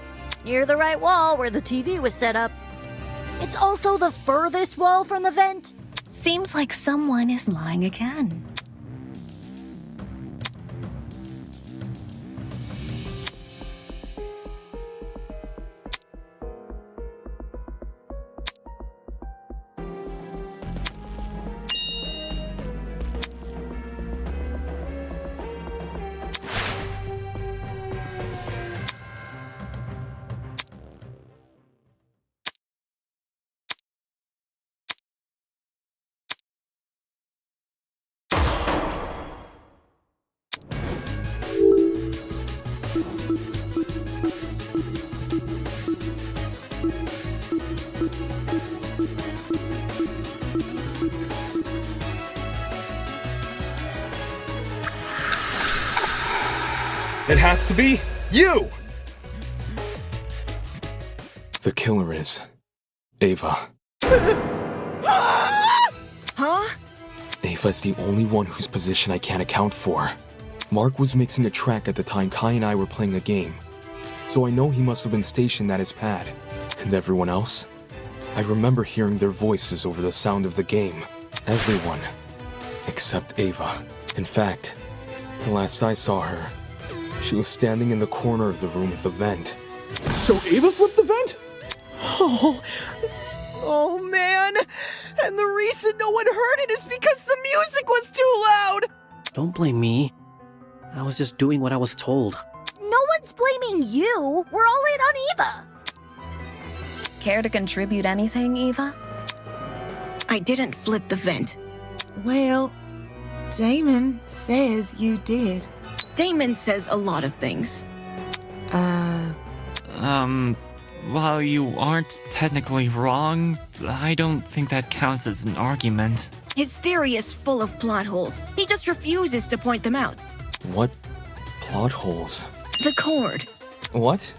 Speaker 20: Near the right wall where the TV was set up. It's also the furthest wall from the vent.
Speaker 15: Seems like someone is lying again.
Speaker 19: It has to be you!
Speaker 14: The killer is Ava.
Speaker 16: Huh?
Speaker 14: Ava's the only one whose position I can't account for. Mark was mixing a track at the time Kai and I were playing a game, so I know he must have been stationed at his pad. And everyone else? I remember hearing their voices over the sound of the game. Everyone. Except Ava. In fact, the last I saw her, she was standing in the corner of the room with the vent.
Speaker 10: So Ava flipped the vent?
Speaker 21: Oh man! And the reason no one heard it is because the music was too loud!
Speaker 4: Don't blame me. I was just doing what I was told.
Speaker 20: No one's blaming you. We're all in on Eva.
Speaker 15: Care to contribute anything, Eva?
Speaker 16: I didn't flip the vent.
Speaker 8: Well, Damon says you did.
Speaker 16: Damon says a lot of things.
Speaker 13: While you aren't technically wrong, I don't think that counts as an argument.
Speaker 16: His theory is full of plot holes. He just refuses to point them out.
Speaker 14: What plot holes?
Speaker 16: The cord.
Speaker 14: What?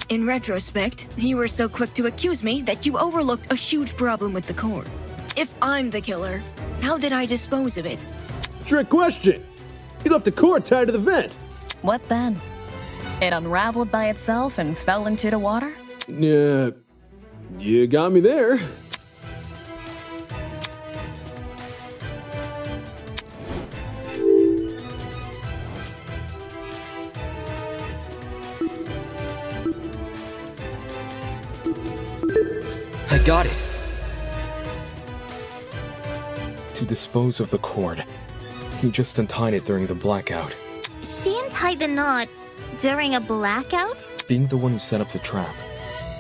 Speaker 16: In retrospect, you were so quick to accuse me that you overlooked a huge problem with the cord. If I'm the killer, how did I dispose of it?
Speaker 10: Trick question. You left the cord tied to the vent.
Speaker 15: What then? It unraveled by itself and fell into the water?
Speaker 10: Yeah, you got me there.
Speaker 14: I got it. To dispose of the cord, you just untied it during the blackout.
Speaker 7: She untied the knot during a blackout?
Speaker 14: Being the one who set up the trap,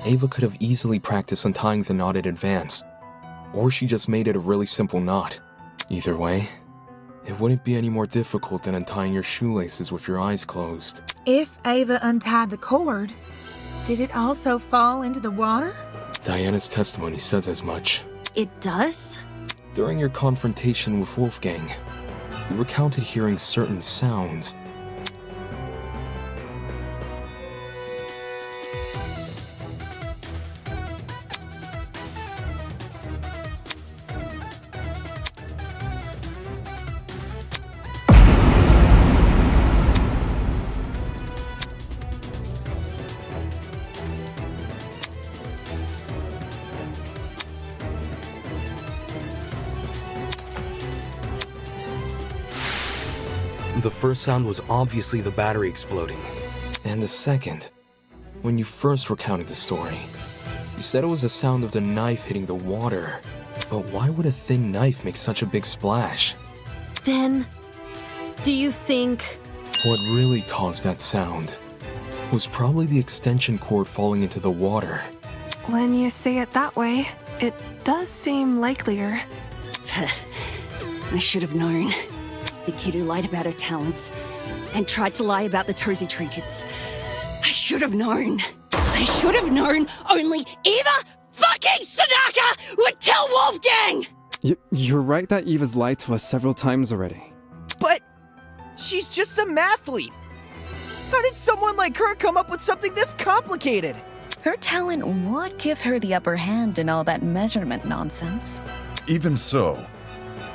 Speaker 14: Ava could have easily practiced untying the knot in advance. Or she just made it a really simple knot. Either way, it wouldn't be any more difficult than untying your shoelaces with your eyes closed.
Speaker 8: If Ava untied the cord, did it also fall into the water?
Speaker 14: Diana's testimony says as much.
Speaker 6: It does?
Speaker 14: During your confrontation with Wolfgang, you recounted hearing certain sounds. The first sound was obviously the battery exploding. And the second, when you first recounted the story, you said it was the sound of the knife hitting the water. But why would a thin knife make such a big splash?
Speaker 6: Then, do you think...
Speaker 14: What really caused that sound was probably the extension cord falling into the water.
Speaker 11: When you say it that way, it does seem likelier.
Speaker 9: I should have known. The kid who lied about her talents and tried to lie about the Tozy trinkets. I should have known. I should have known only Eva fucking Sadaka would kill Wolfgang!
Speaker 5: You're right that Eva's lied to us several times already.
Speaker 21: But she's just a mathlete. How did someone like her come up with something this complicated?
Speaker 15: Her talent would give her the upper hand in all that measurement nonsense.
Speaker 12: Even so,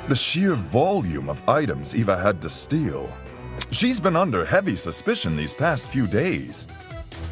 Speaker 12: the sheer volume of items Eva had to steal. She's been under heavy suspicion these past few days.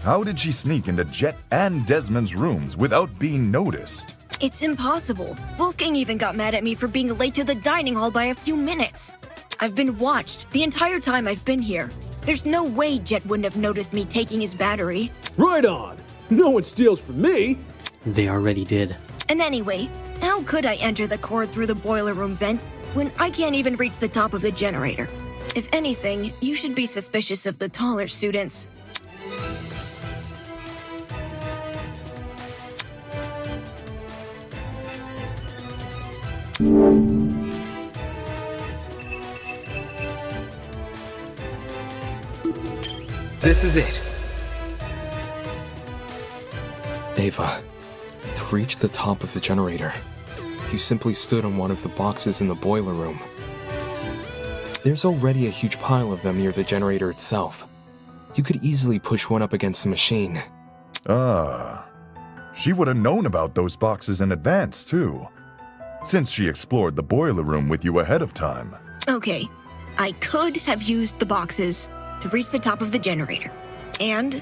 Speaker 12: How did she sneak into Jet and Desmond's rooms without being noticed?
Speaker 16: It's impossible. Wolfgang even got mad at me for being late to the dining hall by a few minutes. I've been watched the entire time I've been here. There's no way Jet wouldn't have noticed me taking his battery.
Speaker 10: Right on! No one steals from me!
Speaker 4: They already did.
Speaker 16: And anyway, how could I enter the cord through the boiler room vent when I can't even reach the top of the generator? If anything, you should be suspicious of the taller students.
Speaker 19: This is it.
Speaker 14: Ava, to reach the top of the generator, you simply stood on one of the boxes in the boiler room. There's already a huge pile of them near the generator itself. You could easily push one up against the machine.
Speaker 12: Ah, she would have known about those boxes in advance, too, since she explored the boiler room with you ahead of time.
Speaker 16: Okay, I could have used the boxes to reach the top of the generator. And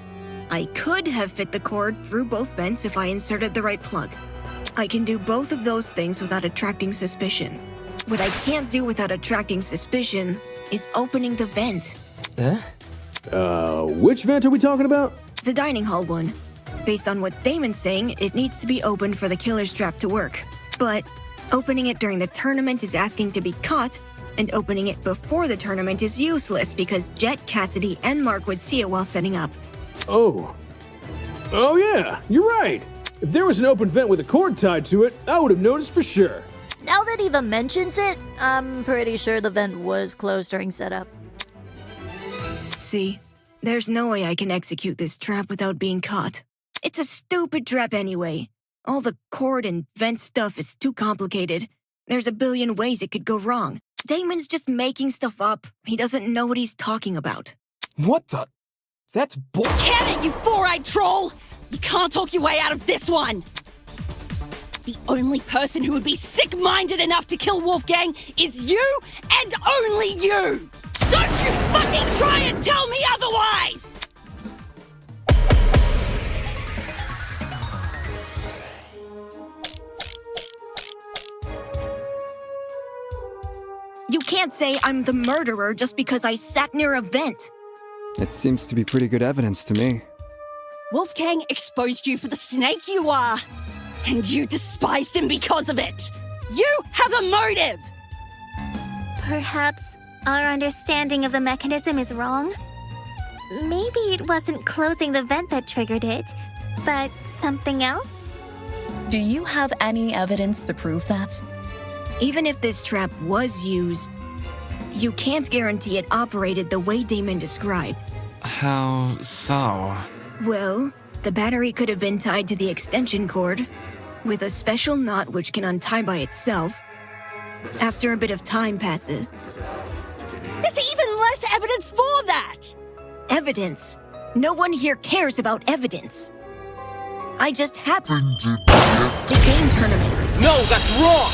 Speaker 16: I could have fit the cord through both vents if I inserted the right plug. I can do both of those things without attracting suspicion. What I can't do without attracting suspicion is opening the vent.
Speaker 10: Which vent are we talking about?
Speaker 16: The dining hall one. Based on what Damon's saying, it needs to be opened for the killer's trap to work. But opening it during the tournament is asking to be caught, and opening it before the tournament is useless because Jet, Cassidy, and Mark would see it while setting up.
Speaker 10: Oh yeah, you're right. If there was an open vent with a cord tied to it, I would have noticed for sure.
Speaker 17: Now that Eva mentions it, I'm pretty sure the vent was closed during setup.
Speaker 16: See, there's no way I can execute this trap without being caught. It's a stupid trap anyway. All the cord and vent stuff is too complicated. There's a billion ways it could go wrong. Damon's just making stuff up. He doesn't know what he's talking about.
Speaker 14: What the? That's bull.
Speaker 9: Can it, you four-eyed troll! You can't talk your way out of this one! The only person who would be sick-minded enough to kill Wolfgang is you and only you! Don't you fucking try and tell me otherwise!
Speaker 16: You can't say I'm the murderer just because I sat near a vent.
Speaker 5: It seems to be pretty good evidence to me.
Speaker 9: Wolfgang exposed you for the snake you are, and you despised him because of it. You have a motive!
Speaker 7: Perhaps our understanding of the mechanism is wrong? Maybe it wasn't closing the vent that triggered it, but something else?
Speaker 15: Do you have any evidence to prove that?
Speaker 16: Even if this trap was used, you can't guarantee it operated the way Damon described.
Speaker 13: How so?
Speaker 16: Well, the battery could have been tied to the extension cord, with a special knot which can untie by itself. After a bit of time passes.
Speaker 9: There's even less evidence for that!
Speaker 16: Evidence? No one here cares about evidence. I just happened to be at the game tournament.
Speaker 19: No, that's wrong!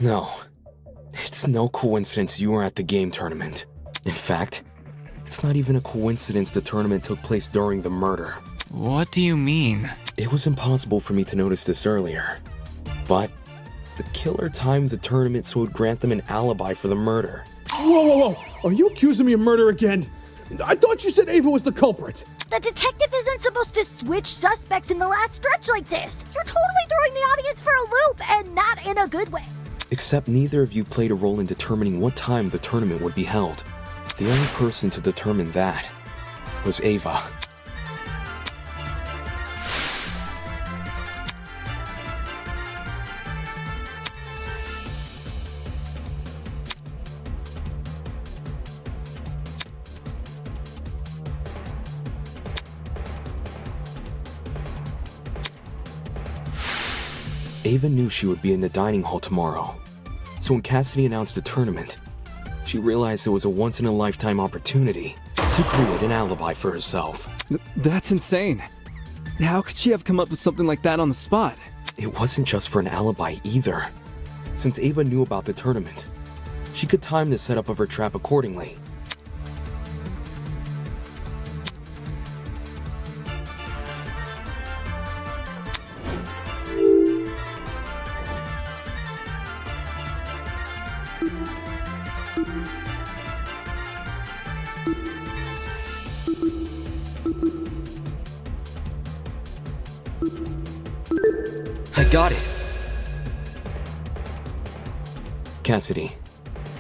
Speaker 14: No. It's no coincidence you were at the game tournament. In fact, it's not even a coincidence the tournament took place during the murder.
Speaker 13: What do you mean?
Speaker 14: It was impossible for me to notice this earlier. But the killer timed the tournament so it would grant them an alibi for the murder.
Speaker 10: Whoa! Are you accusing me of murder again? I thought you said Ava was the culprit.
Speaker 20: The detective isn't supposed to switch suspects in the last stretch like this. You're totally throwing the audience for a loop, and not in a good way.
Speaker 14: Except neither of you played a role in determining what time the tournament would be held. The only person to determine that was Ava. Ava knew she would be in the dining hall tomorrow. So when Cassidy announced the tournament, she realized it was a once-in-a-lifetime opportunity to create an alibi for herself.
Speaker 5: That's insane. How could she have come up with something like that on the spot?
Speaker 14: It wasn't just for an alibi either. Since Ava knew about the tournament, she could time the setup of her trap accordingly.
Speaker 3: I got it.
Speaker 14: Cassidy,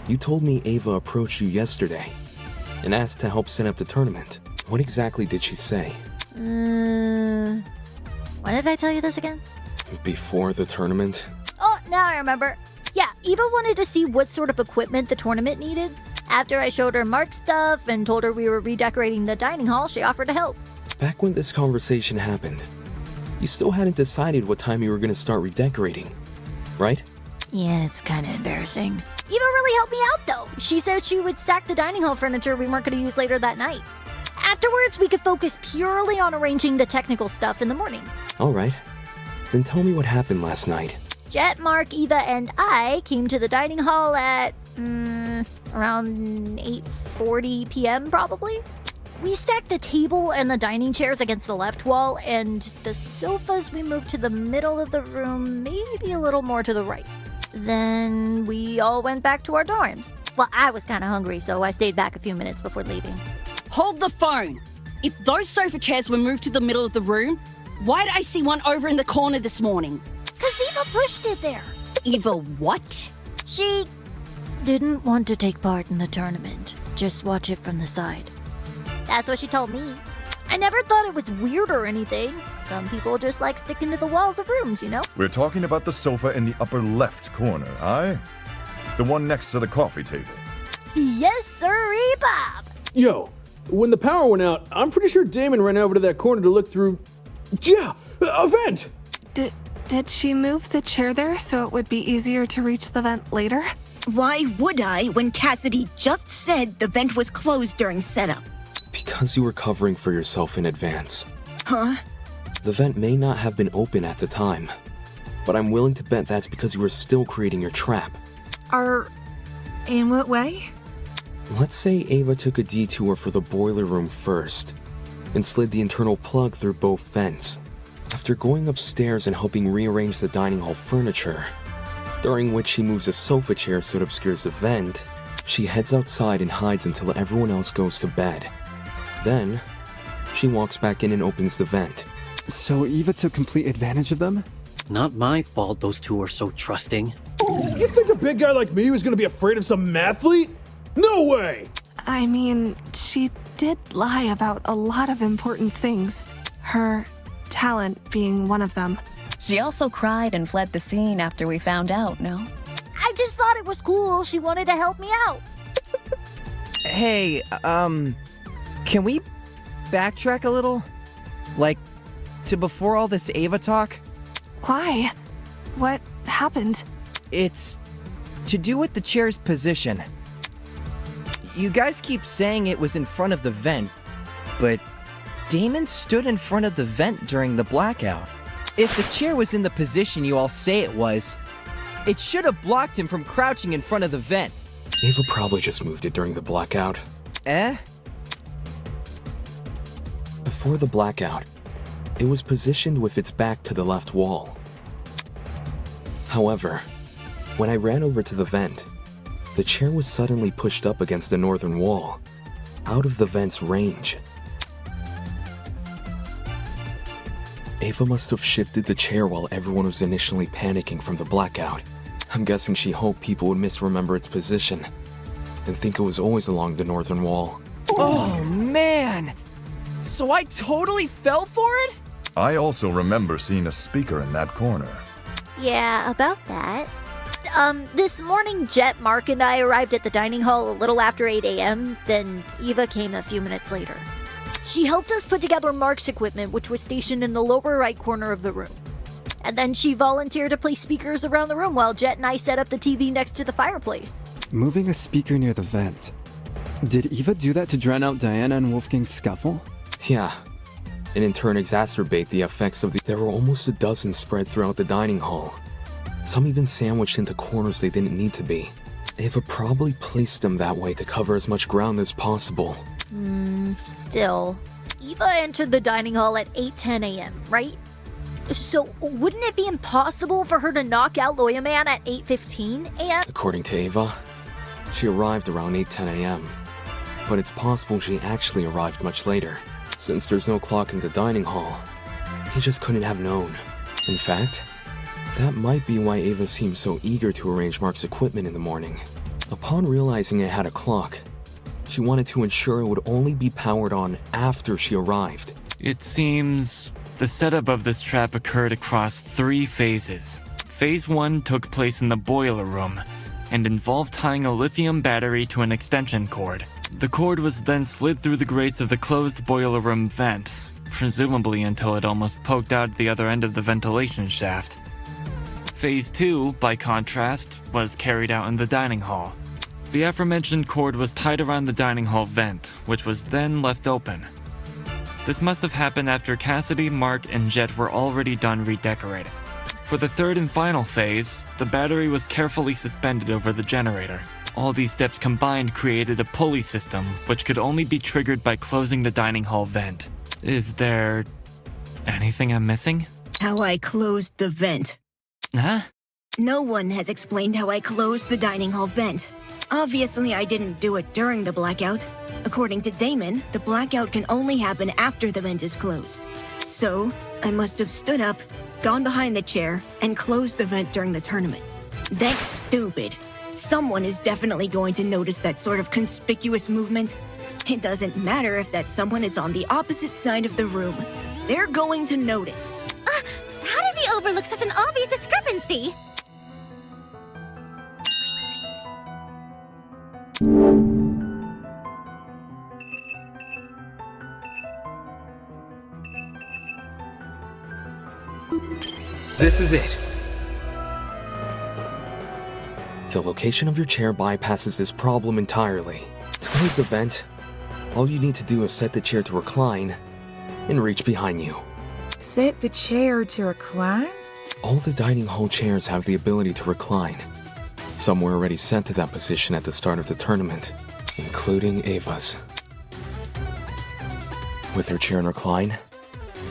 Speaker 14: you told me Ava approached you yesterday and asked to help set up the tournament. What exactly did she say?
Speaker 17: When did I tell you this again?
Speaker 14: Before the tournament?
Speaker 17: Oh, now I remember. Yeah, Eva wanted to see what sort of equipment the tournament needed. After I showed her Mark's stuff and told her we were redecorating the dining hall, she offered to help.
Speaker 14: Back when this conversation happened, you still hadn't decided what time you were going to start redecorating, right?
Speaker 17: Yeah, it's kind of embarrassing. Eva really helped me out, though. She said she would stack the dining hall furniture we weren't going to use later that night. Afterwards, we could focus purely on arranging the technical stuff in the morning.
Speaker 14: All right. Then tell me what happened last night.
Speaker 17: Jet, Mark, Eva, and I came to the dining hall at around 8:40 p.m. probably. We stacked the table and the dining chairs against the left wall, and the sofas we moved to the middle of the room, maybe a little more to the right. Then we all went back to our dorms. Well, I was kind of hungry, so I stayed back a few minutes before leaving.
Speaker 9: Hold the phone! If those sofa chairs were moved to the middle of the room, why did I see one over in the corner this morning?
Speaker 17: 'Cause Eva pushed it there.
Speaker 9: Eva what?
Speaker 17: She didn't want to take part in the tournament. Just watch it from the side. That's what she told me. I never thought it was weird or anything. Some people just like sticking to the walls of rooms, you know?
Speaker 12: We're talking about the sofa in the upper left corner, aye? The one next to the coffee table.
Speaker 17: Yes, sirree, Bob.
Speaker 10: Yo, when the power went out, I'm pretty sure Damon ran over to that corner to look through. Yeah, a vent!
Speaker 11: Did she move the chair there so it would be easier to reach the vent later?
Speaker 16: Why would I when Cassidy just said the vent was closed during setup?
Speaker 14: Because you were covering for yourself in advance.
Speaker 16: Huh?
Speaker 14: The vent may not have been open at the time, but I'm willing to bet that's because you were still creating your trap.
Speaker 8: In what way?
Speaker 14: Let's say Ava took a detour for the boiler room first and slid the internal plug through both vents. After going upstairs and helping rearrange the dining hall furniture, during which she moves a sofa chair so it obscures the vent, she heads outside and hides until everyone else goes to bed. Then, she walks back in and opens the vent.
Speaker 5: So Eva took complete advantage of them?
Speaker 4: Not my fault those two are so trusting.
Speaker 10: You think a big guy like me was gonna be afraid of some mathlete? No way!
Speaker 11: I mean, she did lie about a lot of important things. Her talent being one of them.
Speaker 15: She also cried and fled the scene after we found out, no?
Speaker 17: I just thought it was cool. She wanted to help me out.
Speaker 3: Hey, can we backtrack a little? Like, to before all this Ava talk?
Speaker 11: Why? What happened?
Speaker 3: It's to do with the chair's position. You guys keep saying it was in front of the vent, but Damon stood in front of the vent during the blackout. If the chair was in the position you all say it was, it should have blocked him from crouching in front of the vent.
Speaker 14: Ava probably just moved it during the blackout. Before the blackout, it was positioned with its back to the left wall. However, when I ran over to the vent, the chair was suddenly pushed up against the northern wall, out of the vent's range. Ava must have shifted the chair while everyone was initially panicking from the blackout. I'm guessing she hoped people would misremember its position and think it was always along the northern wall.
Speaker 3: Oh man! So I totally fell for it?
Speaker 12: I also remember seeing a speaker in that corner.
Speaker 17: Yeah, about that. This morning, Jet, Mark, and I arrived at the dining hall a little after 8 a.m., then Eva came a few minutes later. She helped us put together Mark's equipment, which was stationed in the lower right corner of the room. And then she volunteered to place speakers around the room while Jet and I set up the TV next to the fireplace.
Speaker 5: Moving a speaker near the vent. Did Eva do that to drown out Diana and Wolfgang's scuffle?
Speaker 14: Yeah, and in turn exacerbate the effects of the... There were almost a dozen spread throughout the dining hall. Some even sandwiched into corners they didn't need to be. Eva probably placed them that way to cover as much ground as possible.
Speaker 17: Still. Eva entered the dining hall at 8:10 a.m., right? So wouldn't it be impossible for her to knock out Lawyer Man at 8:15 a.m.?
Speaker 14: According to Eva, she arrived around 8:10 a.m. But it's possible she actually arrived much later. Since there's no clock in the dining hall, he just couldn't have known. In fact, that might be why Eva seemed so eager to arrange Mark's equipment in the morning. Upon realizing it had a clock, she wanted to ensure it would only be powered on after she arrived.
Speaker 13: It seems the setup of this trap occurred across 3 phases. Phase 1 took place in the boiler room and involved tying a lithium battery to an extension cord. The cord was then slid through the grates of the closed boiler room vent, presumably until it almost poked out the other end of the ventilation shaft. Phase 2, by contrast, was carried out in the dining hall. The aforementioned cord was tied around the dining hall vent, which was then left open. This must have happened after Cassidy, Mark, and Jet were already done redecorating. For the third and final phase, the battery was carefully suspended over the generator. All these steps combined created a pulley system, which could only be triggered by closing the dining hall vent. Is there anything I'm missing?
Speaker 16: How I closed the vent.
Speaker 13: Huh?
Speaker 16: No one has explained how I closed the dining hall vent. Obviously, I didn't do it during the blackout. According to Damon, the blackout can only happen after the vent is closed. So, I must have stood up, gone behind the chair, and closed the vent during the tournament. That's stupid. Someone is definitely going to notice that sort of conspicuous movement. It doesn't matter if that someone is on the opposite side of the room. They're going to notice.
Speaker 7: How did we overlook such an obvious discrepancy?
Speaker 14: This is it. The location of your chair bypasses this problem entirely. To close the vent, all you need to do is set the chair to recline and reach behind you.
Speaker 8: Set the chair to recline?
Speaker 14: All the dining hall chairs have the ability to recline. Some were already set to that position at the start of the tournament, including Eva's. With her chair in recline,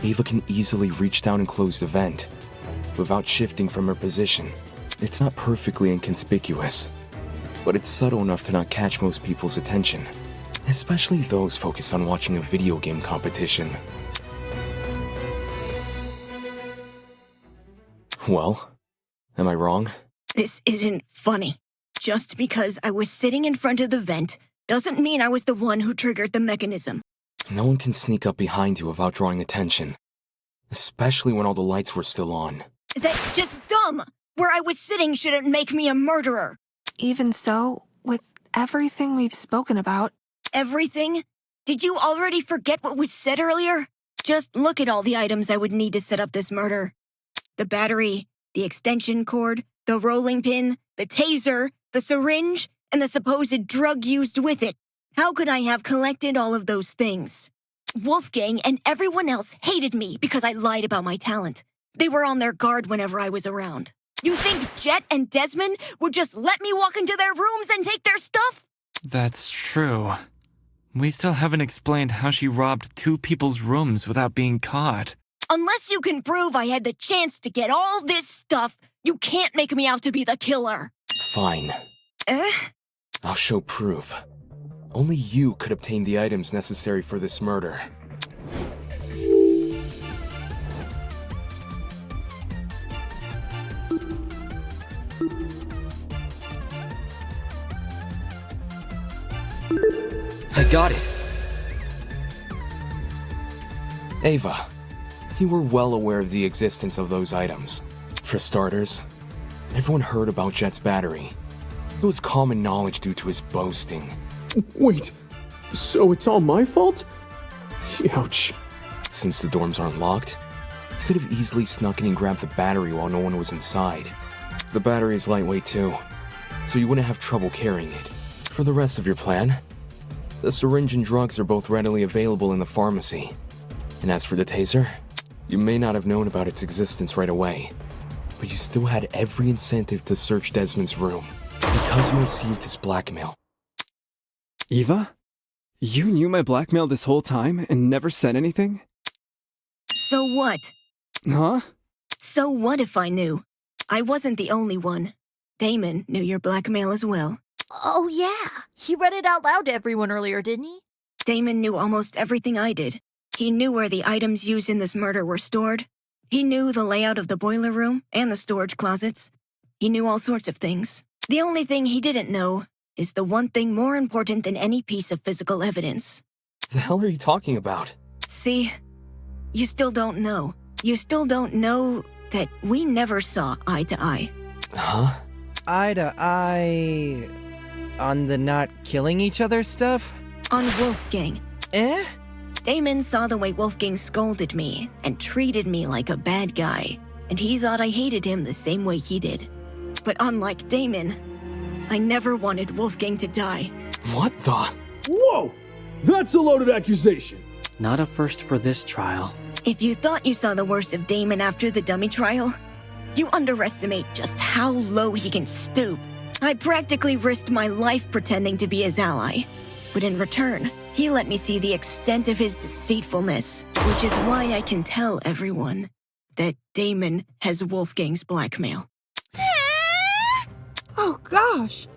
Speaker 14: Eva can easily reach down and close the vent without shifting from her position. It's not perfectly inconspicuous, but it's subtle enough to not catch most people's attention, especially those focused on watching a video game competition. Well, am I wrong?
Speaker 16: This isn't funny. Just because I was sitting in front of the vent doesn't mean I was the one who triggered the mechanism.
Speaker 14: No one can sneak up behind you without drawing attention, especially when all the lights were still on.
Speaker 16: That's just dumb! Where I was sitting shouldn't make me a murderer.
Speaker 11: Even so, with everything we've spoken about...
Speaker 16: Everything? Did you already forget what was said earlier? Just look at all the items I would need to set up this murder. The battery, the extension cord, the rolling pin, the taser, the syringe, and the supposed drug used with it. How could I have collected all of those things? Wolfgang and everyone else hated me because I lied about my talent. They were on their guard whenever I was around. You think Jet and Desmond would just let me walk into their rooms and take their stuff?
Speaker 13: That's true. We still haven't explained how she robbed 2 people's rooms without being caught.
Speaker 16: Unless you can prove I had the chance to get all this stuff, you can't make me out to be the killer.
Speaker 14: Fine. I'll show proof. Only you could obtain the items necessary for this murder. I got it! Ava, you were well aware of the existence of those items. For starters, everyone heard about Jet's battery. It was common knowledge due to his boasting.
Speaker 10: Wait, so it's all my fault? Ouch.
Speaker 14: Since the dorms aren't locked, could have easily snuck in and grabbed the battery while no one was inside. The battery is lightweight too, so you wouldn't have trouble carrying it. For the rest of your plan, the syringe and drugs are both readily available in the pharmacy. And as for the taser, you may not have known about its existence right away, but you still had every incentive to search Desmond's room, because you received his blackmail.
Speaker 5: Eva? You knew my blackmail this whole time and never said anything?
Speaker 16: So what?
Speaker 5: Huh?
Speaker 16: So what if I knew? I wasn't the only one. Damon knew your blackmail as well.
Speaker 17: Oh, yeah. He read it out loud to everyone earlier, didn't he?
Speaker 16: Damon knew almost everything I did. He knew where the items used in this murder were stored. He knew the layout of the boiler room and the storage closets. He knew all sorts of things. The only thing he didn't know is the one thing more important than any piece of physical evidence.
Speaker 14: The hell are you talking about?
Speaker 16: See, you still don't know. You still don't know that we never saw eye to eye.
Speaker 14: Huh?
Speaker 3: Eye to eye... on the not killing each other stuff?
Speaker 16: On Wolfgang. Damon saw the way Wolfgang scolded me and treated me like a bad guy, and he thought I hated him the same way he did. But unlike Damon, I never wanted Wolfgang to die.
Speaker 14: What the?
Speaker 10: Whoa! That's a loaded accusation!
Speaker 4: Not a first for this trial.
Speaker 16: If you thought you saw the worst of Damon after the dummy trial, you underestimate just how low he can stoop. I practically risked my life pretending to be his ally. But in return, he let me see the extent of his deceitfulness, which is why I can tell everyone that Damon has Wolfgang's blackmail.
Speaker 8: Oh, gosh.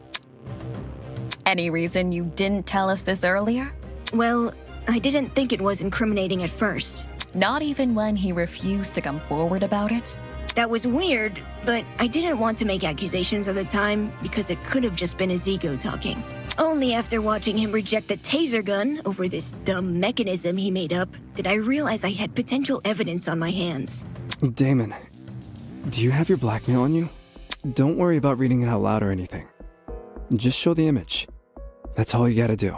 Speaker 15: Any reason you didn't tell us this earlier?
Speaker 16: Well, I didn't think it was incriminating at first.
Speaker 15: Not even when he refused to come forward about it?
Speaker 16: That was weird, but I didn't want to make accusations at the time because it could have just been his ego talking. Only after watching him reject the taser gun over this dumb mechanism he made up did I realize I had potential evidence on my hands.
Speaker 5: Damon, do you have your blackmail on you? Don't worry about reading it out loud or anything. Just show the image. That's all you gotta do.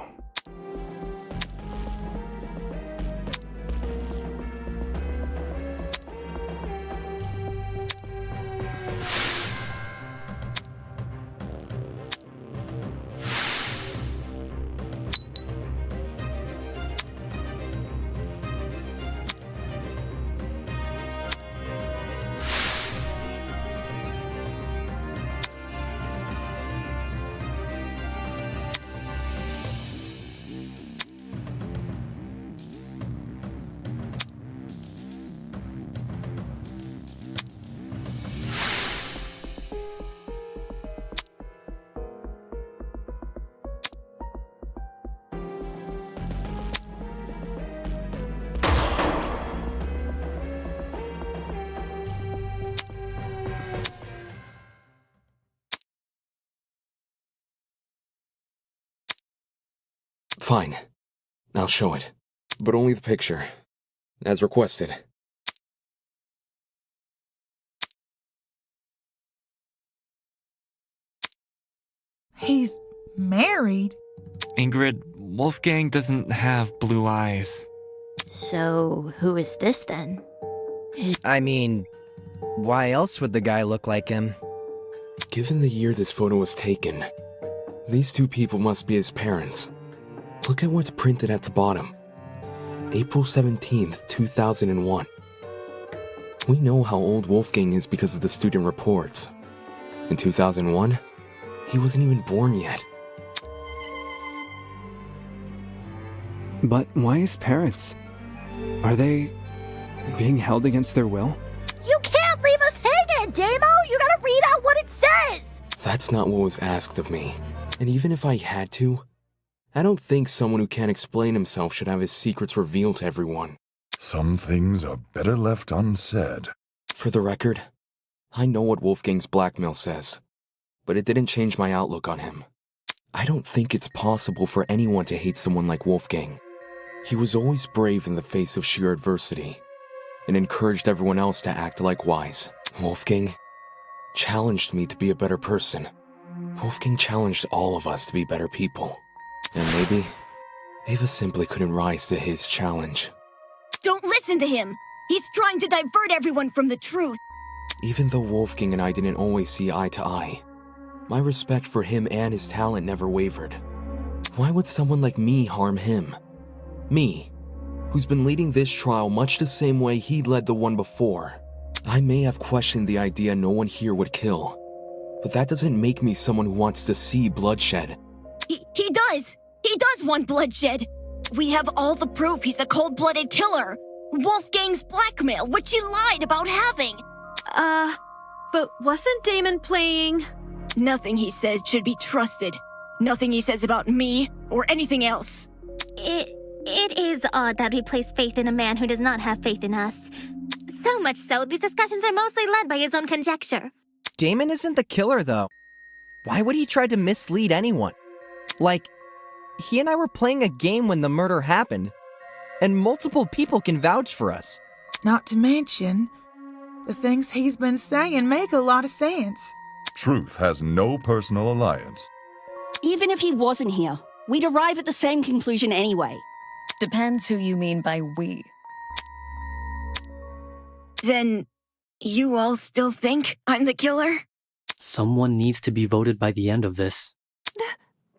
Speaker 14: Fine. I'll show it. But only the picture. As requested.
Speaker 8: He's married?
Speaker 13: Ingrid, Wolfgang doesn't have blue eyes.
Speaker 17: So, who is this then?
Speaker 3: I mean, why else would the guy look like him?
Speaker 14: Given the year this photo was taken, these two people must be his parents. Look at what's printed at the bottom. April 17th, 2001. We know how old Wolfgang is because of the student reports. In 2001, he wasn't even born yet.
Speaker 5: But why his parents? Are they being held against their will?
Speaker 20: You can't leave us hanging, Damo! You gotta read out what it says!
Speaker 14: That's not what was asked of me. And even if I had to, I don't think someone who can't explain himself should have his secrets revealed to everyone.
Speaker 12: Some things are better left unsaid.
Speaker 14: For the record, I know what Wolfgang's blackmail says, but it didn't change my outlook on him. I don't think it's possible for anyone to hate someone like Wolfgang. He was always brave in the face of sheer adversity, and encouraged everyone else to act likewise. Wolfgang challenged me to be a better person. Wolfgang challenged all of us to be better people. And maybe Ava simply couldn't rise to his challenge.
Speaker 16: Don't listen to him! He's trying to divert everyone from the truth.
Speaker 14: Even though Wolfgang and I didn't always see eye to eye, my respect for him and his talent never wavered. Why would someone like me harm him? Me, who's been leading this trial much the same way he led the one before. I may have questioned the idea no one here would kill, but that doesn't make me someone who wants to see bloodshed.
Speaker 16: He does! He does want bloodshed! We have all the proof he's a cold-blooded killer! Wolfgang's blackmail, which he lied about having!
Speaker 6: But wasn't Damon playing?
Speaker 16: Nothing he says should be trusted. Nothing he says about me or anything else.
Speaker 7: It is odd that we place faith in a man who does not have faith in us. So much so, these discussions are mostly led by his own conjecture.
Speaker 3: Damon isn't the killer, though. Why would he try to mislead anyone? Like, he and I were playing a game when the murder happened, and multiple people can vouch for us.
Speaker 8: Not to mention, the things he's been saying make a lot of sense.
Speaker 12: Truth has no personal alliance.
Speaker 9: Even if he wasn't here, we'd arrive at the same conclusion anyway.
Speaker 15: Depends who you mean by we.
Speaker 16: Then, you all still think I'm the killer?
Speaker 4: Someone needs to be voted by the end of this.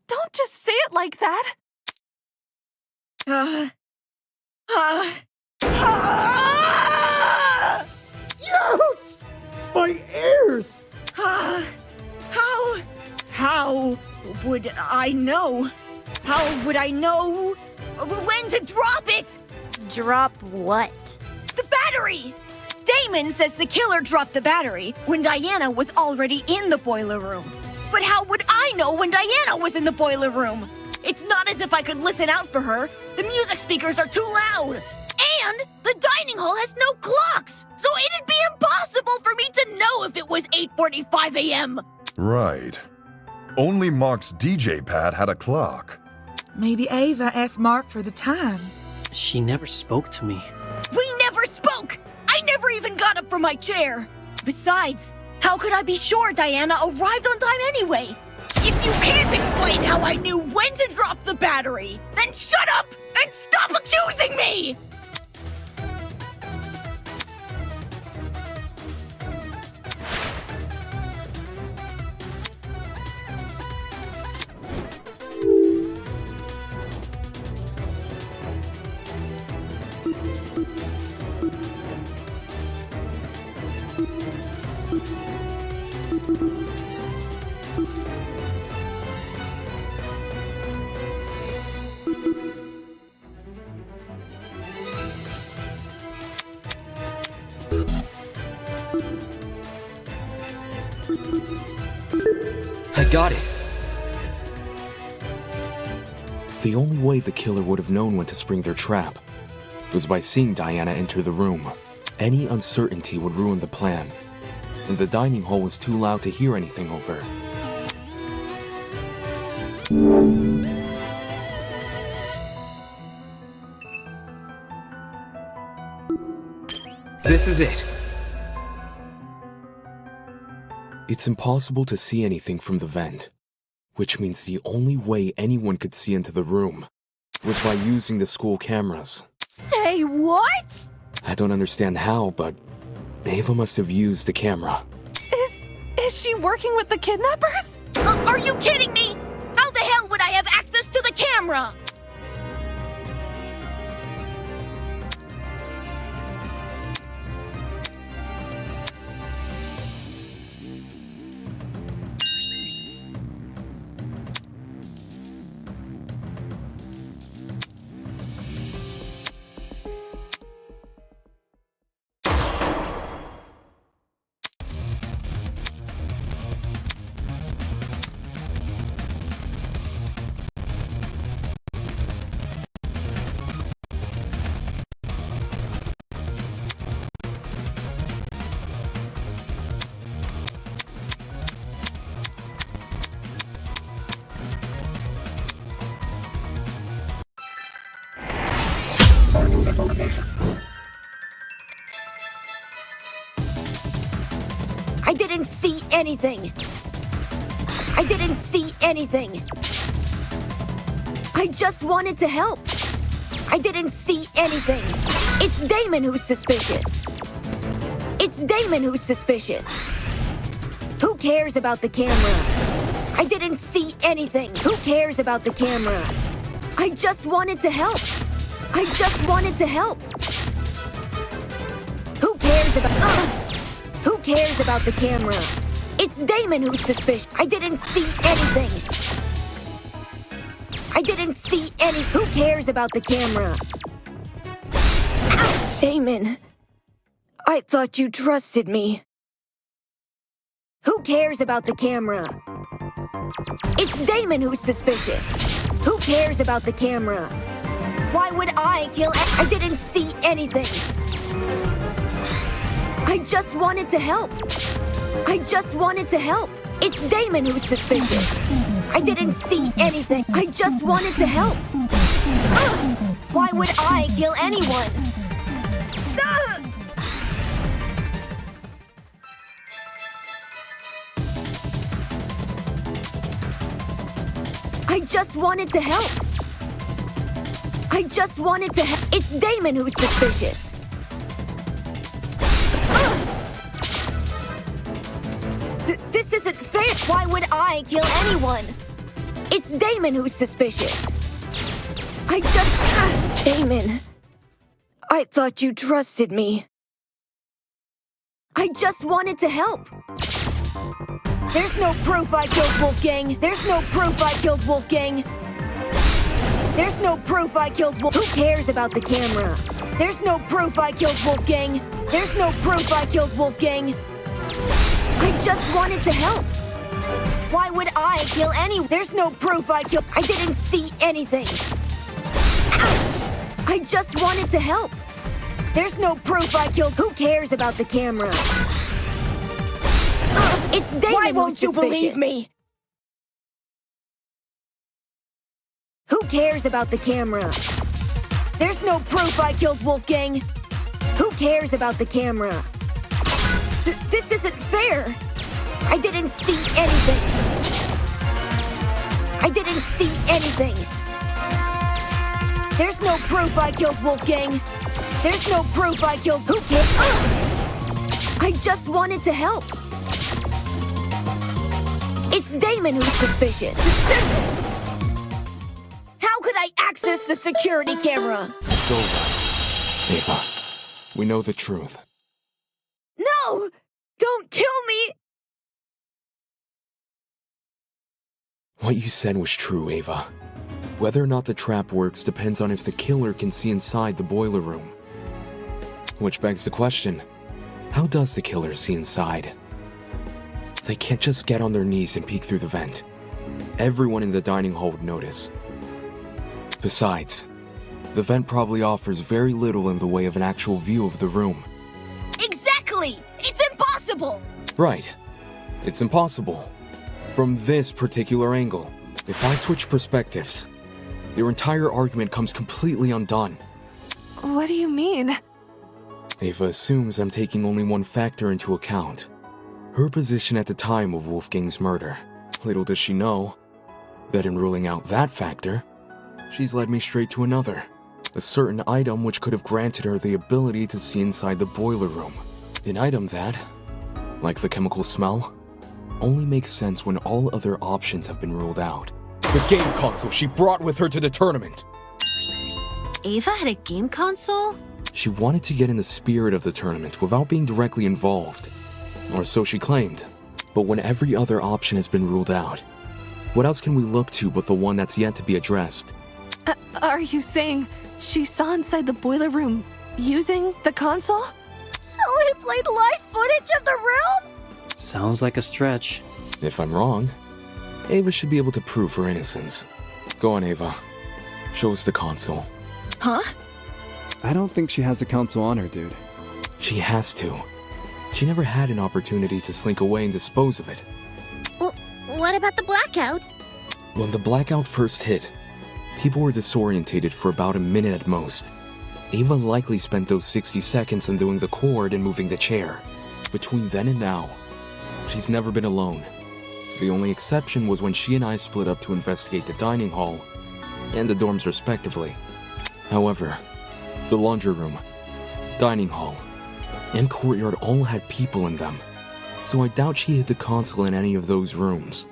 Speaker 11: Don't just say it like that!
Speaker 10: Ouch! My ears!
Speaker 16: How would I know? How would I know when to drop it?
Speaker 17: Drop what?
Speaker 16: The battery! Damon says the killer dropped the battery when Diana was already in the boiler room. But how would I know when Diana was in the boiler room? It's not as if I could listen out for her. The music speakers are too loud. And the dining hall has no clocks, so it'd be impossible for me to know if it was 8:45 a.m.
Speaker 12: Right. Only Mark's DJ pad had a clock.
Speaker 8: Maybe Ava asked Mark for the time.
Speaker 4: She never spoke to me.
Speaker 16: We never spoke! I never even got up from my chair. Besides, how could I be sure Diana arrived on time anyway? If you can't explain how I knew when to drop the battery, then shut up and stop accusing me!
Speaker 14: I got it. The only way the killer would have known when to spring their trap was by seeing Diana enter the room. Any uncertainty would ruin the plan, and the dining hall was too loud to hear anything over.
Speaker 10: This is it.
Speaker 14: It's impossible to see anything from the vent, which means the only way anyone could see into the room was by using the school cameras.
Speaker 20: Say what?
Speaker 14: I don't understand how, but Ava must have used the camera.
Speaker 11: Is she working with the kidnappers?
Speaker 16: Are you kidding me? How the hell would I have access to the camera? I didn't see anything. I didn't see anything. I just wanted to help. I didn't see anything. It's Damon who's suspicious. It's Damon who's suspicious. Who cares about the camera? I didn't see anything. Who cares about the camera? I just wanted to help. I just wanted to help. Who cares about... Who cares about the camera? It's Damon who's suspicious. I didn't see anything. I didn't see any... Who cares about the camera? Ow! Damon, I thought you trusted me. Who cares about the camera? It's Damon who's suspicious. Who cares about the camera? Why would I kill... I didn't see anything. I just wanted to help. I just wanted to help. It's Damon who's suspicious. I didn't see anything. I just wanted to help. Why would I kill anyone? I just wanted to help. I just wanted to help. It's Damon who's suspicious. This isn't fair. Why would I kill anyone? It's Damon who's suspicious. I just... Damon, I thought you trusted me. I just wanted to help. There's no proof I killed Wolfgang. There's no proof I killed Wolfgang. There's no proof I killed Wolf. Who cares about the camera? There's no proof I killed Wolfgang. There's no proof I killed Wolfgang. I just wanted to help. Why would I kill anyone? There's no proof I killed. I didn't see anything. Ouch! I just wanted to help. There's no proof I killed. Who cares about the camera? It's Damon. Why won't you believe me? Who cares about the camera? There's no proof I killed Wolfgang. Who cares about the camera? This isn't fair. I didn't see anything. I didn't see anything. There's no proof I killed Wolfgang. There's no proof I killed... Who cares? I just wanted to help. It's Damon who's suspicious. How could I access the security camera?
Speaker 14: It's over. Ava, we know the truth.
Speaker 16: No! Don't kill me!
Speaker 14: What you said was true, Ava. Whether or not the trap works depends on if the killer can see inside the boiler room. Which begs the question, how does the killer see inside? They can't just get on their knees and peek through the vent. Everyone in the dining hall would notice. Besides, the vent probably offers very little in the way of an actual view of the room.
Speaker 16: Exactly! It's impossible!
Speaker 14: Right. It's impossible. From this particular angle, if I switch perspectives, your entire argument comes completely undone.
Speaker 11: What do you mean?
Speaker 14: Ava assumes I'm taking only one factor into account. Her position at the time of Wolfgang's murder. Little does she know that in ruling out that factor, she's led me straight to another. A certain item which could have granted her the ability to see inside the boiler room. An item that, like the chemical smell, only makes sense when all other options have been ruled out. The game console she brought with her to the tournament.
Speaker 6: Ava had a game console?
Speaker 14: She wanted to get in the spirit of the tournament without being directly involved. Or so she claimed. But when every other option has been ruled out, what else can we look to but the one that's yet to be addressed?
Speaker 11: Are you saying she saw inside the boiler room using the console?
Speaker 20: So he played live footage of the room?
Speaker 4: Sounds like a stretch.
Speaker 14: If I'm wrong, Ava should be able to prove her innocence. Go on, Ava. Show us the console.
Speaker 16: Huh?
Speaker 5: I don't think she has the console on her, dude.
Speaker 14: She has to. She never had an opportunity to slink away and dispose of it.
Speaker 7: What about the blackout?
Speaker 14: When the blackout first hit, people were disorientated for about a minute at most. Ava likely spent those 60 seconds undoing the cord and moving the chair. Between then and now, she's never been alone. The only exception was when she and I split up to investigate the dining hall and the dorms respectively. However, the laundry room dining hall, and courtyard all had people in them, so I doubt she hid the console in any of those rooms.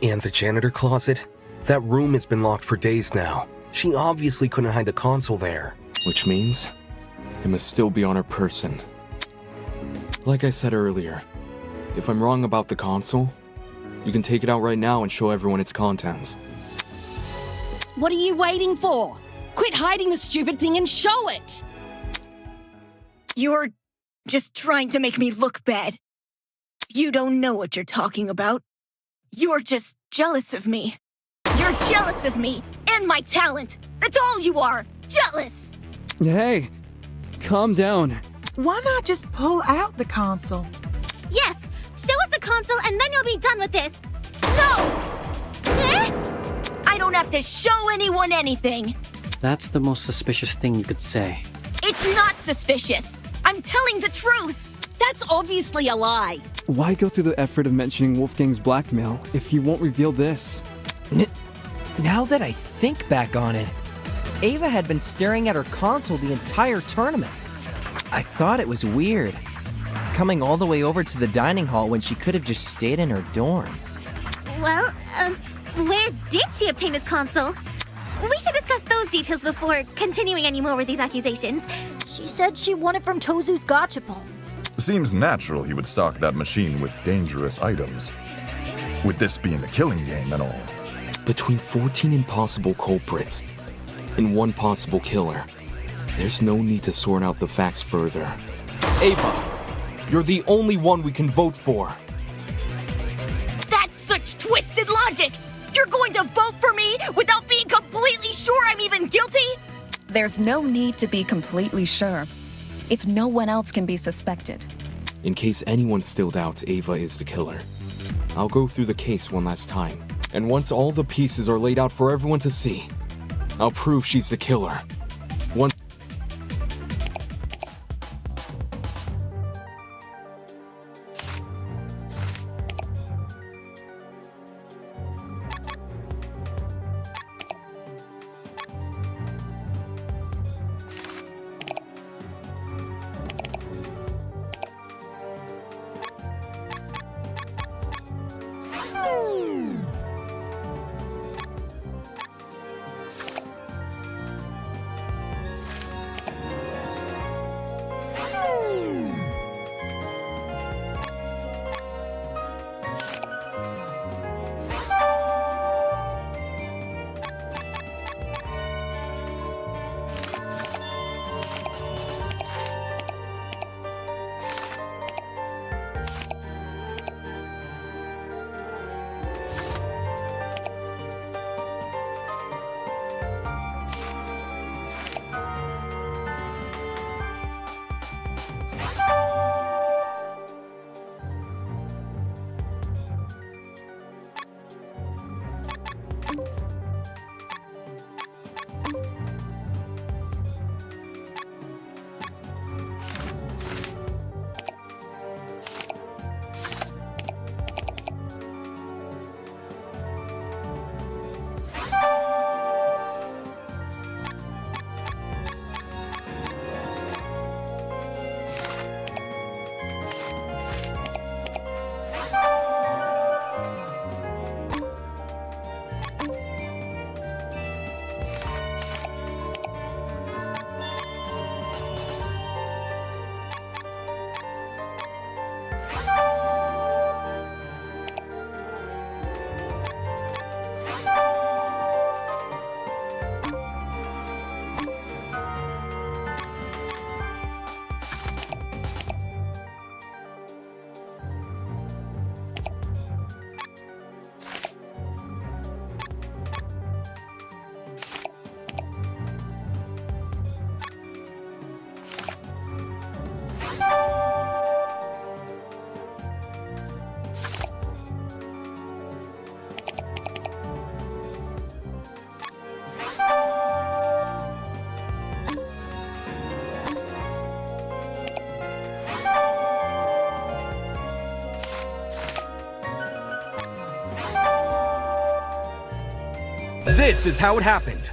Speaker 14: And the janitor closet? That room has been locked for days now. She obviously couldn't hide the console there. Which means it must still be on her person. Like I said earlier, if I'm wrong about the console, you can take it out right now and show everyone its contents.
Speaker 9: What are you waiting for? Quit hiding the stupid thing and show it!
Speaker 16: You're just trying to make me look bad. You don't know what you're talking about. You're just jealous of me. You're jealous of me and my talent. That's all you are. Jealous.
Speaker 5: Hey, calm down.
Speaker 8: Why not just pull out the console?
Speaker 7: Yes, show us the console and then you'll be done with this.
Speaker 16: No! I don't have to show anyone anything.
Speaker 4: That's the most suspicious thing you could say.
Speaker 16: It's not suspicious. I'm telling the truth.
Speaker 9: That's obviously a lie.
Speaker 5: Why go through the effort of mentioning Wolfgang's blackmail if you won't reveal this?
Speaker 3: Now that I think back on it, Ava had been staring at her console the entire tournament. I thought it was weird, coming all the way over to the dining hall when she could have just stayed in her dorm.
Speaker 7: Well, where did she obtain this console? We should discuss those details before continuing any more with these accusations.
Speaker 17: She said she won it from Tozu's gachapon.
Speaker 12: Seems natural he would stock that machine with dangerous items. With this being a killing game and all.
Speaker 14: Between 14 impossible culprits and one possible killer, there's no need to sort out the facts further. Ava, you're the only one we can vote for.
Speaker 16: That's such twisted logic. You're going to vote for me without being completely sure I'm even guilty?
Speaker 15: There's no need to be completely sure, if no one else can be suspected.
Speaker 14: In case anyone still doubts Ava is the killer, I'll go through the case one last time. And once all the pieces are laid out for everyone to see, I'll prove she's the killer. Once
Speaker 10: This is how it happened.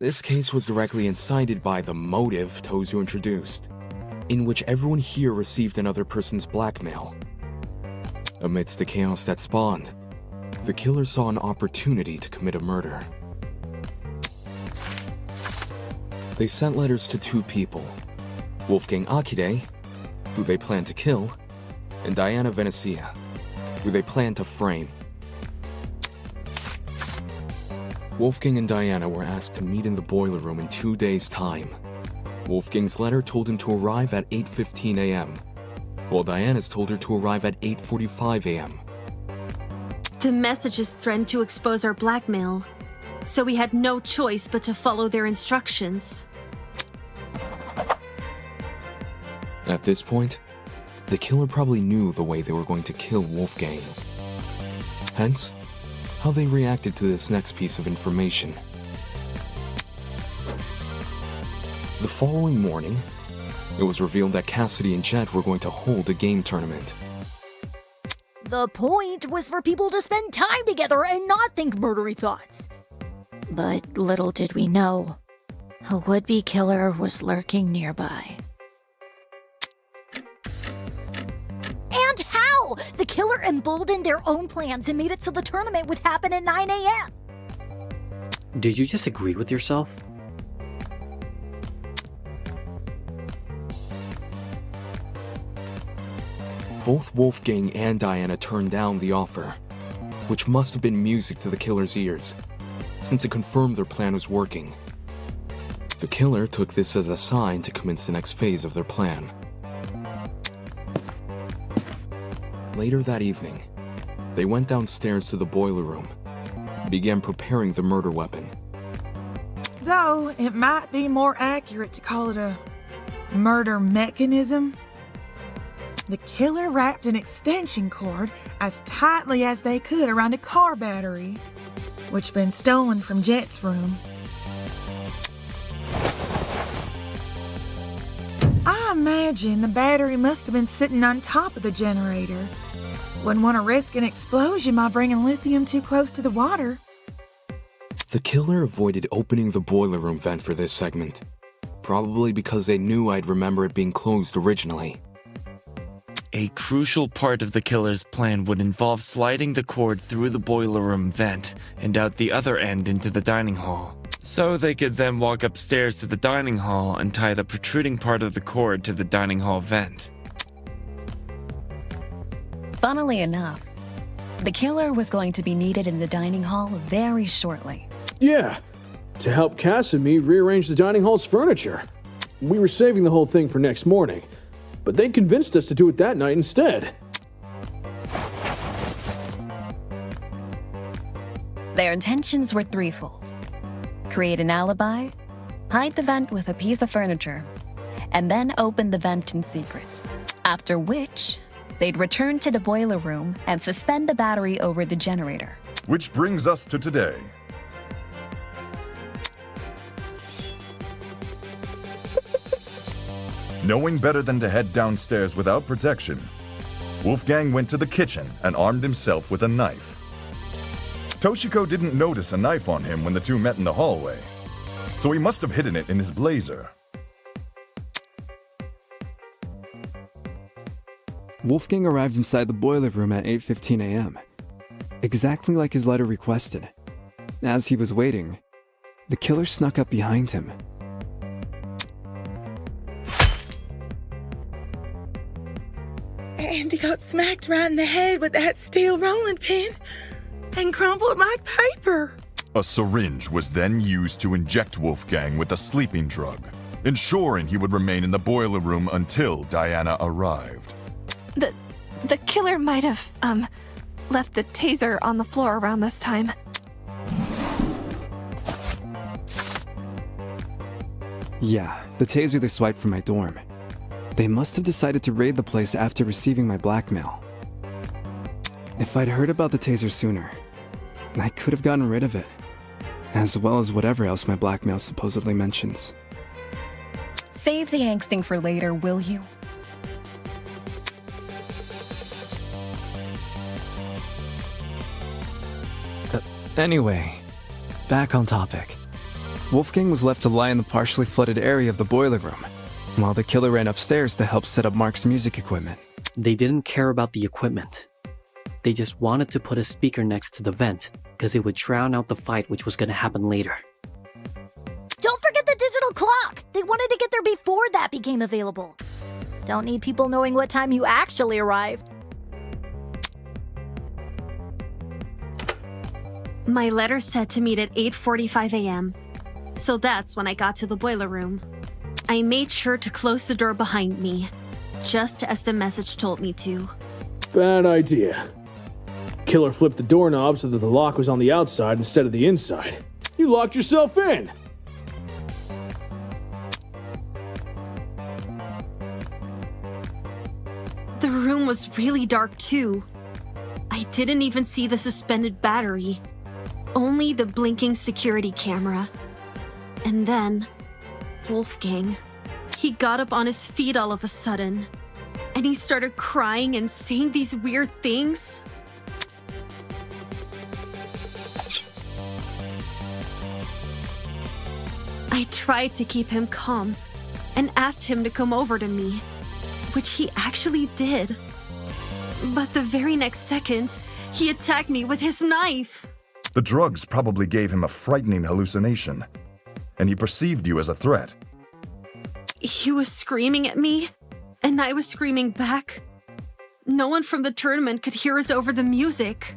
Speaker 14: This case was directly incited by the motive Tozu introduced, in which everyone here received another person's blackmail. Amidst the chaos that spawned, the killer saw an opportunity to commit a murder. They sent letters to two people, Wolfgang Akide, who they planned to kill, and Diana Venezia, who they planned to frame. Wolfgang and Diana were asked to meet in the boiler room in 2 days' time. Wolfgang's letter told him to arrive at 8:15 a.m., while Diana's told her to arrive at 8:45 a.m.
Speaker 6: The messages threatened to expose our blackmail, so we had no choice but to follow their instructions.
Speaker 14: At this point, the killer probably knew the way they were going to kill Wolfgang. Hence, how they reacted to this next piece of information. The following morning, it was revealed that Cassidy and Jet were going to hold a game tournament.
Speaker 20: The point was for people to spend time together and not think murdery thoughts. But little did we know, a would-be killer was lurking nearby. And how? The killer emboldened their own plans and made it so the tournament would happen at 9 a.m.
Speaker 4: Did you just agree with yourself?
Speaker 14: Both Wolfgang and Diana turned down the offer, which must have been music to the killer's ears, since it confirmed their plan was working. The killer took this as a sign to commence the next phase of their plan. Later that evening, they went downstairs to the boiler room and began preparing the murder weapon.
Speaker 8: Though it might be more accurate to call it a murder mechanism. The killer wrapped an extension cord as tightly as they could around a car battery, which had been stolen from Jet's room. I imagine the battery must have been sitting on top of the generator. Wouldn't want to risk an explosion by bringing lithium too close to the water.
Speaker 14: The killer avoided opening the boiler room vent for this segment, probably because they knew I'd remember it being closed originally.
Speaker 13: A crucial part of the killer's plan would involve sliding the cord through the boiler room vent and out the other end into the dining hall. So they could then walk upstairs to the dining hall and tie the protruding part of the cord to the dining hall vent.
Speaker 15: Funnily enough, the killer was going to be needed in the dining hall very shortly.
Speaker 10: Yeah, to help Cass and me rearrange the dining hall's furniture. We were saving the whole thing for next morning, but they convinced us to do it that night instead.
Speaker 15: Their intentions were threefold. Create an alibi, hide the vent with a piece of furniture, and then open the vent in secret. After which, they'd return to the boiler room and suspend the battery over the generator.
Speaker 12: Which brings us to today. Knowing better than to head downstairs without protection, Wolfgang went to the kitchen and armed himself with a knife. Toshiko didn't notice a knife on him when the two met in the hallway, so he must have hidden it in his blazer.
Speaker 5: Wolfgang arrived inside the boiler room at 8:15 a.m., exactly like his letter requested. As he was waiting, the killer snuck up behind him.
Speaker 8: And he got smacked right in the head with that steel rolling pin and crumpled like paper.
Speaker 12: A syringe was then used to inject Wolfgang with a sleeping drug, ensuring he would remain in the boiler room until Diana arrived.
Speaker 11: The killer might have, left the taser on the floor around this time.
Speaker 5: Yeah, the taser they swiped from my dorm. They must have decided to raid the place after receiving my blackmail. If I'd heard about the taser sooner, I could have gotten rid of it, as well as whatever else my blackmail supposedly mentions.
Speaker 15: Save the angsting for later, will you?
Speaker 5: Anyway, back on topic. Wolfgang was left to lie in the partially flooded area of the boiler room, while the killer ran upstairs to help set up Mark's music equipment.
Speaker 4: They didn't care about the equipment. They just wanted to put a speaker next to the vent, because it would drown out the fight which was gonna happen later.
Speaker 20: Don't forget the digital clock! They wanted to get there before that became available. Don't need people knowing what time you actually arrived.
Speaker 6: My letter said to meet at 8:45 a.m., so that's when I got to the boiler room. I made sure to close the door behind me, just as the message told me to.
Speaker 10: Bad idea. Killer flipped the doorknob so that the lock was on the outside instead of the inside. You locked yourself in!
Speaker 6: The room was really dark too. I didn't even see the suspended battery, only the blinking security camera. And then, Wolfgang. He got up on his feet all of a sudden, and he started crying and saying these weird things. I tried to keep him calm and asked him to come over to me, which he actually did. But the very next second, he attacked me with his knife.
Speaker 12: The drugs probably gave him a frightening hallucination, and he perceived you as a threat.
Speaker 6: He was screaming at me, and I was screaming back. No one from the tournament could hear us over the music.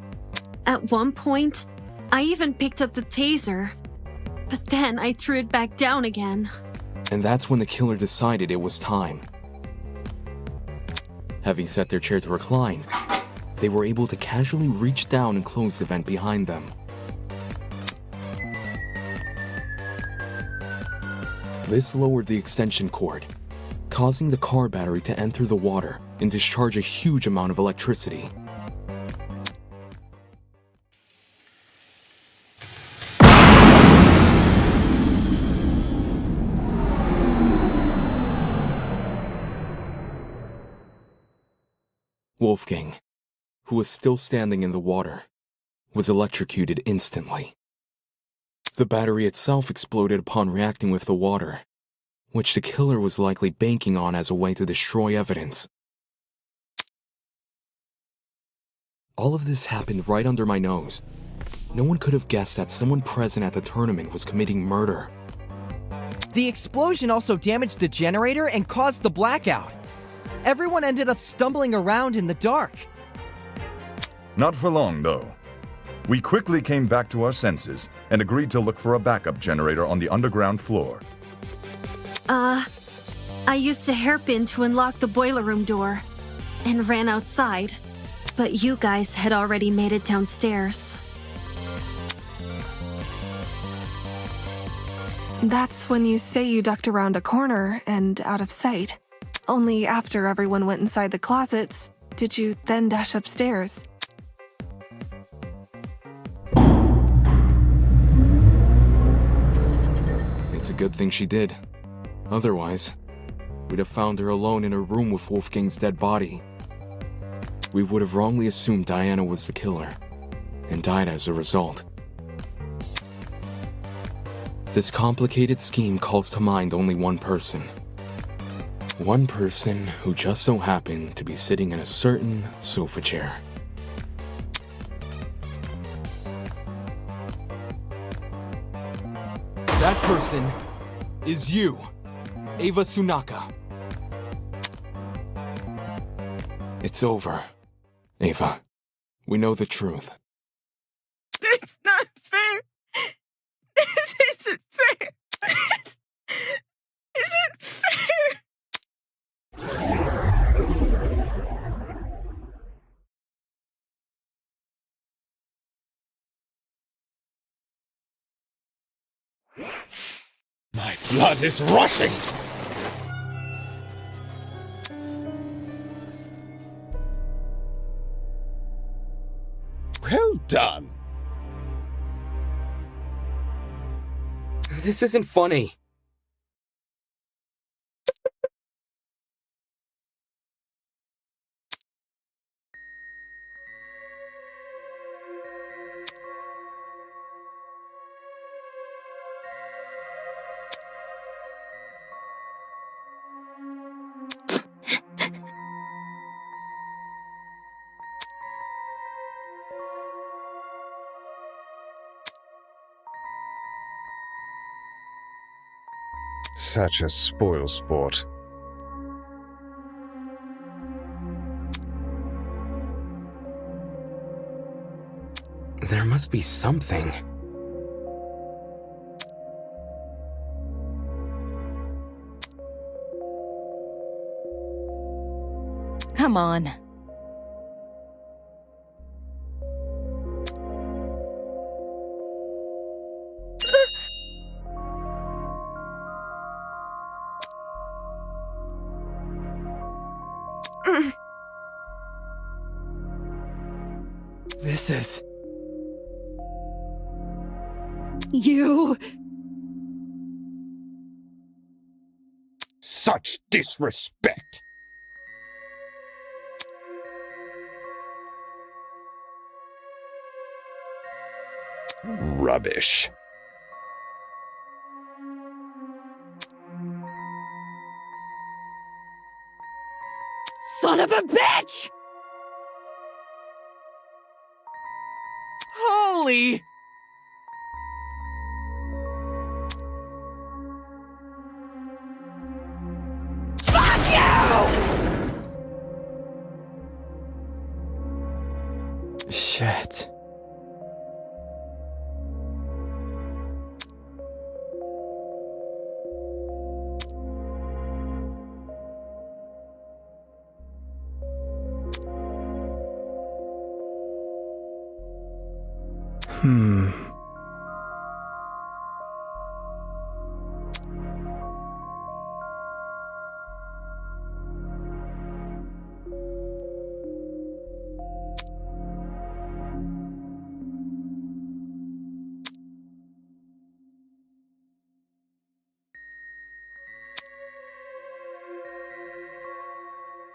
Speaker 6: At one point, I even picked up the taser, but then I threw it back down again.
Speaker 14: And that's when the killer decided it was time. Having set their chair to recline, they were able to casually reach down and close the vent behind them. This lowered the extension cord, causing the car battery to enter the water and discharge a huge amount of electricity. Wolfgang, who was still standing in the water, was electrocuted instantly. The battery itself exploded upon reacting with the water, which the killer was likely banking on as a way to destroy evidence. All of this happened right under my nose. No one could have guessed that someone present at the tournament was committing murder.
Speaker 21: The explosion also damaged the generator and caused the blackout. Everyone ended up stumbling around in the dark.
Speaker 12: Not for long, though. We quickly came back to our senses and agreed to look for a backup generator on the underground floor.
Speaker 6: I used a hairpin to unlock the boiler room door and ran outside, but you guys had already made it downstairs.
Speaker 11: That's when you say you ducked around a corner and out of sight. Only after everyone went inside the closets, did you then dash upstairs.
Speaker 14: It's a good thing she did. Otherwise, we'd have found her alone in her room with Wolfgang's dead body. We would have wrongly assumed Diana was the killer, and died as a result. This complicated scheme calls to mind only one person. One person who just so happened to be sitting in a certain sofa chair. That person is you, Ava Sunaka. It's over, Ava. We know the truth.
Speaker 8: It's not fair. This isn't fair. This isn't fair.
Speaker 19: My blood is rushing! Well done.
Speaker 14: This isn't funny.
Speaker 2: Such a spoil sport.
Speaker 22: There must be something.
Speaker 15: Come on.
Speaker 5: This is...
Speaker 9: You...
Speaker 2: Such disrespect! Rubbish.
Speaker 9: Son of a bitch!
Speaker 21: Holy!
Speaker 9: Fuck you!
Speaker 5: Shit. Hmm.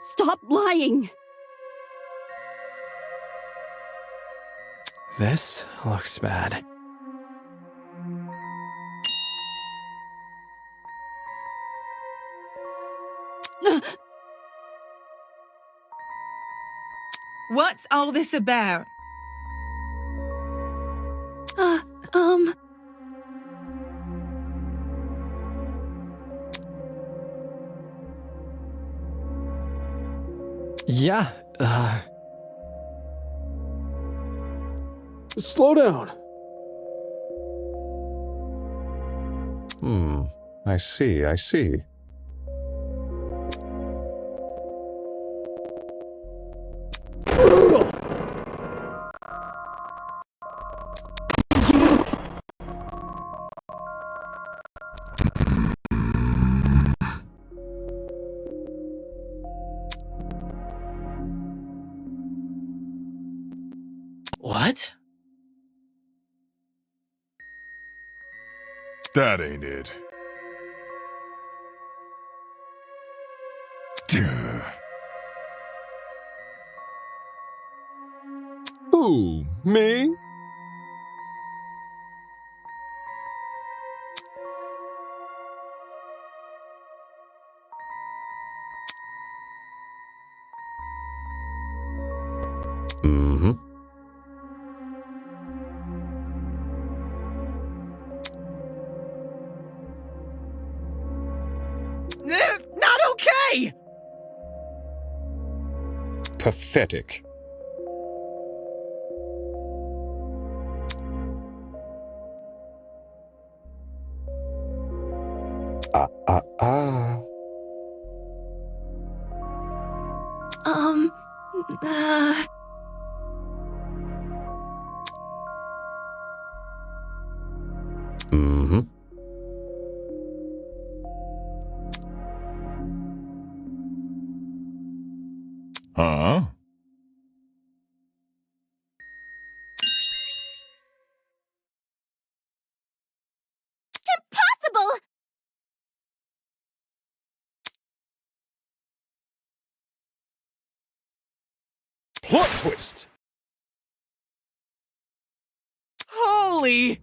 Speaker 9: Stop lying!
Speaker 5: This looks bad.
Speaker 8: What's all this about?
Speaker 5: Yeah,
Speaker 10: Slow down.
Speaker 2: I see, I see.
Speaker 10: Brutal!
Speaker 5: What?
Speaker 12: That ain't it. Duh.
Speaker 2: Who? Me? Mm-hmm.
Speaker 21: Not okay!
Speaker 2: Pathetic. Ah. Mm-hmm.
Speaker 12: Huh?
Speaker 7: Impossible!
Speaker 2: Plot twist!
Speaker 21: Holy!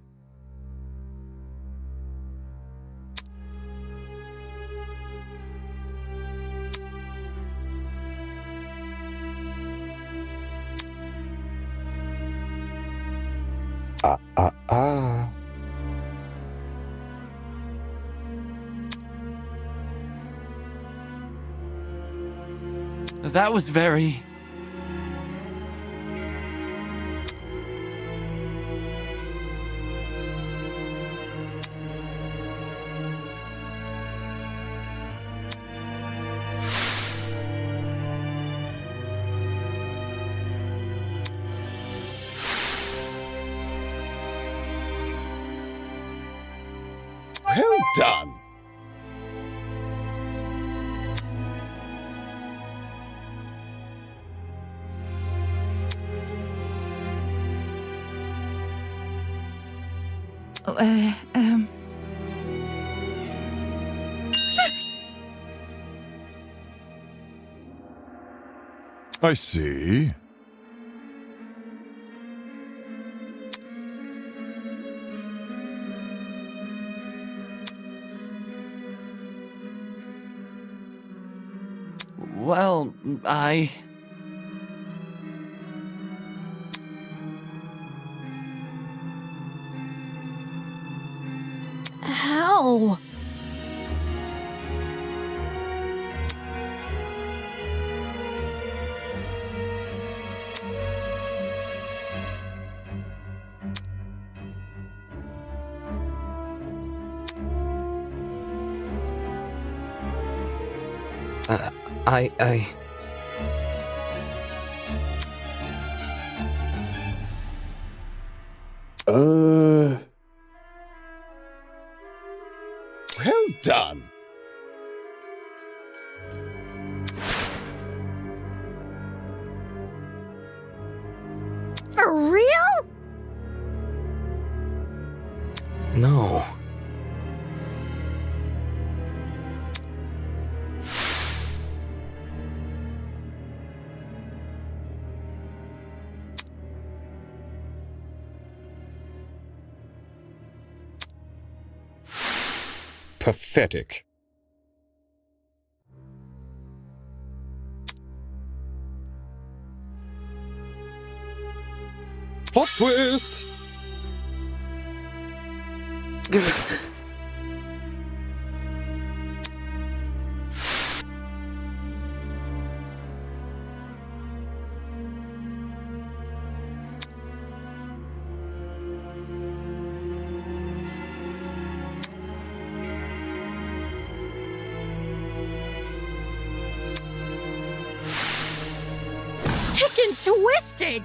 Speaker 13: That was very...
Speaker 2: Well done.
Speaker 12: I see.
Speaker 13: Well, I...
Speaker 20: How?
Speaker 22: I...
Speaker 2: Well done.
Speaker 20: For real?
Speaker 22: No.
Speaker 2: Pathetic. Plot twist!
Speaker 20: Sick and twisted!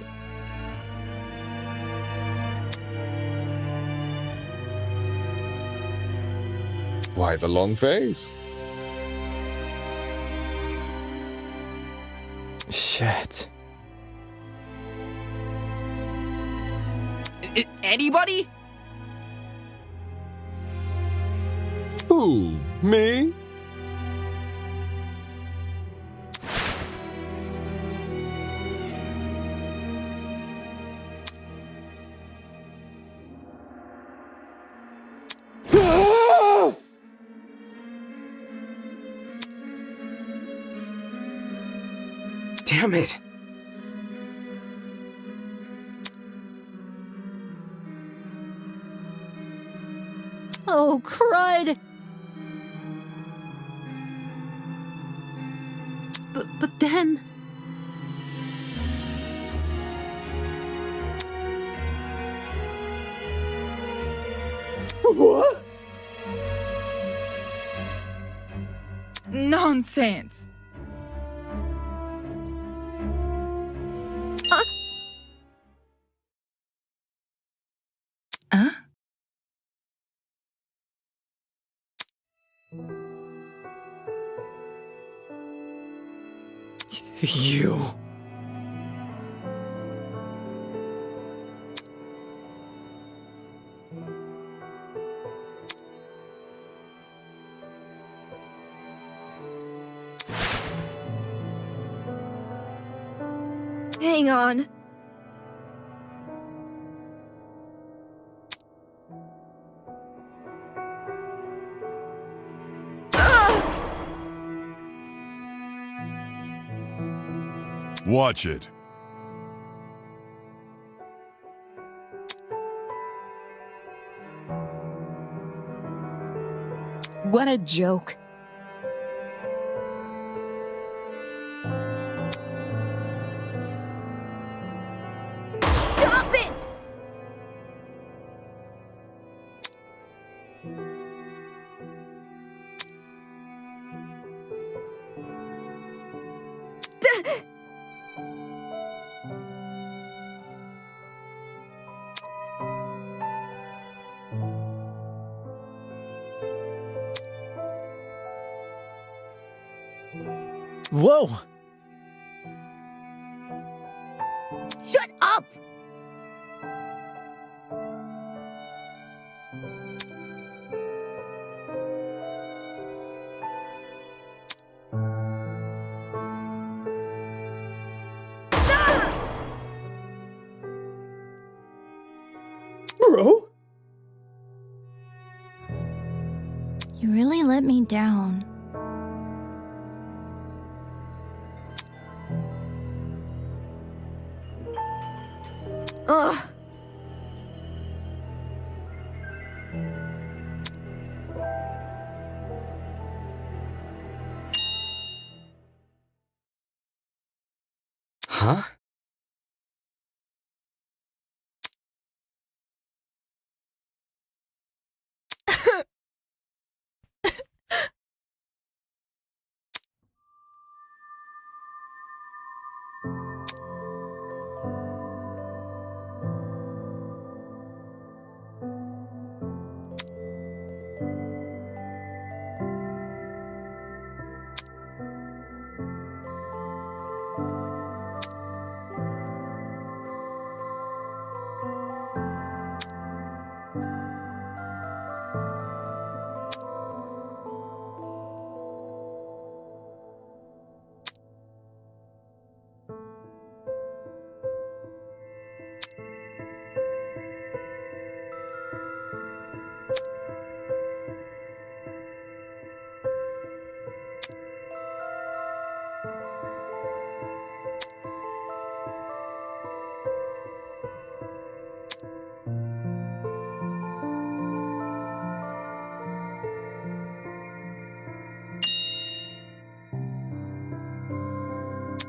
Speaker 2: Why the long face?
Speaker 5: Shit.
Speaker 3: Anybody?
Speaker 2: Who? Me?
Speaker 22: Damn it.
Speaker 20: Oh, crud! But then...
Speaker 8: What? Nonsense.
Speaker 22: You.
Speaker 16: Hang on.
Speaker 12: Watch it.
Speaker 9: What a joke.
Speaker 21: Whoa!
Speaker 16: Shut up!
Speaker 10: Bro?
Speaker 20: You really let me down.
Speaker 16: Ugh.
Speaker 22: Huh?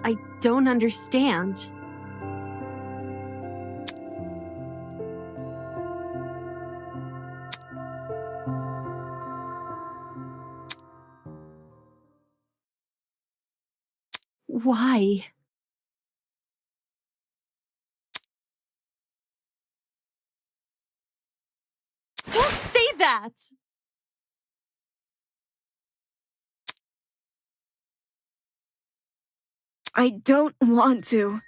Speaker 6: I don't understand. Why? Don't say that!
Speaker 16: I don't want to.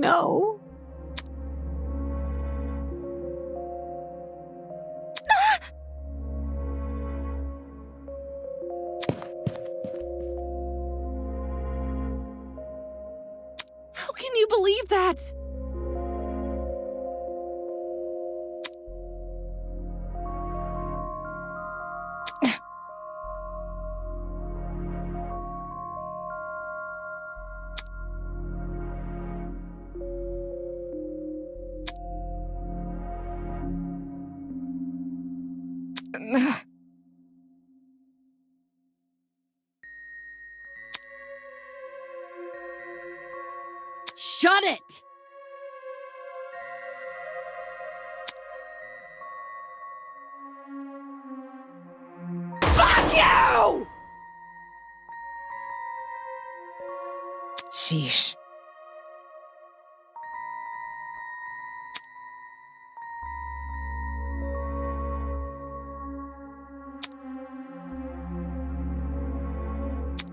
Speaker 6: No.
Speaker 11: How can you believe that?
Speaker 9: Shut it!
Speaker 21: Fuck you!
Speaker 9: Sheesh.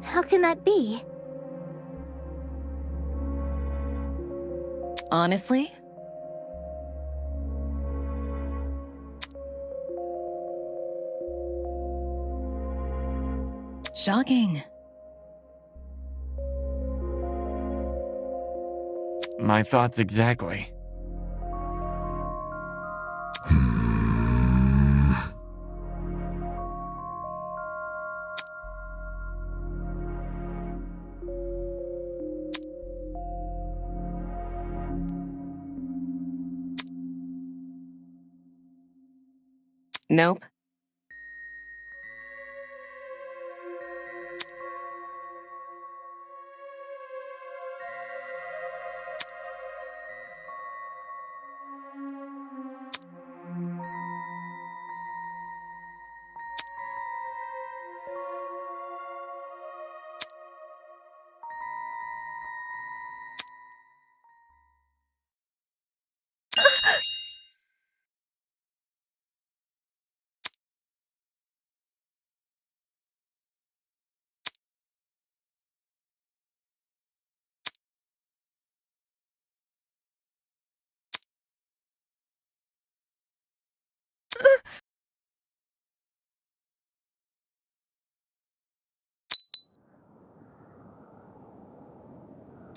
Speaker 7: How can that be?
Speaker 15: Honestly? Shocking.
Speaker 13: My thoughts exactly.
Speaker 1: Nope.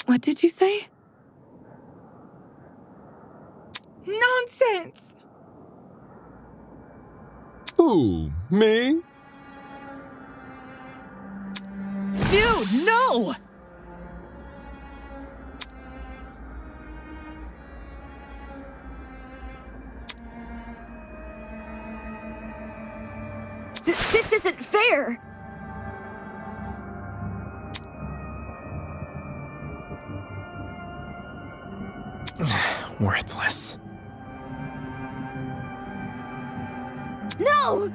Speaker 11: What did you say?
Speaker 8: Nonsense!
Speaker 2: Who? Me?
Speaker 21: Dude, no!
Speaker 16: This isn't fair!
Speaker 22: Worthless.
Speaker 16: No!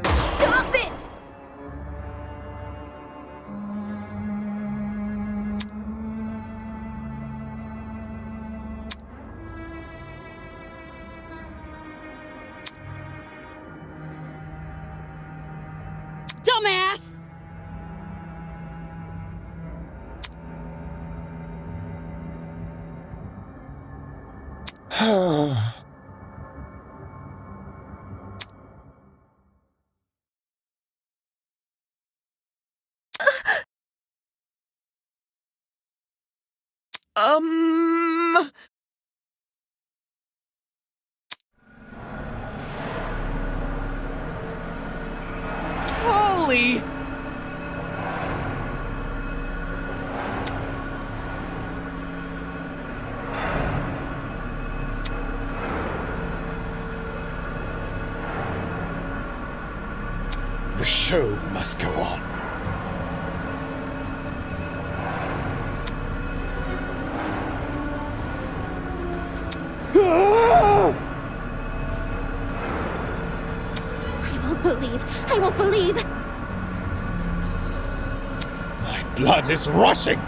Speaker 16: Stop it!
Speaker 9: Dumbass!
Speaker 21: Holy!
Speaker 2: The show must go on.
Speaker 7: I won't believe.
Speaker 2: My blood is rushing.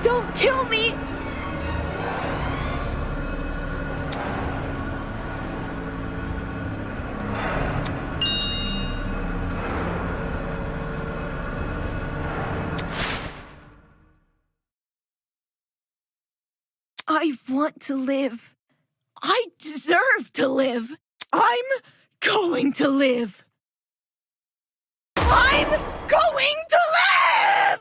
Speaker 16: Don't kill me! I want to live. I deserve to live. I'm going to live. I'm going to live!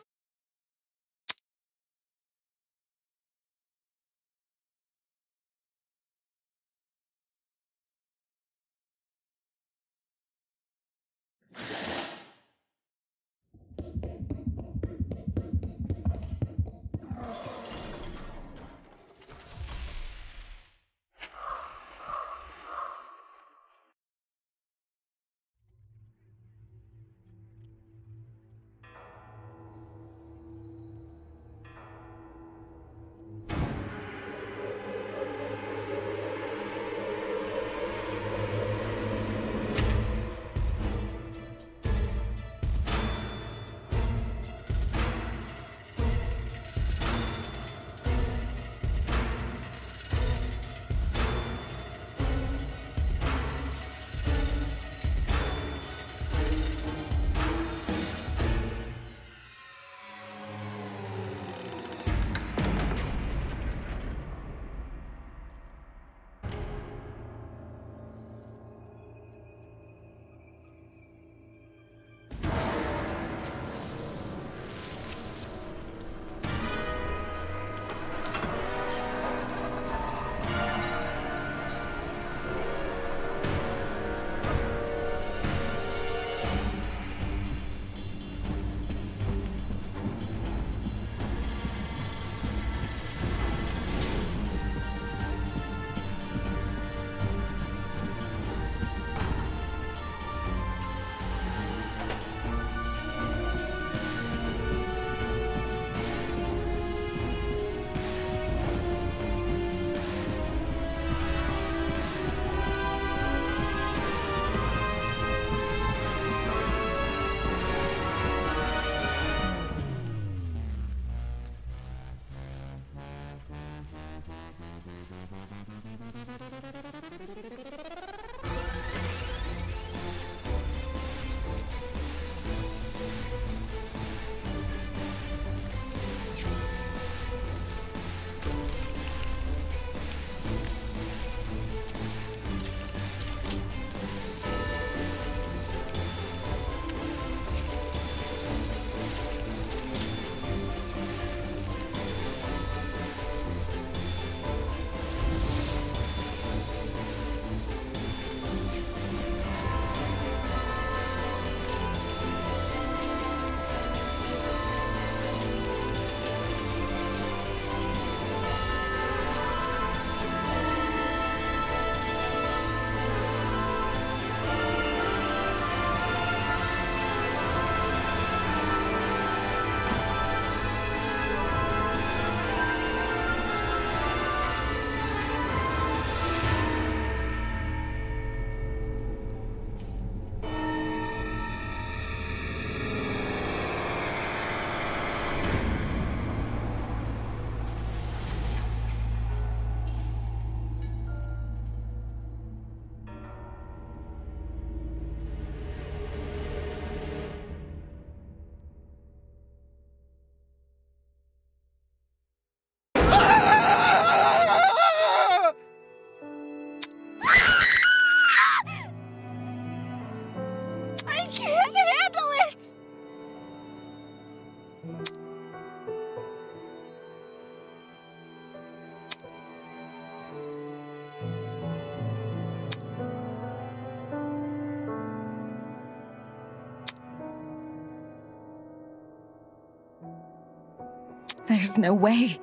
Speaker 15: There's no way.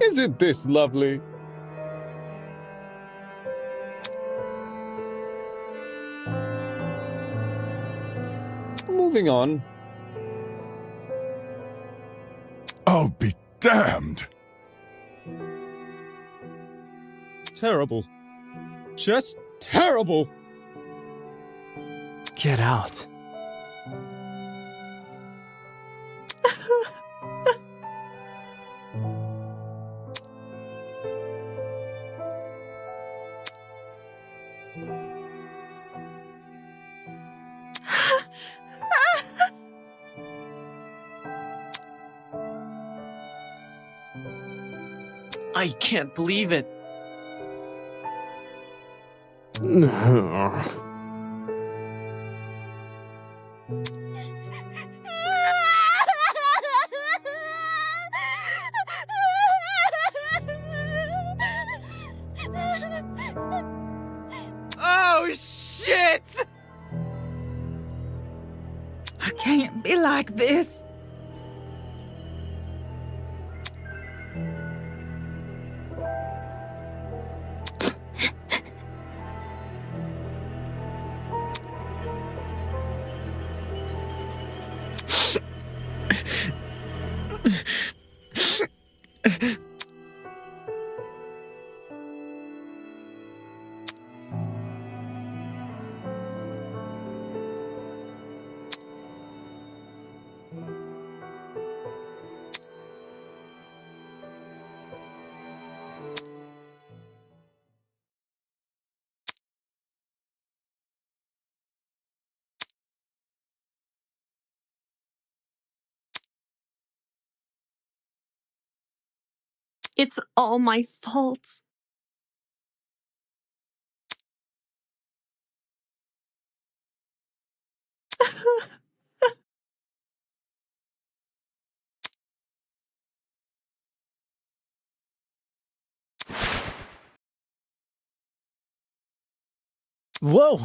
Speaker 2: Isn't this lovely? Moving on.
Speaker 12: I'll be damned!
Speaker 2: Terrible. Just terrible!
Speaker 5: Get out.
Speaker 4: I can't believe it.
Speaker 21: Oh, shit!
Speaker 8: I can't be like this.
Speaker 6: It's all my fault.
Speaker 21: Whoa!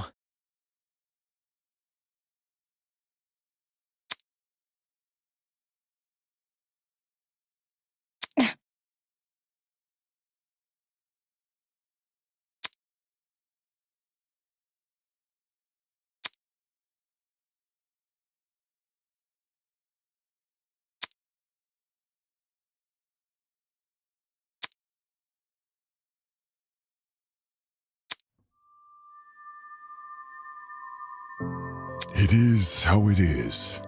Speaker 12: It is how it is.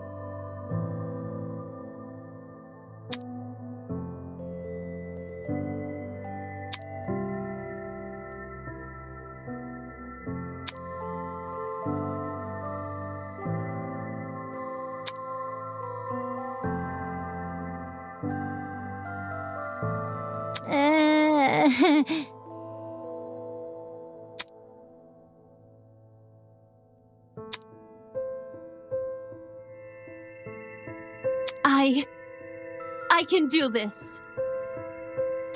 Speaker 6: I can do this.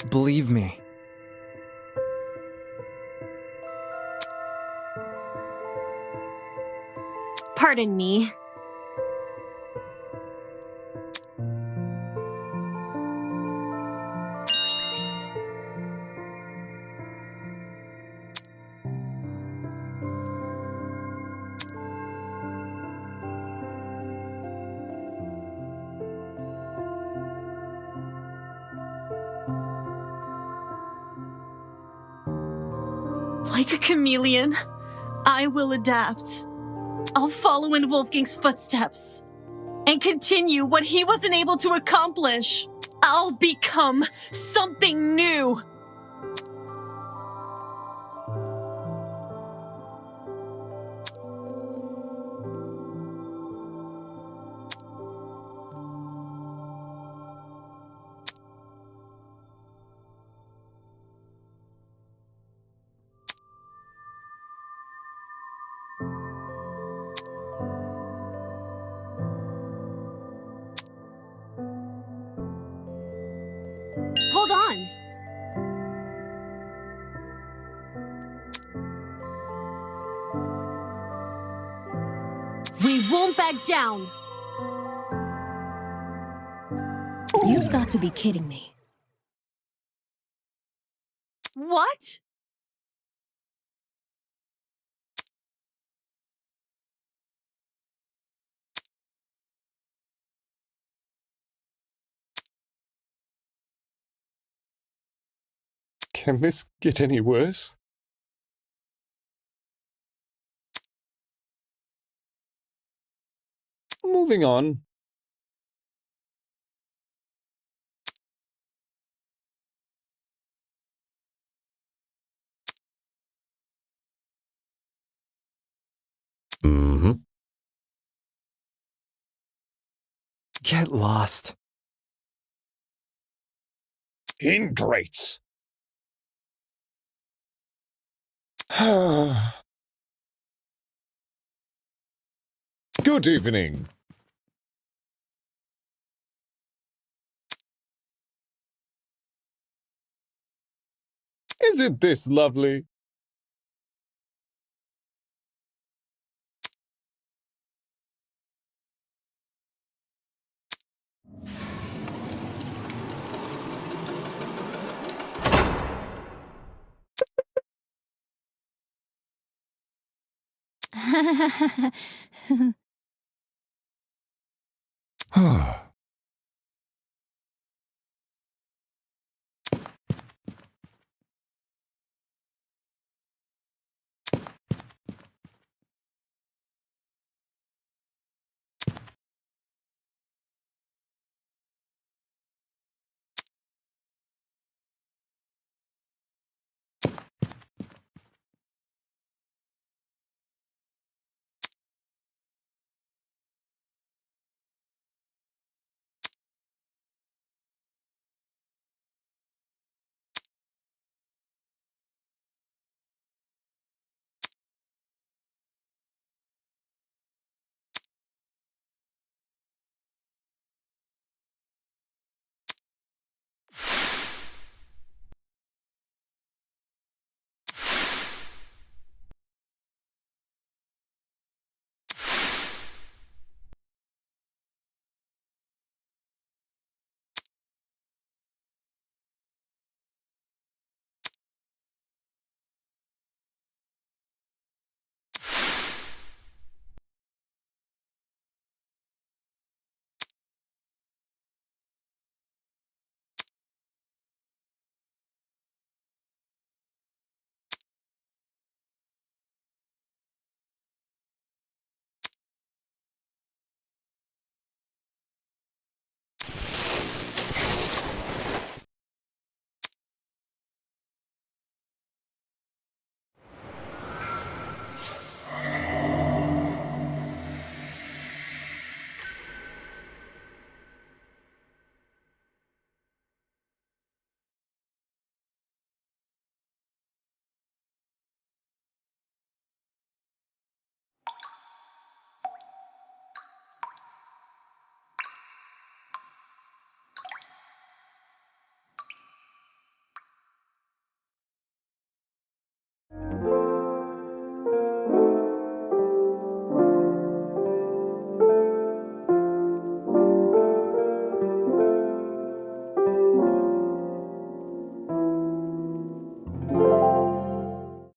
Speaker 5: Believe me.
Speaker 6: Pardon me. Like a chameleon, I will adapt. I'll follow in Wolfgang's footsteps and continue what he wasn't able to accomplish. I'll become something new. Hold on. won't back down.
Speaker 9: You've got to be kidding me.
Speaker 6: What?
Speaker 2: Can this get any worse? Moving on. Mm-hmm.
Speaker 5: Get lost.
Speaker 2: Ingrates. Good evening. Isn't this lovely?